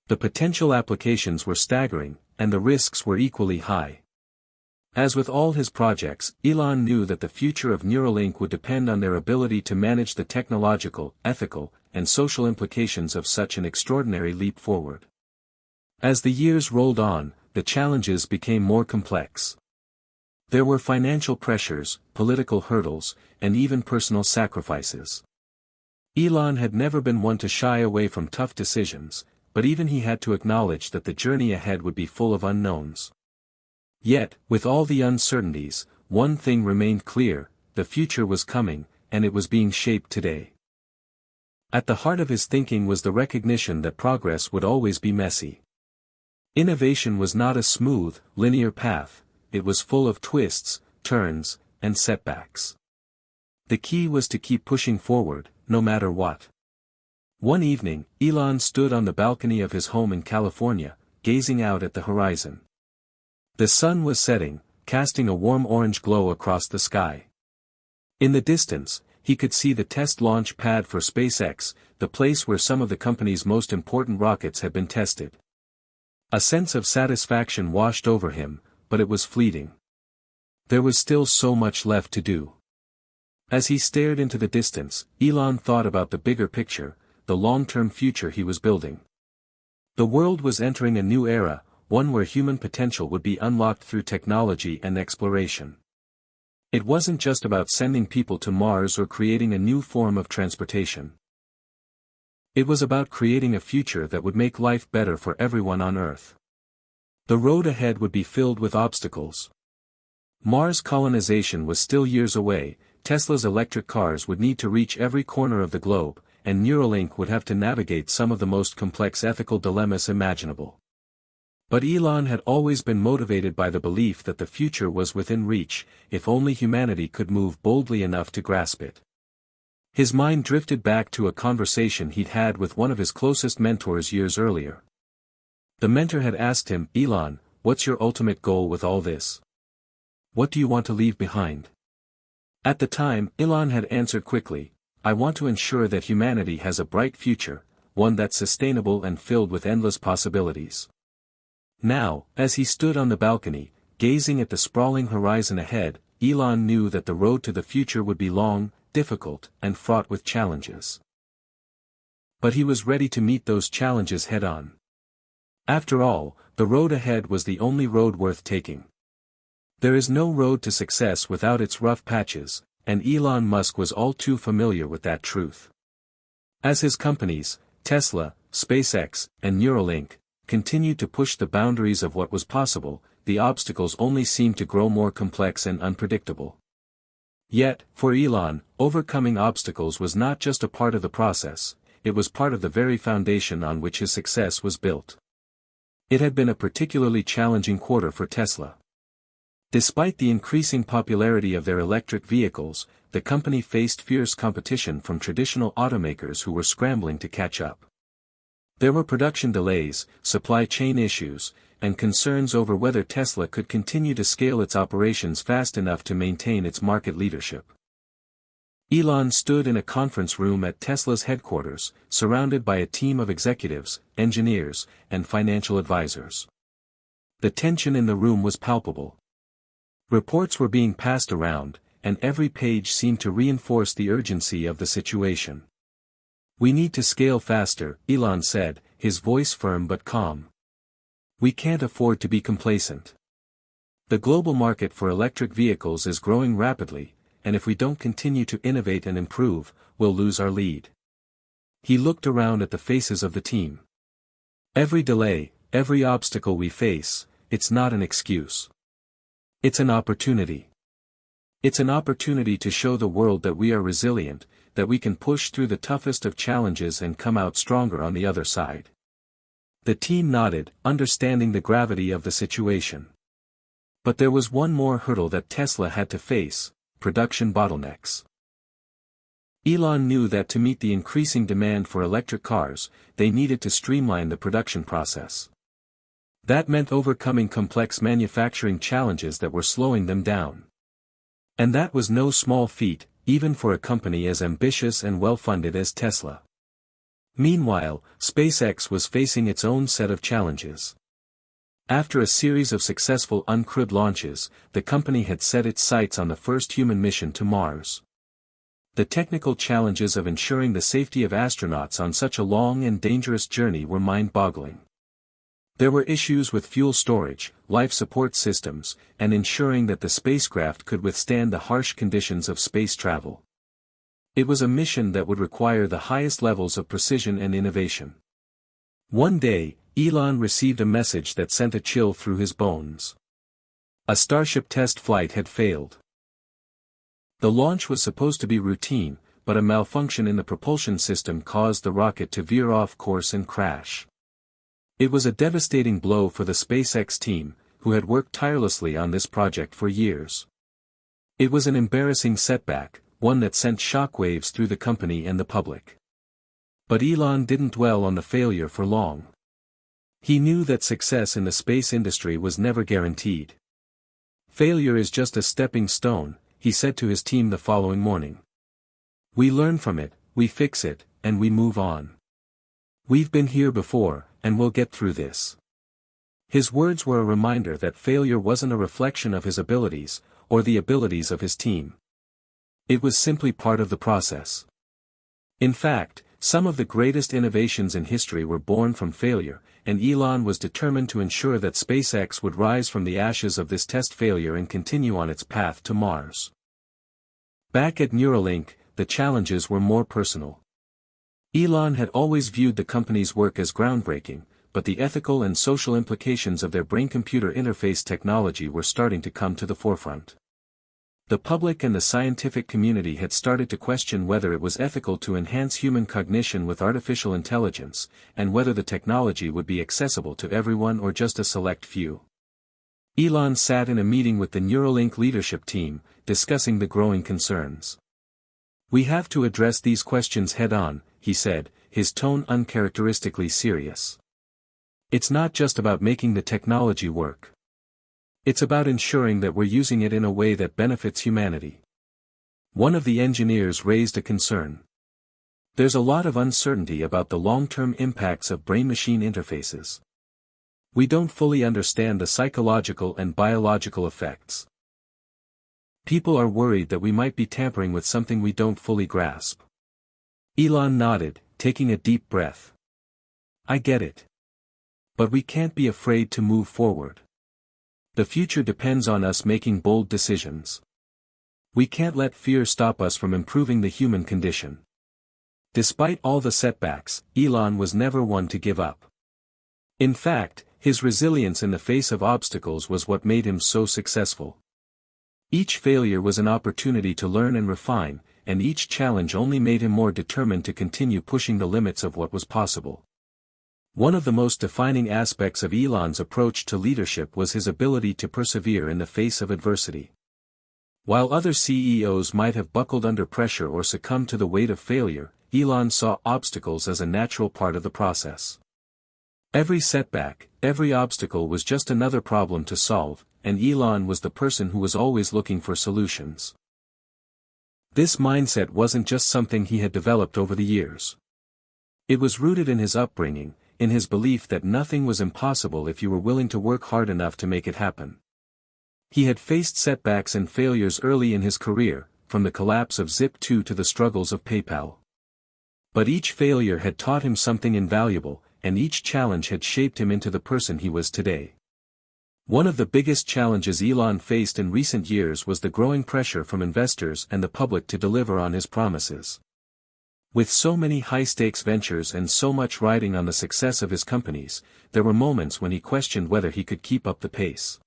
A: The potential applications were staggering, and the risks were equally high. As with all his projects, Elon knew that the future of Neuralink would depend on their ability to manage the technological, ethical, and social implications of such an extraordinary leap forward. As the years rolled on, the challenges became more complex. There were financial pressures, political hurdles, and even personal sacrifices. Elon had never been one to shy away from tough decisions, but even he had to acknowledge that the journey ahead would be full of unknowns. Yet, with all the uncertainties, one thing remained clear: the future was coming, and it was being shaped today. At the heart of his thinking was the recognition that progress would always be messy. Innovation was not a smooth, linear path. It was full of twists, turns, and setbacks. The key was to keep pushing forward, no matter what. One evening, Elon stood on the balcony of his home in California, gazing out at the horizon. The sun was setting, casting a warm orange glow across the sky. In the distance, he could see the test launch pad for SpaceX, the place where some of the company's most important rockets had been tested. A sense of satisfaction washed over him, but it was fleeting. There was still so much left to do. As he stared into the distance, Elon thought about the bigger picture, the long-term future he was building. The world was entering a new era, one where human potential would be unlocked through technology and exploration. It wasn't just about sending people to Mars or creating a new form of transportation. It was about creating a future that would make life better for everyone on Earth. The road ahead would be filled with obstacles. Mars colonization was still years away, Tesla's electric cars would need to reach every corner of the globe, and Neuralink would have to navigate some of the most complex ethical dilemmas imaginable. But Elon had always been motivated by the belief that the future was within reach, if only humanity could move boldly enough to grasp it. His mind drifted back to a conversation he'd had with one of his closest mentors years earlier. The mentor had asked him, "Elon, what's your ultimate goal with all this? What do you want to leave behind?" At the time, Elon had answered quickly, "I want to ensure that humanity has a bright future, one that's sustainable and filled with endless possibilities." Now, as he stood on the balcony, gazing at the sprawling horizon ahead, Elon knew that the road to the future would be long, difficult, and fraught with challenges. But he was ready to meet those challenges head-on. After all, the road ahead was the only road worth taking. There is no road to success without its rough patches, and Elon Musk was all too familiar with that truth. As his companies, Tesla, SpaceX, and Neuralink, continued to push the boundaries of what was possible, the obstacles only seemed to grow more complex and unpredictable. Yet, for Elon, overcoming obstacles was not just a part of the process, it was part of the very foundation on which his success was built. It had been a particularly challenging quarter for Tesla. Despite the increasing popularity of their electric vehicles, the company faced fierce competition from traditional automakers who were scrambling to catch up. There were production delays, supply chain issues, and concerns over whether Tesla could continue to scale its operations fast enough to maintain its market leadership. Elon stood in a conference room at Tesla's headquarters, surrounded by a team of executives, engineers, and financial advisors. The tension in the room was palpable. Reports were being passed around, and every page seemed to reinforce the urgency of the situation. "We need to scale faster," Elon said, his voice firm but calm. "We can't afford to be complacent. The global market for electric vehicles is growing rapidly, and if we don't continue to innovate and improve, we'll lose our lead." He looked around at the faces of the team. "Every delay, every obstacle we face, it's not an excuse. It's an opportunity. It's an opportunity to show the world that we are resilient, that we can push through the toughest of challenges and come out stronger on the other side." The team nodded, understanding the gravity of the situation. But there was one more hurdle that Tesla had to face: production bottlenecks. Elon knew that to meet the increasing demand for electric cars, they needed to streamline the production process. That meant overcoming complex manufacturing challenges that were slowing them down. And that was no small feat, even for a company as ambitious and well-funded as Tesla. Meanwhile, SpaceX was facing its own set of challenges. After a series of successful uncrewed launches, the company had set its sights on the first human mission to Mars. The technical challenges of ensuring the safety of astronauts on such a long and dangerous journey were mind-boggling. There were issues with fuel storage, life support systems, and ensuring that the spacecraft could withstand the harsh conditions of space travel. It was a mission that would require the highest levels of precision and innovation. One day, Elon received a message that sent a chill through his bones. A Starship test flight had failed. The launch was supposed to be routine, but a malfunction in the propulsion system caused the rocket to veer off course and crash. It was a devastating blow for the SpaceX team, who had worked tirelessly on this project for years. It was an embarrassing setback, one that sent shockwaves through the company and the public. But Elon didn't dwell on the failure for long. He knew that success in the space industry was never guaranteed. "Failure is just a stepping stone," he said to his team the following morning. We learn from it, we fix it, and we move on. We've been here before, and we'll get through this. His words were a reminder that failure wasn't a reflection of his abilities, or the abilities of his team. It was simply part of the process. In fact, some of the greatest innovations in history were born from failure, and Elon was determined to ensure that SpaceX would rise from the ashes of this test failure and continue on its path to Mars. Back at Neuralink, the challenges were more personal. Elon had always viewed the company's work as groundbreaking, but the ethical and social implications of their brain-computer interface technology were starting to come to the forefront. The public and the scientific community had started to question whether it was ethical to enhance human cognition with artificial intelligence, and whether the technology would be accessible to everyone or just a select few. Elon sat in a meeting with the Neuralink leadership team, discussing the growing concerns. We have to address these questions head-on, he said, his tone uncharacteristically serious. It's not just about making the technology work. It's about ensuring that we're using it in a way that benefits humanity. One of the engineers raised a concern. There's a lot of uncertainty about the long-term impacts of brain-machine interfaces. We don't fully understand the psychological and biological effects. People are worried that we might be tampering with something we don't fully grasp. Elon nodded, taking a deep breath. I get it. But we can't be afraid to move forward. The future depends on us making bold decisions. We can't let fear stop us from improving the human condition. Despite all the setbacks, Elon was never one to give up. In fact, his resilience in the face of obstacles was what made him so successful. Each failure was an opportunity to learn and refine, and each challenge only made him more determined to continue pushing the limits of what was possible. One of the most defining aspects of Elon's approach to leadership was his ability to persevere in the face of adversity. While other CEOs might have buckled under pressure or succumbed to the weight of failure, Elon saw obstacles as a natural part of the process. Every setback, every obstacle was just another problem to solve, and Elon was the person who was always looking for solutions. This mindset wasn't just something he had developed over the years. It was rooted in his upbringing, in his belief that nothing was impossible if you were willing to work hard enough to make it happen. He had faced setbacks and failures early in his career, from the collapse of Zip2 to the struggles of PayPal. But each failure had taught him something invaluable, and each challenge had shaped him into the person he was today. One of the biggest challenges Elon faced in recent years was the growing pressure from investors and the public to deliver on his promises. With so many high-stakes ventures and so much riding on the success of his companies, there were moments when he questioned whether he could keep up the pace.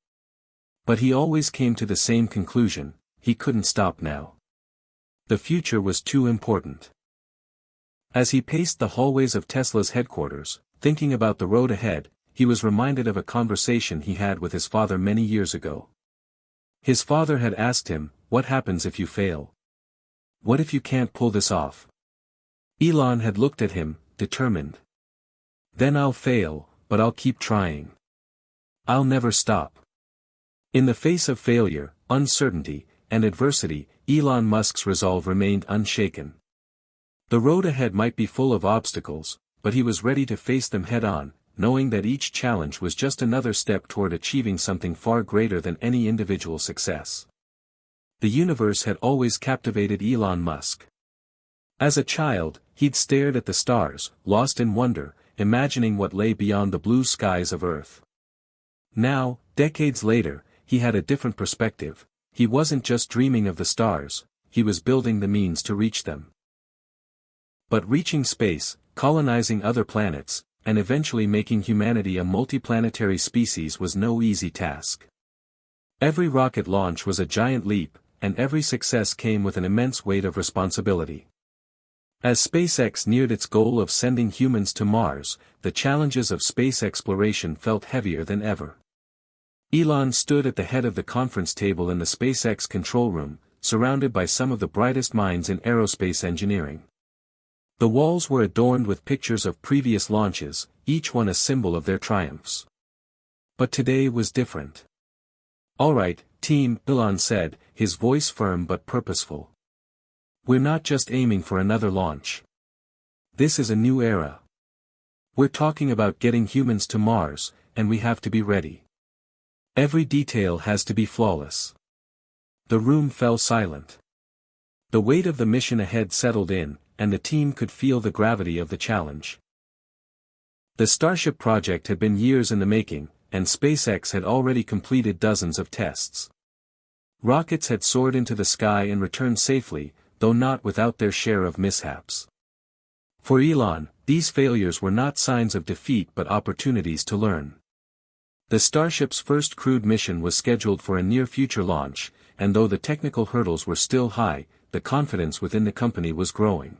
A: But he always came to the same conclusion: he couldn't stop now. The future was too important. As he paced the hallways of Tesla's headquarters, thinking about the road ahead, he was reminded of a conversation he had with his father many years ago. His father had asked him, "What happens if you fail? What if you can't pull this off?" Elon had looked at him, determined. "Then I'll fail, but I'll keep trying. I'll never stop." In the face of failure, uncertainty, and adversity, Elon Musk's resolve remained unshaken. The road ahead might be full of obstacles, but he was ready to face them head-on, knowing that each challenge was just another step toward achieving something far greater than any individual success. The universe had always captivated Elon Musk. As a child, he'd stared at the stars, lost in wonder, imagining what lay beyond the blue skies of Earth. Now, decades later, he had a different perspective. He wasn't just dreaming of the stars, he was building the means to reach them. But reaching space, colonizing other planets, and eventually making humanity a multiplanetary species was no easy task. Every rocket launch was a giant leap, and every success came with an immense weight of responsibility. As SpaceX neared its goal of sending humans to Mars, the challenges of space exploration felt heavier than ever. Elon stood at the head of the conference table in the SpaceX control room, surrounded by some of the brightest minds in aerospace engineering. The walls were adorned with pictures of previous launches, each one a symbol of their triumphs. But today was different. "All right, team," Elon said, his voice firm but purposeful. "We're not just aiming for another launch. This is a new era. We're talking about getting humans to Mars, and we have to be ready. Every detail has to be flawless." The room fell silent. The weight of the mission ahead settled in, and the team could feel the gravity of the challenge. The Starship project had been years in the making, and SpaceX had already completed dozens of tests. Rockets had soared into the sky and returned safely, though not without their share of mishaps. For Elon, these failures were not signs of defeat but opportunities to learn. The Starship's first crewed mission was scheduled for a near-future launch, and though the technical hurdles were still high, the confidence within the company was growing.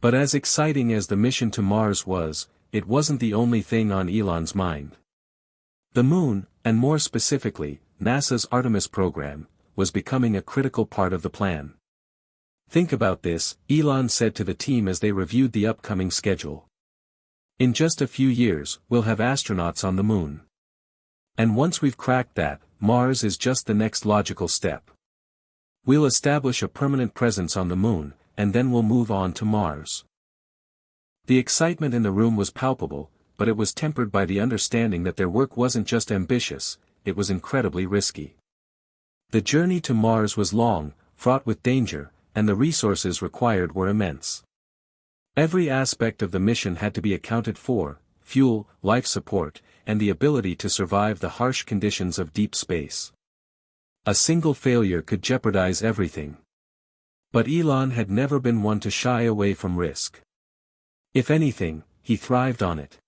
A: But as exciting as the mission to Mars was, it wasn't the only thing on Elon's mind. The Moon, and more specifically, NASA's Artemis program, was becoming a critical part of the plan. "Think about this," Elon said to the team as they reviewed the upcoming schedule. "In just a few years, we'll have astronauts on the Moon. And once we've cracked that, Mars is just the next logical step. We'll establish a permanent presence on the Moon, and then we'll move on to Mars." The excitement in the room was palpable, but it was tempered by the understanding that their work wasn't just ambitious, it was incredibly risky. The journey to Mars was long, fraught with danger, and the resources required were immense. Every aspect of the mission had to be accounted for: fuel, life support, and the ability to survive the harsh conditions of deep space. A single failure could jeopardize everything. But Elon had never been one to shy away from risk. If anything, he thrived on it.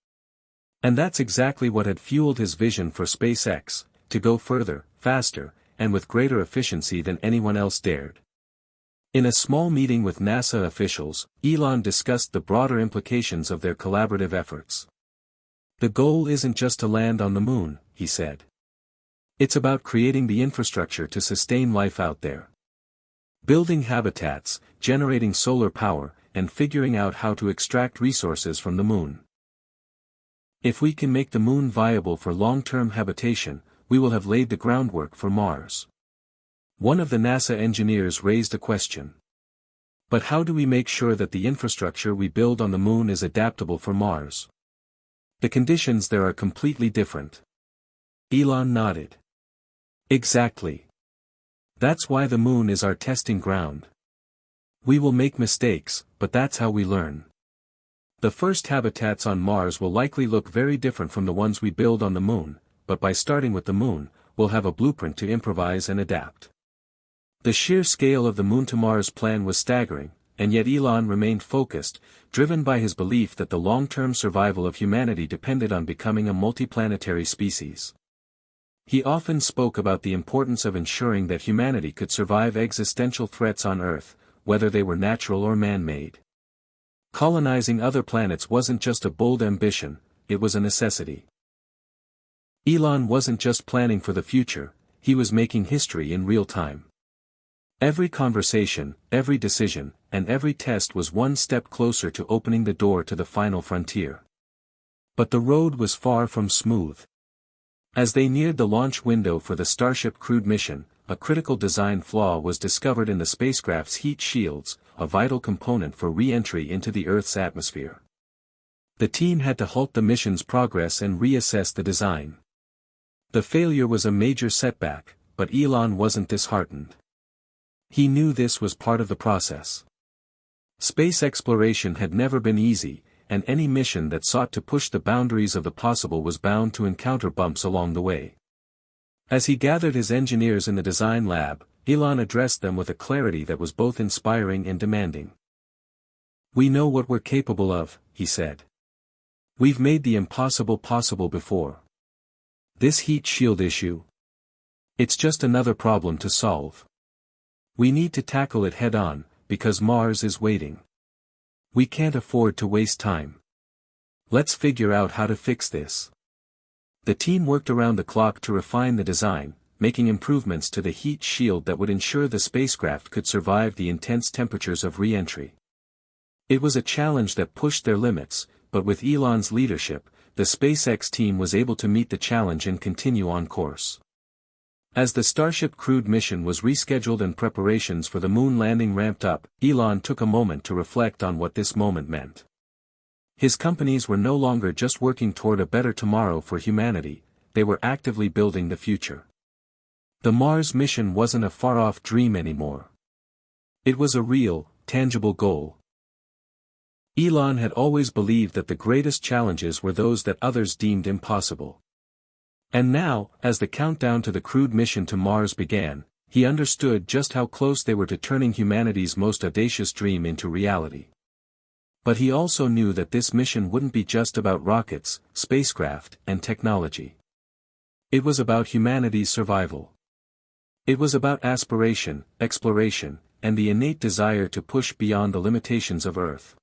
A: And that's exactly what had fueled his vision for SpaceX: to go further, faster, and with greater efficiency than anyone else dared. In a small meeting with NASA officials, Elon discussed the broader implications of their collaborative efforts. "The goal isn't just to land on the Moon," he said. "It's about creating the infrastructure to sustain life out there. Building habitats, generating solar power, and figuring out how to extract resources from the Moon. If we can make the Moon viable for long-term habitation, we will have laid the groundwork for Mars." One of the NASA engineers raised a question. "But how do we make sure that the infrastructure we build on the Moon is adaptable for Mars? The conditions there are completely different." Elon nodded. "Exactly. That's why the Moon is our testing ground. We will make mistakes, but that's how we learn. The first habitats on Mars will likely look very different from the ones we build on the Moon, but by starting with the Moon, we'll have a blueprint to improvise and adapt." The sheer scale of the Moon to Mars plan was staggering, and yet Elon remained focused, driven by his belief that the long-term survival of humanity depended on becoming a multiplanetary species. He often spoke about the importance of ensuring that humanity could survive existential threats on Earth, whether they were natural or man-made. Colonizing other planets wasn't just a bold ambition, it was a necessity. Elon wasn't just planning for the future, he was making history in real time. Every conversation, every decision, and every test was one step closer to opening the door to the final frontier. But the road was far from smooth. As they neared the launch window for the Starship crewed mission, a critical design flaw was discovered in the spacecraft's heat shields, a vital component for re-entry into the Earth's atmosphere. The team had to halt the mission's progress and reassess the design. The failure was a major setback, but Elon wasn't disheartened. He knew this was part of the process. Space exploration had never been easy, and any mission that sought to push the boundaries of the possible was bound to encounter bumps along the way. As he gathered his engineers in the design lab, Elon addressed them with a clarity that was both inspiring and demanding. "We know what we're capable of," he said. "We've made the impossible possible before. This heat shield issue? It's just another problem to solve. We need to tackle it head-on, because Mars is waiting. We can't afford to waste time. Let's figure out how to fix this." The team worked around the clock to refine the design, making improvements to the heat shield that would ensure the spacecraft could survive the intense temperatures of re-entry. It was a challenge that pushed their limits, but with Elon's leadership, the SpaceX team was able to meet the challenge and continue on course. As the Starship crewed mission was rescheduled and preparations for the moon landing ramped up, Elon took a moment to reflect on what this moment meant. His companies were no longer just working toward a better tomorrow for humanity, they were actively building the future. The Mars mission wasn't a far-off dream anymore. It was a real, tangible goal. Elon had always believed that the greatest challenges were those that others deemed impossible. And now, as the countdown to the crewed mission to Mars began, he understood just how close they were to turning humanity's most audacious dream into reality. But he also knew that this mission wouldn't be just about rockets, spacecraft, and technology. It was about humanity's survival. It was about aspiration, exploration, and the innate desire to push beyond the limitations of Earth.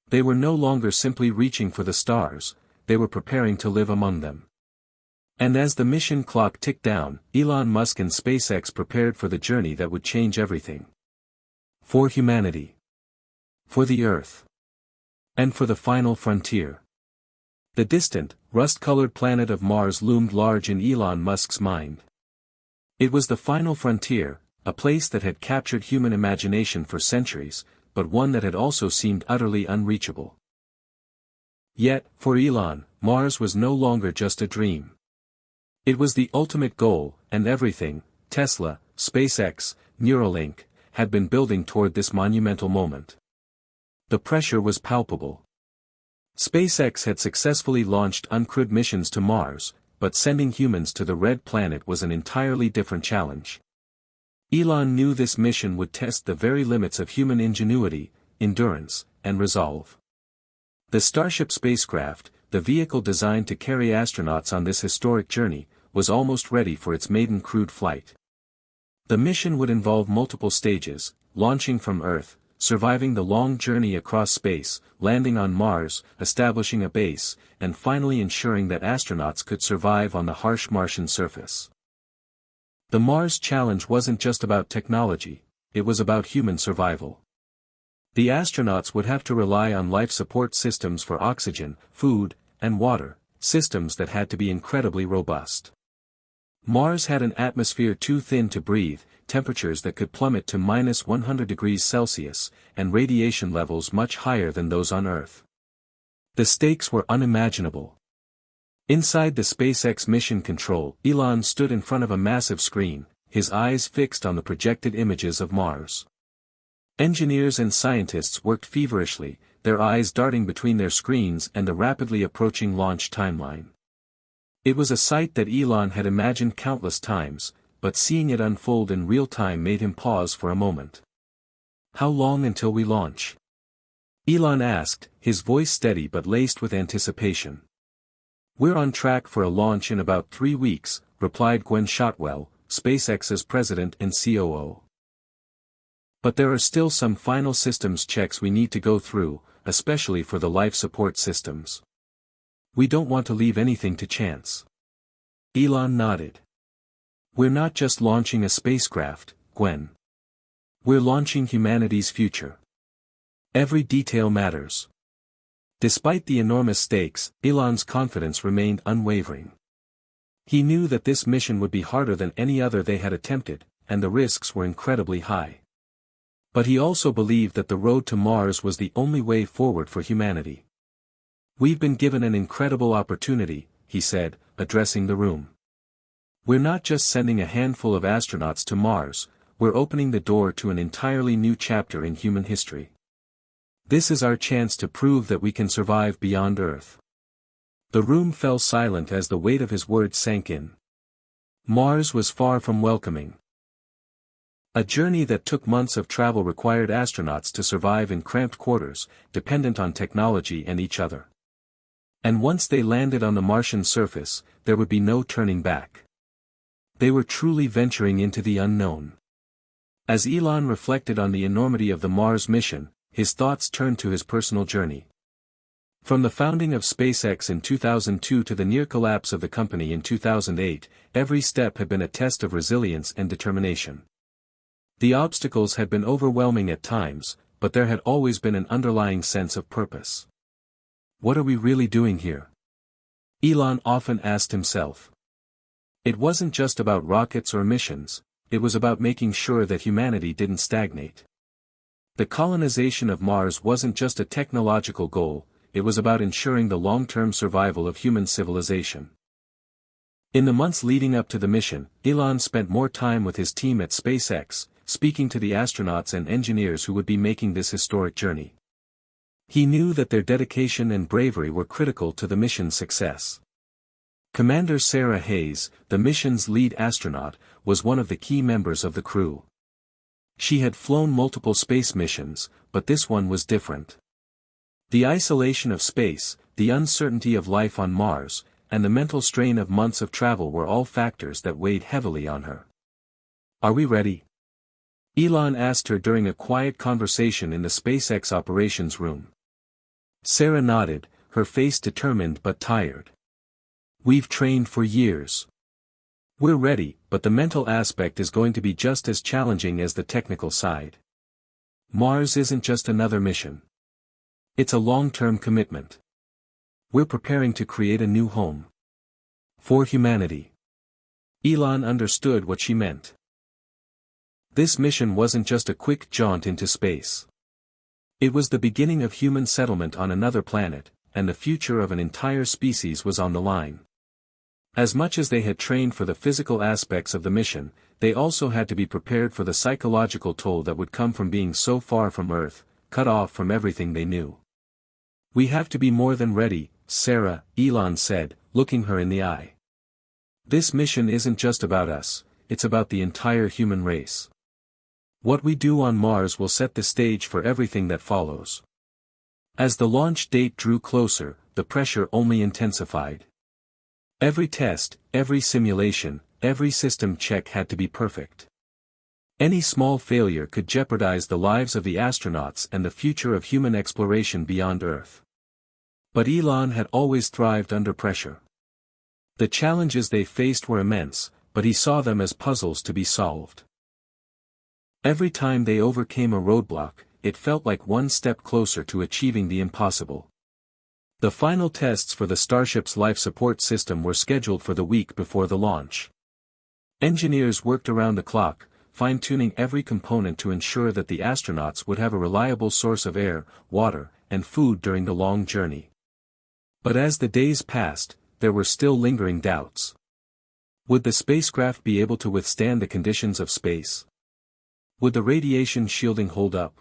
A: They were no longer simply reaching for the stars, they were preparing to live among them. And as the mission clock ticked down, Elon Musk and SpaceX prepared for the journey that would change everything. For humanity. For the Earth. And for the final frontier. The distant, rust-colored planet of Mars loomed large in Elon Musk's mind. It was the final frontier, a place that had captured human imagination for centuries, but one that had also seemed utterly unreachable. Yet, for Elon, Mars was no longer just a dream. It was the ultimate goal, and everything, Tesla, SpaceX, Neuralink, had been building toward this monumental moment. The pressure was palpable. SpaceX had successfully launched uncrewed missions to Mars, but sending humans to the Red Planet was an entirely different challenge. Elon knew this mission would test the very limits of human ingenuity, endurance, and resolve. The Starship spacecraft, the vehicle designed to carry astronauts on this historic journey, was almost ready for its maiden crewed flight. The mission would involve multiple stages, launching from Earth, surviving the long journey across space, landing on Mars, establishing a base, and finally ensuring that astronauts could survive on the harsh Martian surface. The Mars challenge wasn't just about technology, it was about human survival. The astronauts would have to rely on life support systems for oxygen, food, and water, systems that had to be incredibly robust. Mars had an atmosphere too thin to breathe, temperatures that could plummet to -100 degrees Celsius, and radiation levels much higher than those on Earth. The stakes were unimaginable. Inside the SpaceX mission control, Elon stood in front of a massive screen, his eyes fixed on the projected images of Mars. Engineers and scientists worked feverishly, their eyes darting between their screens and the rapidly approaching launch timeline. It was a sight that Elon had imagined countless times, but seeing it unfold in real time made him pause for a moment. "How long until we launch?" Elon asked, his voice steady but laced with anticipation. "We're on track for a launch in about 3 weeks, replied Gwen Shotwell, SpaceX's president and COO. "But there are still some final systems checks we need to go through, especially for the life support systems. We don't want to leave anything to chance." Elon nodded. "We're not just launching a spacecraft, Gwen. We're launching humanity's future. Every detail matters." Despite the enormous stakes, Elon's confidence remained unwavering. He knew that this mission would be harder than any other they had attempted, and the risks were incredibly high. But he also believed that the road to Mars was the only way forward for humanity. "We've been given an incredible opportunity," he said, addressing the room. "We're not just sending a handful of astronauts to Mars, we're opening the door to an entirely new chapter in human history. This is our chance to prove that we can survive beyond Earth." The room fell silent as the weight of his words sank in. Mars was far from welcoming. A journey that took months of travel required astronauts to survive in cramped quarters, dependent on technology and each other. And once they landed on the Martian surface, there would be no turning back. They were truly venturing into the unknown. As Elon reflected on the enormity of the Mars mission, his thoughts turned to his personal journey. From the founding of SpaceX in 2002 to the near collapse of the company in 2008, every step had been a test of resilience and determination. The obstacles had been overwhelming at times, but there had always been an underlying sense of purpose. "What are we really doing here?" Elon often asked himself. It wasn't just about rockets or missions, it was about making sure that humanity didn't stagnate. The colonization of Mars wasn't just a technological goal, it was about ensuring the long-term survival of human civilization. In the months leading up to the mission, Elon spent more time with his team at SpaceX, speaking to the astronauts and engineers who would be making this historic journey. He knew that their dedication and bravery were critical to the mission's success. Commander Sarah Hayes, the mission's lead astronaut, was one of the key members of the crew. She had flown multiple space missions, but this one was different. The isolation of space, the uncertainty of life on Mars, and the mental strain of months of travel were all factors that weighed heavily on her. "Are we ready?" Elon asked her during a quiet conversation in the SpaceX operations room. Sarah nodded, her face determined but tired. "We've trained for years. We're ready, but the mental aspect is going to be just as challenging as the technical side. Mars isn't just another mission. It's a long-term commitment. We're preparing to create a new home. For humanity." Elon understood what she meant. This mission wasn't just a quick jaunt into space. It was the beginning of human settlement on another planet, and the future of an entire species was on the line. As much as they had trained for the physical aspects of the mission, they also had to be prepared for the psychological toll that would come from being so far from Earth, cut off from everything they knew. "We have to be more than ready, Sarah," Elon said, looking her in the eye. "This mission isn't just about us, it's about the entire human race. What we do on Mars will set the stage for everything that follows." As the launch date drew closer, the pressure only intensified. Every test, every simulation, every system check had to be perfect. Any small failure could jeopardize the lives of the astronauts and the future of human exploration beyond Earth. But Elon had always thrived under pressure. The challenges they faced were immense, but he saw them as puzzles to be solved. Every time they overcame a roadblock, it felt like one step closer to achieving the impossible. The final tests for the Starship's life support system were scheduled for the week before the launch. Engineers worked around the clock, fine-tuning every component to ensure that the astronauts would have a reliable source of air, water, and food during the long journey. But as the days passed, there were still lingering doubts. Would the spacecraft be able to withstand the conditions of space? Would the radiation shielding hold up?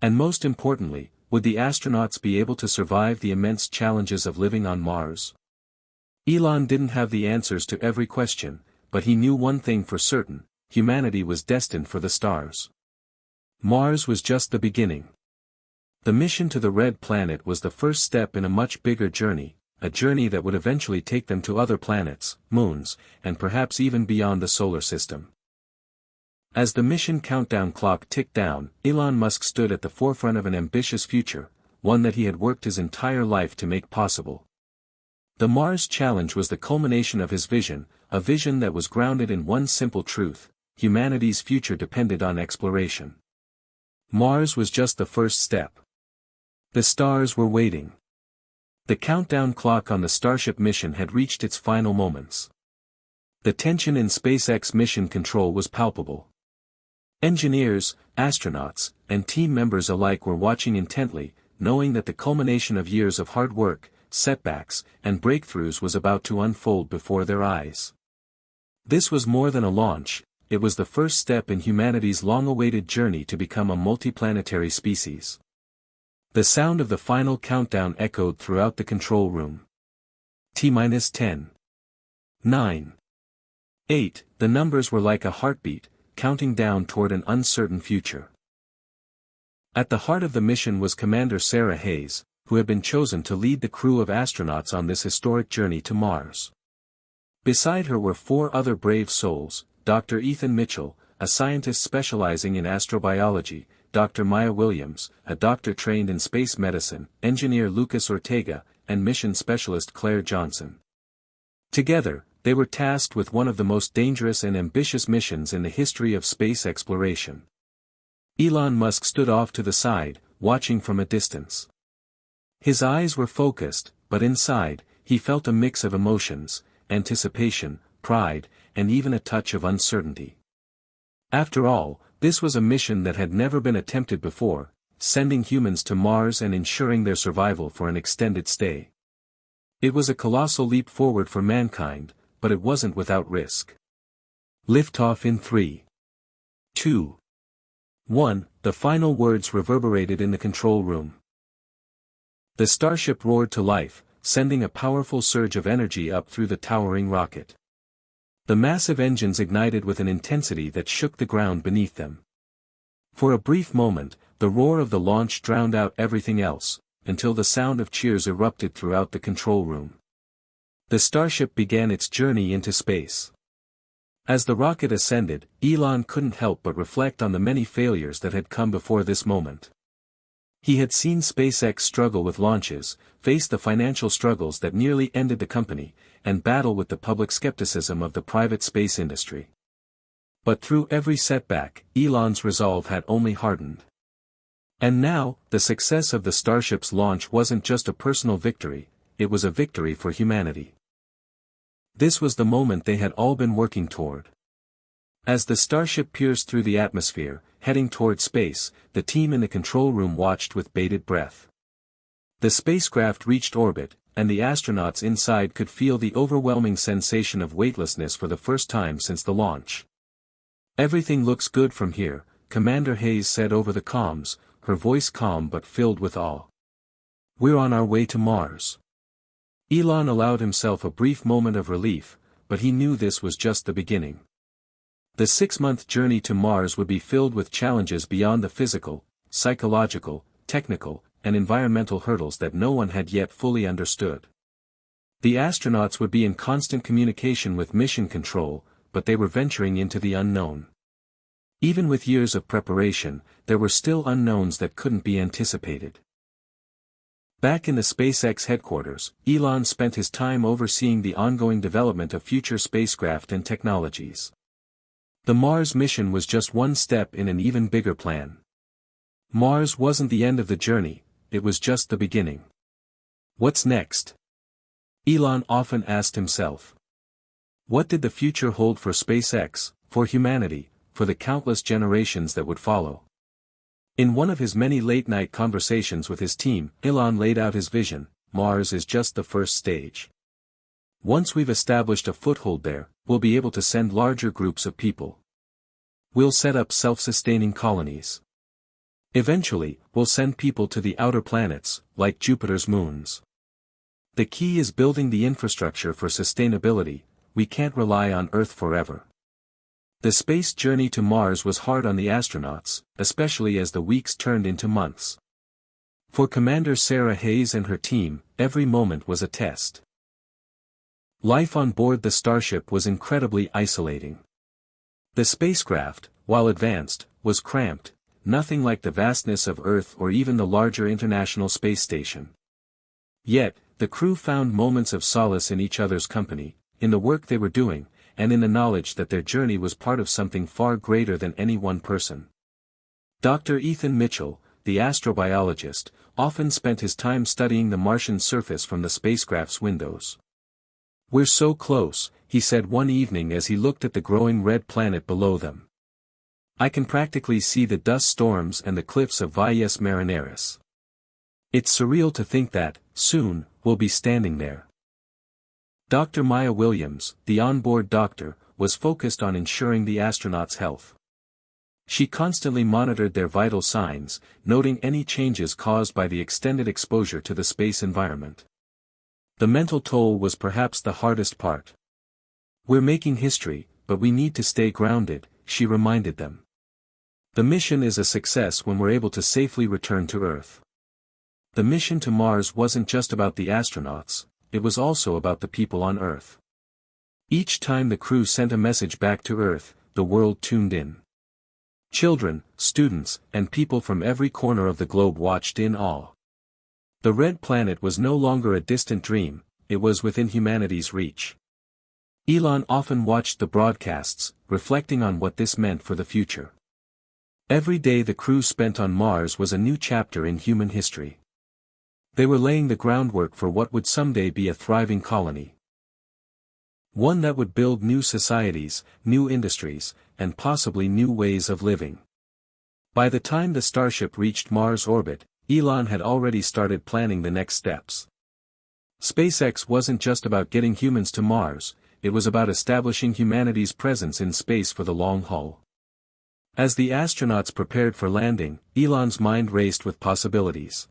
A: And most importantly, would the astronauts be able to survive the immense challenges of living on Mars? Elon didn't have the answers to every question, but he knew one thing for certain: humanity was destined for the stars. Mars was just the beginning. The mission to the Red Planet was the first step in a much bigger journey, a journey that would eventually take them to other planets, moons, and perhaps even beyond the solar system. As the mission countdown clock ticked down, Elon Musk stood at the forefront of an ambitious future, one that he had worked his entire life to make possible. The Mars Challenge was the culmination of his vision, a vision that was grounded in one simple truth: humanity's future depended on exploration. Mars was just the first step. The stars were waiting. The countdown clock on the Starship mission had reached its final moments. The tension in SpaceX mission control was palpable. Engineers, astronauts, and team members alike were watching intently, knowing that the culmination of years of hard work, setbacks, and breakthroughs was about to unfold before their eyes. This was more than a launch, it was the first step in humanity's long-awaited journey to become a multiplanetary species. The sound of the final countdown echoed throughout the control room. T-10. 9. 8. The numbers were like a heartbeat, counting down toward an uncertain future. At the heart of the mission was Commander Sarah Hayes, who had been chosen to lead the crew of astronauts on this historic journey to Mars. Beside her were 4 other brave souls: Dr. Ethan Mitchell, a scientist specializing in astrobiology; Dr. Maya Williams, a doctor trained in space medicine; engineer Lucas Ortega, and mission specialist Claire Johnson. Together, they were tasked with one of the most dangerous and ambitious missions in the history of space exploration. Elon Musk stood off to the side, watching from a distance. His eyes were focused, but inside, he felt a mix of emotions: anticipation, pride, and even a touch of uncertainty. After all, this was a mission that had never been attempted before, sending humans to Mars and ensuring their survival for an extended stay. It was a colossal leap forward for mankind, but it wasn't without risk. Liftoff in 3, 2, 1, the final words reverberated in the control room. The starship roared to life, sending a powerful surge of energy up through the towering rocket. The massive engines ignited with an intensity that shook the ground beneath them. For a brief moment, the roar of the launch drowned out everything else, until the sound of cheers erupted throughout the control room. The starship began its journey into space. As the rocket ascended, Elon couldn't help but reflect on the many failures that had come before this moment. He had seen SpaceX struggle with launches, face the financial struggles that nearly ended the company, and battle with the public skepticism of the private space industry. But through every setback, Elon's resolve had only hardened. And now, the success of the Starship's launch wasn't just a personal victory, it was a victory for humanity. This was the moment they had all been working toward. As the Starship pierced through the atmosphere, heading toward space, the team in the control room watched with bated breath. The spacecraft reached orbit, and the astronauts inside could feel the overwhelming sensation of weightlessness for the first time since the launch. "Everything looks good from here," Commander Hayes said over the comms, her voice calm but filled with awe. "We're on our way to Mars." Elon allowed himself a brief moment of relief, but he knew this was just the beginning. The 6-month journey to Mars would be filled with challenges beyond the physical, psychological, technical, and environmental hurdles that no one had yet fully understood. The astronauts would be in constant communication with mission control, but they were venturing into the unknown. Even with years of preparation, there were still unknowns that couldn't be anticipated. Back in the SpaceX headquarters, Elon spent his time overseeing the ongoing development of future spacecraft and technologies. The Mars mission was just one step in an even bigger plan. Mars wasn't the end of the journey, it was just the beginning. What's next? Elon often asked himself. What did the future hold for SpaceX, for humanity, for the countless generations that would follow? In one of his many late-night conversations with his team, Elon laid out his vision: Mars is just the first stage. Once we've established a foothold there, we'll be able to send larger groups of people. We'll set up self-sustaining colonies. Eventually, we'll send people to the outer planets, like Jupiter's moons. The key is building the infrastructure for sustainability. We can't rely on Earth forever. The space journey to Mars was hard on the astronauts, especially as the weeks turned into months. For Commander Sarah Hayes and her team, every moment was a test. Life on board the Starship was incredibly isolating. The spacecraft, while advanced, was cramped, nothing like the vastness of Earth or even the larger International Space Station. Yet, the crew found moments of solace in each other's company, in the work they were doing, and in the knowledge that their journey was part of something far greater than any one person. Dr. Ethan Mitchell, the astrobiologist, often spent his time studying the Martian surface from the spacecraft's windows. "We're so close," he said one evening as he looked at the growing red planet below them. "I can practically see the dust storms and the cliffs of Valles Marineris. It's surreal to think that, soon, we'll be standing there." Dr. Maya Williams, the onboard doctor, was focused on ensuring the astronauts' health. She constantly monitored their vital signs, noting any changes caused by the extended exposure to the space environment. The mental toll was perhaps the hardest part. "We're making history, but we need to stay grounded," she reminded them. "The mission is a success when we're able to safely return to Earth." The mission to Mars wasn't just about the astronauts, it was also about the people on Earth. Each time the crew sent a message back to Earth, the world tuned in. Children, students, and people from every corner of the globe watched in awe. The red planet was no longer a distant dream, it was within humanity's reach. Elon often watched the broadcasts, reflecting on what this meant for the future. Every day the crew spent on Mars was a new chapter in human history. They were laying the groundwork for what would someday be a thriving colony. One that would build new societies, new industries, and possibly new ways of living. By the time the starship reached Mars orbit, Elon had already started planning the next steps. SpaceX wasn't just about getting humans to Mars, it was about establishing humanity's presence in space for the long haul. As the astronauts prepared for landing, Elon's mind raced with possibilities.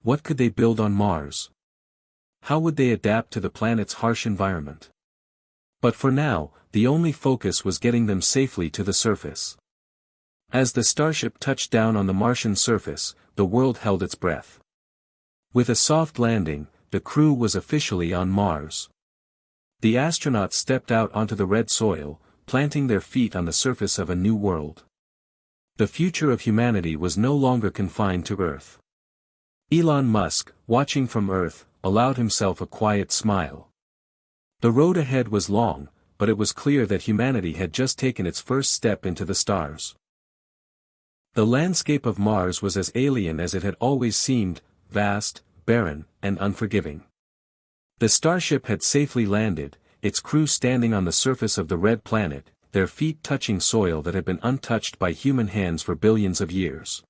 A: What could they build on Mars? How would they adapt to the planet's harsh environment? But for now, the only focus was getting them safely to the surface. As the starship touched down on the Martian surface, the world held its breath. With a soft landing, the crew was officially on Mars. The astronauts stepped out onto the red soil, planting their feet on the surface of a new world. The future of humanity was no longer confined to Earth. Elon Musk, watching from Earth, allowed himself a quiet smile. The road ahead was long, but it was clear that humanity had just taken its first step into the stars. The landscape of Mars was as alien as it had always seemed, vast, barren, and unforgiving. The starship had safely landed, its crew standing on the surface of the red planet, their feet touching soil that had been untouched by human hands for billions of years.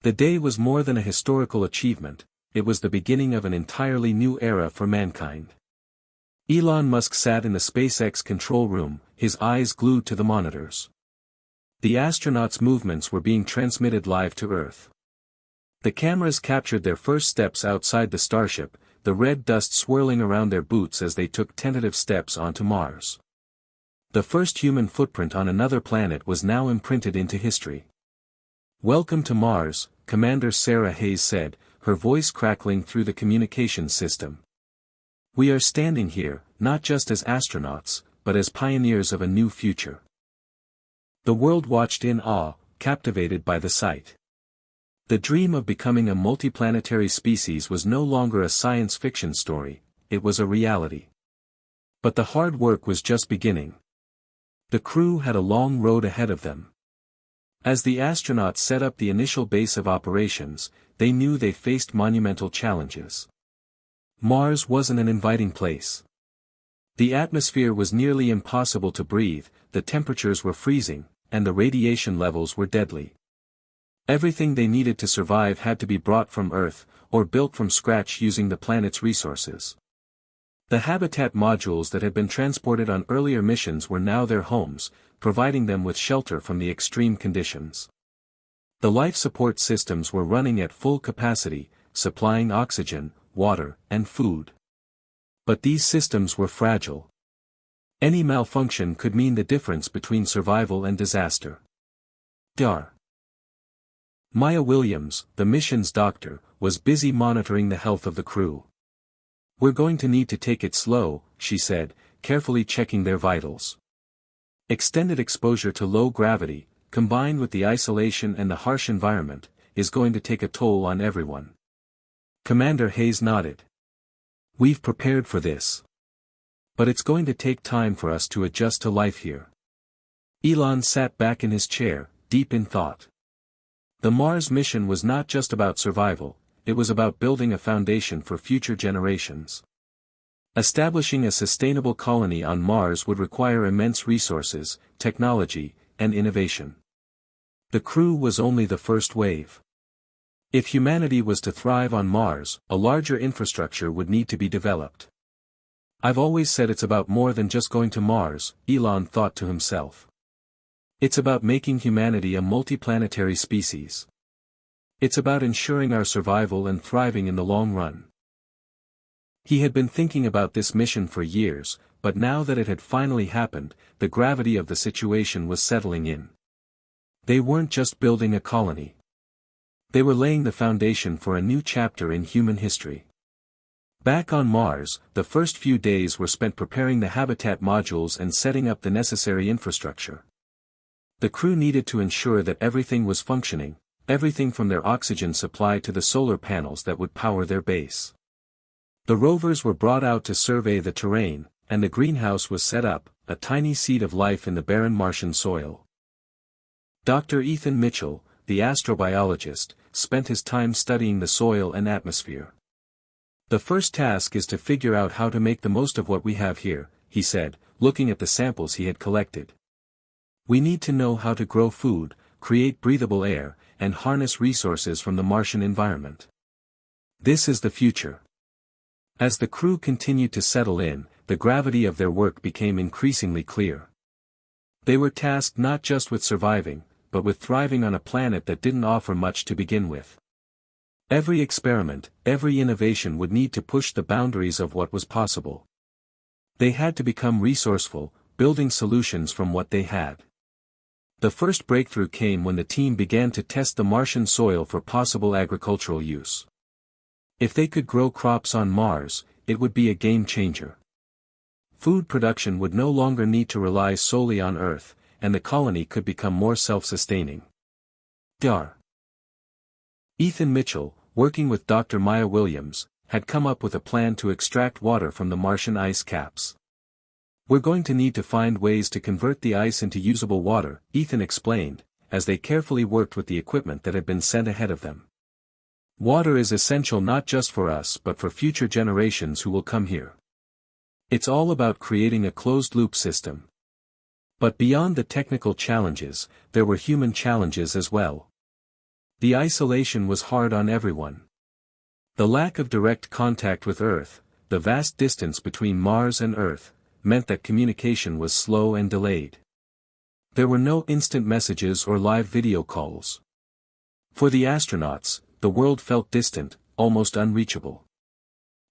A: The day was more than a historical achievement, it was the beginning of an entirely new era for mankind. Elon Musk sat in the SpaceX control room, his eyes glued to the monitors. The astronauts' movements were being transmitted live to Earth. The cameras captured their first steps outside the starship, the red dust swirling around their boots as they took tentative steps onto Mars. The first human footprint on another planet was now imprinted into history. "Welcome to Mars," Commander Sarah Hayes said, her voice crackling through the communications system. "We are standing here, not just as astronauts, but as pioneers of a new future." The world watched in awe, captivated by the sight. The dream of becoming a multiplanetary species was no longer a science fiction story, it was a reality. But the hard work was just beginning. The crew had a long road ahead of them. As the astronauts set up the initial base of operations, they knew they faced monumental challenges. Mars wasn't an inviting place. The atmosphere was nearly impossible to breathe, the temperatures were freezing, and the radiation levels were deadly. Everything they needed to survive had to be brought from Earth, or built from scratch using the planet's resources. The habitat modules that had been transported on earlier missions were now their homes, providing them with shelter from the extreme conditions. The life support systems were running at full capacity, supplying oxygen, water, and food. But these systems were fragile. Any malfunction could mean the difference between survival and disaster. Dr. Maya Williams, the mission's doctor, was busy monitoring the health of the crew. "We're going to need to take it slow," she said, carefully checking their vitals. Extended exposure to low gravity, combined with the isolation and the harsh environment, is going to take a toll on everyone. Commander Hayes nodded. "We've prepared for this. But it's going to take time for us to adjust to life here." Elon sat back in his chair, deep in thought. The Mars mission was not just about survival, it was about building a foundation for future generations. Establishing a sustainable colony on Mars would require immense resources, technology, and innovation. The crew was only the first wave. If humanity was to thrive on Mars, a larger infrastructure would need to be developed. "I've always said it's about more than just going to Mars," Elon thought to himself. "It's about making humanity a multiplanetary species. It's about ensuring our survival and thriving in the long run." He had been thinking about this mission for years, but now that it had finally happened, the gravity of the situation was settling in. They weren't just building a colony. They were laying the foundation for a new chapter in human history. Back on Mars, the first few days were spent preparing the habitat modules and setting up the necessary infrastructure. The crew needed to ensure that everything was functioning, everything from their oxygen supply to the solar panels that would power their base. The rovers were brought out to survey the terrain, and the greenhouse was set up, a tiny seed of life in the barren Martian soil. Dr. Ethan Mitchell, the astrobiologist, spent his time studying the soil and atmosphere. "The first task is to figure out how to make the most of what we have here," he said, looking at the samples he had collected. We need to know how to grow food, create breathable air, and harness resources from the Martian environment. This is the future. As the crew continued to settle in, the gravity of their work became increasingly clear. They were tasked not just with surviving, but with thriving on a planet that didn't offer much to begin with. Every experiment, every innovation would need to push the boundaries of what was possible. They had to become resourceful, building solutions from what they had. The first breakthrough came when the team began to test the Martian soil for possible agricultural use. If they could grow crops on Mars, it would be a game changer. Food production would no longer need to rely solely on Earth, and the colony could become more self-sustaining. Dr. Ethan Mitchell, working with Dr. Maya Williams, had come up with a plan to extract water from the Martian ice caps. We're going to need to find ways to convert the ice into usable water, Ethan explained, as they carefully worked with the equipment that had been sent ahead of them. Water is essential not just for us but for future generations who will come here. It's all about creating a closed-loop system. But beyond the technical challenges, there were human challenges as well. The isolation was hard on everyone. The lack of direct contact with Earth, the vast distance between Mars and Earth, meant that communication was slow and delayed. There were no instant messages or live video calls. For the astronauts, the world felt distant, almost unreachable.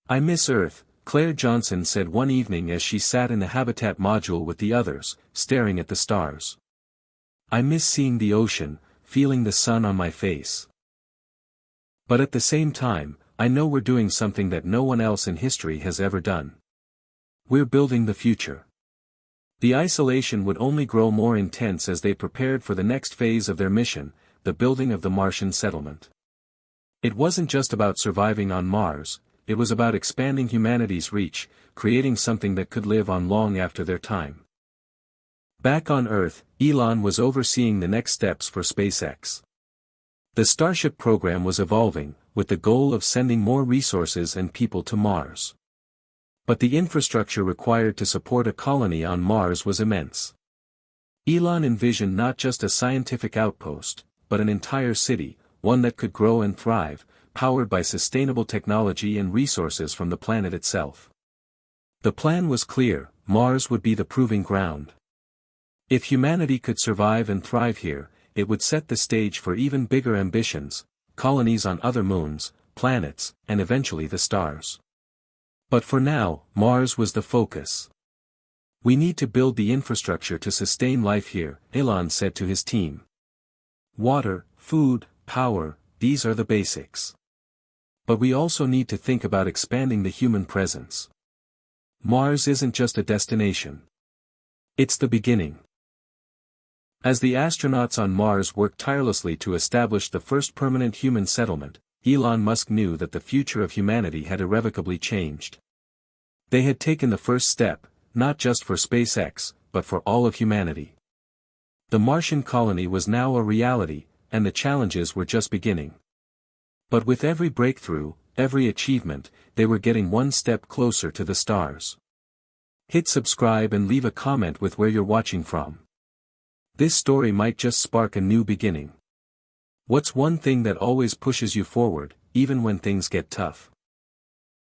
A: "I miss Earth," Claire Johnson said one evening as she sat in the habitat module with the others, staring at the stars. "I miss seeing the ocean, feeling the sun on my face. But at the same time, I know we're doing something that no one else in history has ever done. We're building the future." The isolation would only grow more intense as they prepared for the next phase of their mission, the building of the Martian settlement. It wasn't just about surviving on Mars, it was about expanding humanity's reach, creating something that could live on long after their time. Back on Earth, Elon was overseeing the next steps for SpaceX. The Starship program was evolving, with the goal of sending more resources and people to Mars. But the infrastructure required to support a colony on Mars was immense. Elon envisioned not just a scientific outpost, but an entire city, one that could grow and thrive, powered by sustainable technology and resources from the planet itself. The plan was clear: Mars would be the proving ground. If humanity could survive and thrive here, it would set the stage for even bigger ambitions, colonies on other moons, planets, and eventually the stars. But for now, Mars was the focus. "We need to build the infrastructure to sustain life here," Elon said to his team. "Water, food, power, these are the basics. But we also need to think about expanding the human presence. Mars isn't just a destination. It's the beginning." As the astronauts on Mars worked tirelessly to establish the first permanent human settlement, Elon Musk knew that the future of humanity had irrevocably changed. They had taken the first step, not just for SpaceX, but for all of humanity. The Martian colony was now a reality, and the challenges were just beginning. But with every breakthrough, every achievement, they were getting one step closer to the stars. Hit subscribe and leave a comment with where you're watching from. This story might just spark a new beginning. What's one thing that always pushes you forward, even when things get tough?